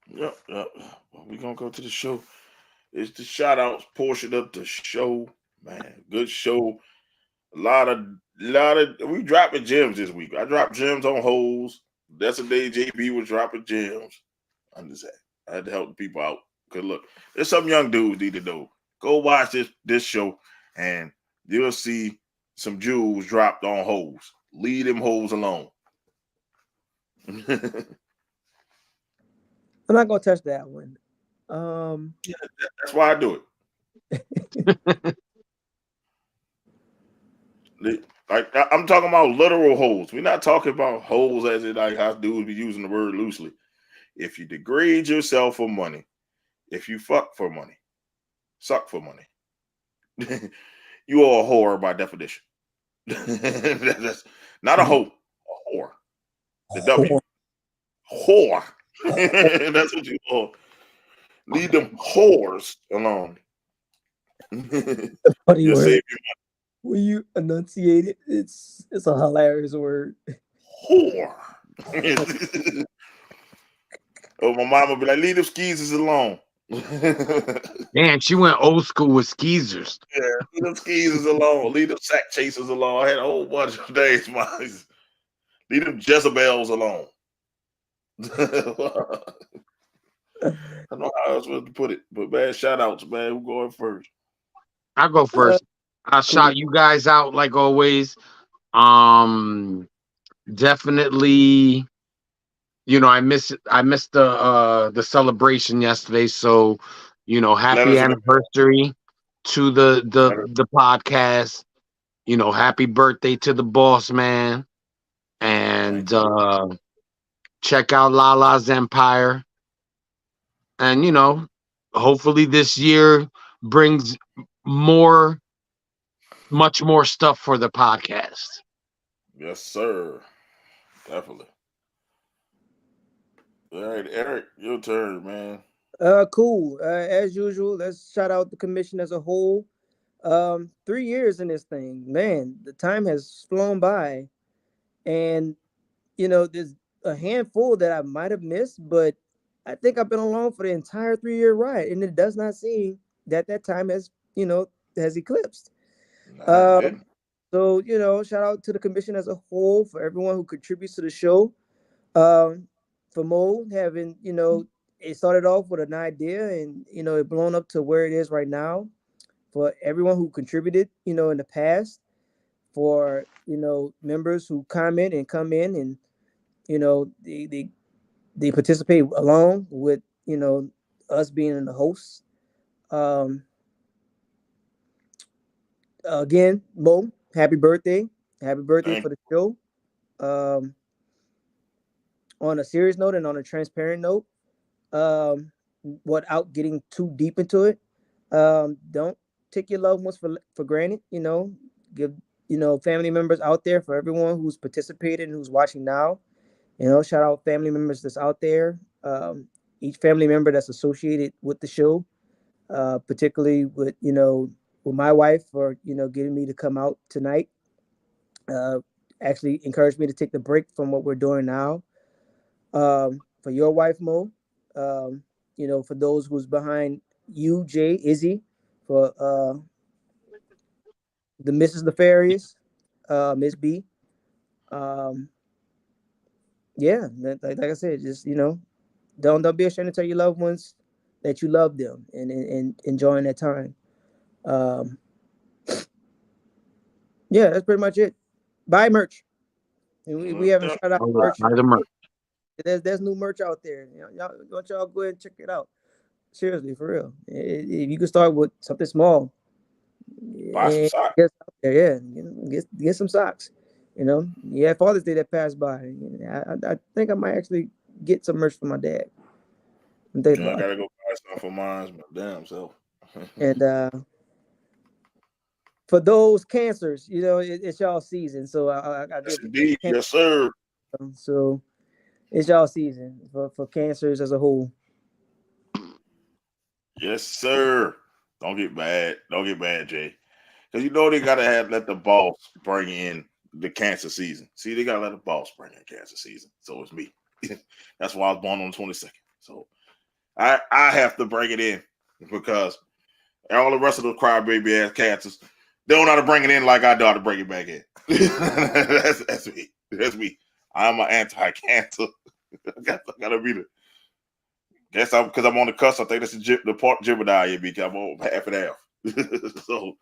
Yep, yep. Well, we're gonna go to the show. It's the shout outs portion of the show. Man, good show. A lot of we dropping gems this week. I dropped gems on holes. That's the day JB was dropping gems. I'm just saying. I had to help the people out. Cause look, there's some young dudes need to know. Go watch this show and you'll see some jewels dropped on holes. Leave them holes alone. I'm not gonna touch that one. Yeah, that's why I do it. Like I'm talking about literal holes. We're not talking about holes as in like how dudes be using the word loosely. If you degrade yourself for money, if you fuck for money, suck for money, you are a whore by definition. That's not a hoe, a whore. The W. Whore. That's what you are. Leave them whores alone. Funny You'll word. save your When you enunciate it, it's a hilarious word. whore. Oh, my mama be like, leave them skeezers alone. Man, she went old school with skeezers. Yeah, leave them skeezers alone. Leave them sack chasers alone. I had a whole bunch of days, man. Leave them Jezebels alone. I don't know how else to put it, but man, shout outs, man. Who going first? I'll go first. I'll shout you guys out like always. Definitely, I missed the celebration yesterday. So, happy anniversary to the podcast. Happy birthday to the boss man. And check out Lala's Empire. And hopefully this year brings much more stuff for the podcast. Yes, sir. Definitely. All right, Eric, your turn, man. Cool. As usual, let's shout out the commission as a whole. 3 years in this thing, man. The time has flown by, and there's a handful that I might have missed, but I think I've been along for the entire 3 year ride, and it does not seem that time has eclipsed. Nah, it didn't. So shout out to the commission as a whole for everyone who contributes to the show. For Mo having it started off with an idea and it blown up to where it is right now. For everyone who contributed in the past, for members who comment and come in and they participate along with us being the hosts. Again, Mo, happy birthday for the show. On a serious note and on a transparent note, without getting too deep into it, don't take your loved ones for granted. Give family members out there, for everyone who's participated and who's watching now. Shout out family members that's out there. Each family member that's associated with the show, particularly with my wife for getting me to come out tonight. Actually encouraged me to take the break from what we're doing now. For your wife, Mo, for those who's behind you, Jay, Izzy, for the Mrs. Nefarious, Miss B. Yeah, like I said, just don't be ashamed to tell your loved ones that you love them and enjoying that time. Yeah, that's pretty much it. Buy merch. And we haven't shout out merch. Buy the merch. There's new merch out there. Y'all go ahead and check it out. Seriously, for real. If you could start with something small, Buy some socks. get out there, yeah, get some socks. You know, yeah, Father's Day that passed by. I think I might actually get some merch for my dad. I'm thinking I about it. gotta go buy something for mine, my damn self. And for those cancers, it's y'all season. So I Yes, give indeed. cancer. Yes, sir. So it's y'all season for cancers as a whole. Yes, sir. Don't get bad. Don't get bad, Jay. Because they gotta let the boss bring in the cancer season. See, they gotta let the boss bring in cancer season. So it's me. That's why I was born on the 22nd. So I have to bring it in because all the rest of the crybaby ass cancers, they don't know how to bring it in like I know how to bring it back in. that's me. That's me. I'm an anti-cancer. I gotta be the. Guess I'm because I'm on the cusp. I think that's the part Gemini in me. I'm on half and half. So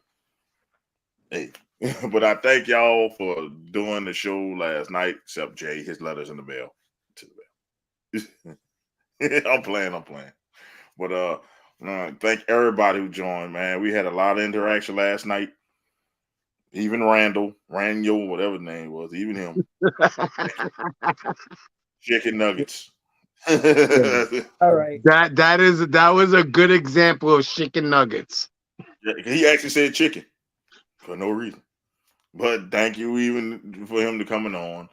hey, but I thank y'all for doing the show last night. Except Jay, his letters in the mail. To the mail. I'm playing. But thank everybody who joined, man. We had a lot of interaction last night. Even Randall, whatever his name was, even him. Chicken nuggets. All right. That was a good example of chicken nuggets. He actually said chicken for no reason. But thank you even for him to coming on.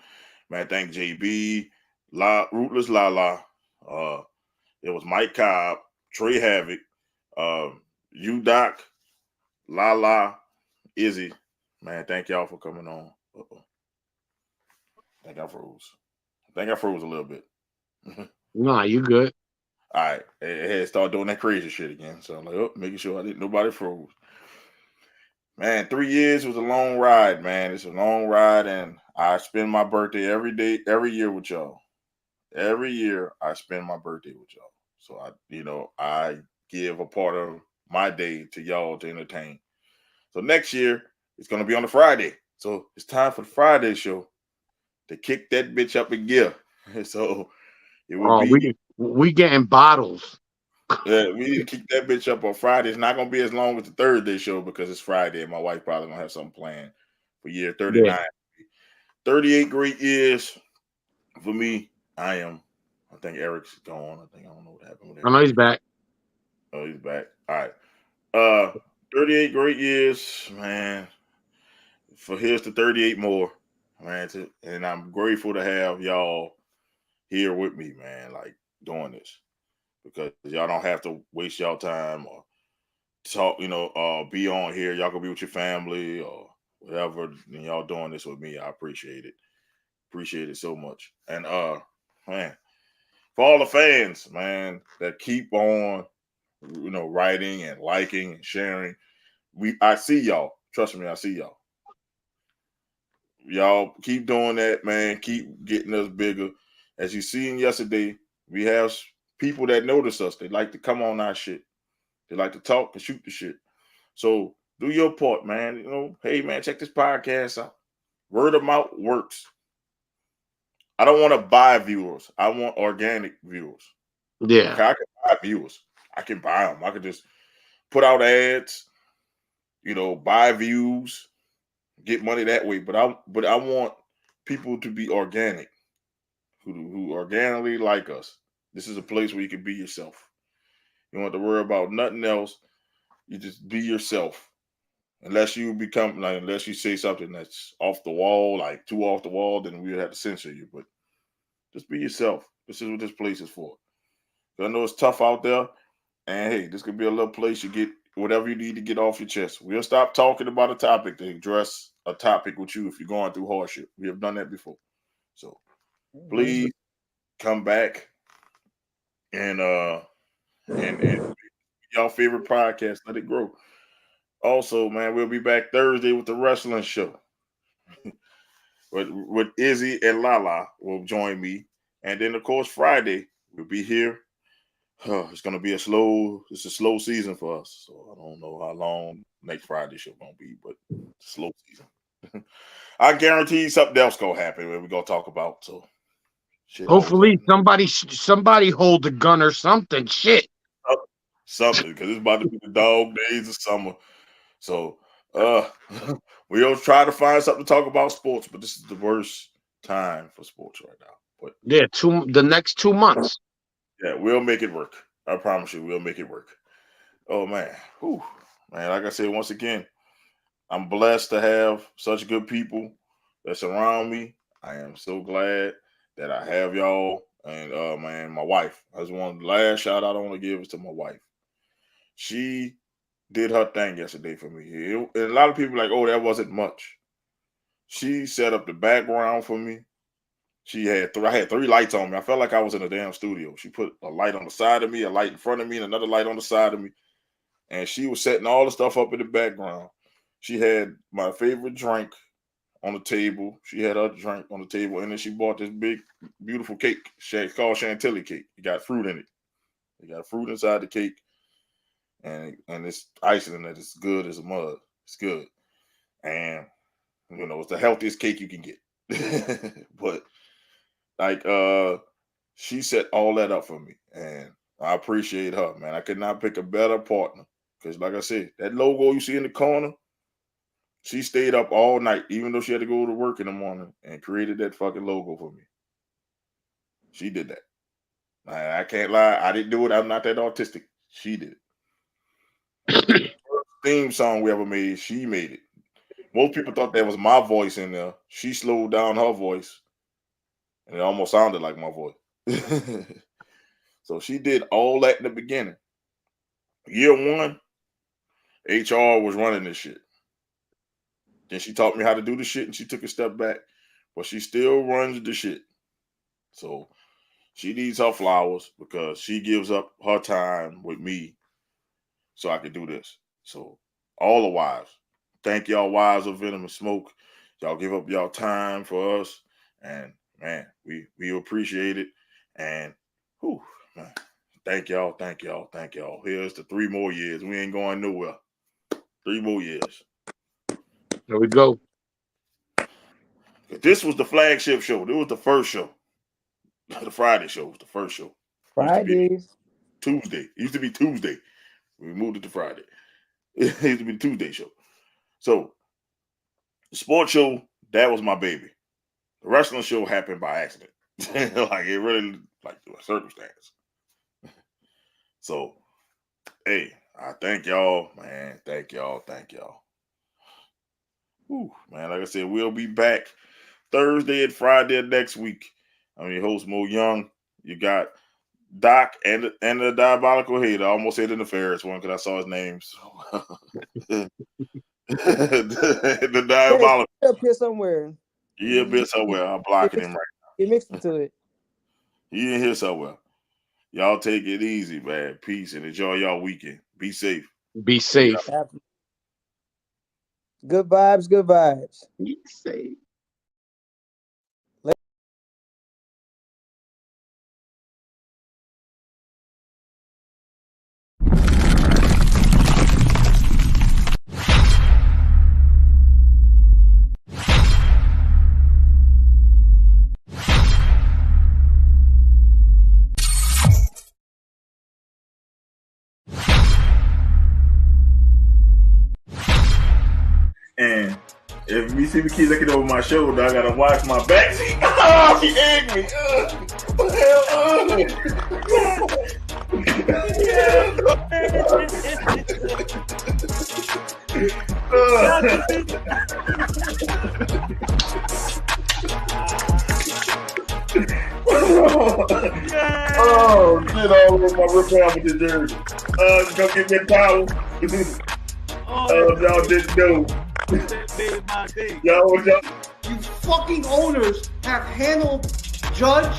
Man, thank JB, Rootless Lala. It was Mike Cobb, Trey Havoc, you Doc, Lala, Izzy. Man, thank y'all for coming on. Uh-oh. I think I froze a little bit. Nah, you good. All right. It had started doing that crazy shit again. So I'm like, making sure I didn't nobody froze. Man, 3 years was a long ride, man. It's a long ride, and I spend my birthday every year with y'all. Every year I spend my birthday with y'all. So I give a part of my day to y'all to entertain. So next year it's gonna be on a Friday. So it's time for the Friday show to kick that bitch up in gear. So it will Oh, be we getting bottles. we need to kick that bitch up on Friday. It's not gonna be as long as the Thursday show because it's Friday and my wife probably gonna have something planned for year 39. Yeah. 38 great years for me. I think Eric's gone. I don't know what happened with I Eric. know he's back. Oh, he's back. All right. 38 great years, man. For here's to 38 more, man. And I'm grateful to have y'all here with me, man, like doing this. Because y'all don't have to waste y'all time or talk, be on here. Y'all can be with your family or whatever. And y'all doing this with me. I appreciate it. Appreciate it so much. And man, for all the fans, man, that keep on, writing and liking and sharing. I see y'all. Trust me, I see y'all. Y'all keep doing that, man. Keep getting us bigger. As you seen yesterday, we have people that notice us. They like to come on our shit. They like to talk and shoot the shit. So do your part, man. Hey, man, check this podcast out. Word of mouth works. I don't want to buy viewers. I want organic viewers. Yeah. Okay, I can buy viewers. I can buy them. I could just put out ads, buy views, get money that way. But I want people to be organic, who organically like us. This is a place where you can be yourself. You don't have to worry about nothing else. You just be yourself. Unless you say something that's off the wall, like too off the wall, then we'll have to censor you. But just be yourself. This is what this place is for. I know it's tough out there. And hey, this could be a little place you get whatever you need to get off your chest. We'll stop talking about a topic to address a topic with you if you're going through hardship. We have done that before. So please come back and y'all favorite podcast, let it grow. Also, man, we'll be back Thursday with the wrestling show. with Izzy and Lala will join me. And then of course Friday we'll be here. It's gonna be a slow season for us. So I don't know how long next Friday show gonna be, but it's a slow season. I guarantee something else gonna happen where we're gonna talk about. So shit. Hopefully somebody hold the gun or something. Shit. Something because it's about to be the dog days of summer. So We'll try to find something to talk about sports, but this is the worst time for sports right now. But yeah, the next 2 months. yeah, we'll make it work. I promise you, we'll make it work. Oh man, whew. Man, like I said, once again, I'm blessed to have such good people that surround me. I am so glad that I have y'all. And man, my wife. That's one of the last shout out I want to give is to my wife. She did her thing yesterday for me. And a lot of people are like, oh, that wasn't much. She set up the background for me. I had 3 lights on me. I felt like I was in a damn studio. She put a light on the side of me, a light in front of me, and another light on the side of me. And she was setting all the stuff up in the background. She had my favorite drink on the table. She had her drink on the table, and then she bought this big, beautiful cake. It's called Chantilly cake. It got fruit in it. It got fruit inside the cake, and it's icing in it. It's good as a mud. It's good, and you know it's the healthiest cake you can get. But like, she set all that up for me, and I appreciate her, man. I could not pick a better partner because, like I said, that logo you see in the corner. She stayed up all night, even though she had to go to work in the morning, and created that fucking logo for me. She did that. I can't lie. I didn't do it. I'm not that autistic. She did it. First theme song we ever made, she made it. Most people thought that was my voice in there. She slowed down her voice, and it almost sounded like my voice. So she did all that in the beginning. Year 1, HR was running this shit. Then she taught me how to do the shit, and she took a step back, but she still runs the shit. So she needs her flowers because she gives up her time with me so I can do this. So all the wives, thank y'all wives of Venom and Smoke. Y'all give up y'all time for us, and man, we appreciate it. And whew, man, thank y'all. Here's the 3 more years. We ain't going nowhere. 3 more years. There we go. This was the flagship show. This was the first show. The Friday show was the first show. Fridays. Tuesday. It used to be Tuesday. We moved it to Friday. It used to be the Tuesday show. So the sports show, that was my baby. The wrestling show happened by accident. Like it really like a circumstance. So hey, I thank y'all, man. Thank y'all. Whew, man, like I said, we'll be back Thursday and Friday of next week. I'm your host, Mo Young. You got Doc and the Diabolical Hater. I almost said the nefarious one because I saw his name. So. The Diabolical. Up here somewhere. He'll be somewhere. I'm blocking him right now. He mixed into it. He in here somewhere. Y'all take it easy, man. Peace and enjoy y'all weekend. Be safe. Be safe. Good vibes. Be safe. And if you see me keep looking over my shoulder, I gotta watch my back. Oh, she egged me. Oh, shit all over my rip with the jersey. Go get me a towel. Y'all didn't know. Y'all. You fucking owners have handled Judge,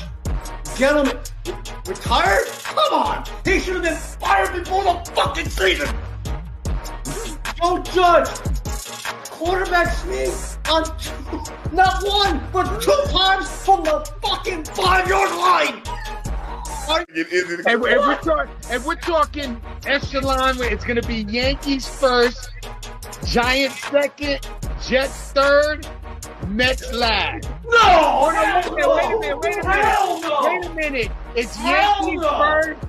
Gentleman, retired? Come on! He should have been fired before the fucking season! Joe Judge, quarterback sneak on not 1, but 2 times from the fucking 5-yard line! And we're talking echelon, it's going to be Yankees first, Giants second, Jets third, Mets last. No! Wait a minute. It's Yankees first.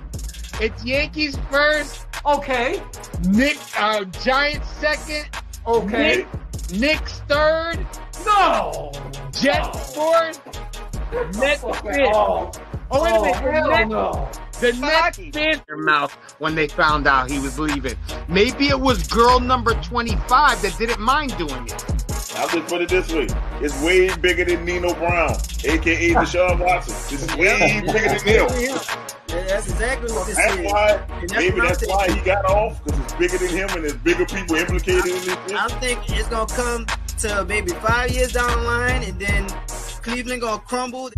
It's Yankees first. Okay. Giants second. Okay. Knicks third, No. Jets fourth, Nets fifth. Oh, wait a minute. Hell no. The Nets spit their mouth when they found out he was leaving. Maybe it was girl number 25 that didn't mind doing it. I'll just put it this way. It's way bigger than Nino Brown, a.k.a. Deshaun Watson. This is way bigger than him. Yeah, that's exactly what this That's is. why, And maybe what I'm that's why he got off, because it's bigger than him and there's bigger people implicated in this. I think it's going to come to maybe 5 years down the line, and then Cleveland going to crumble.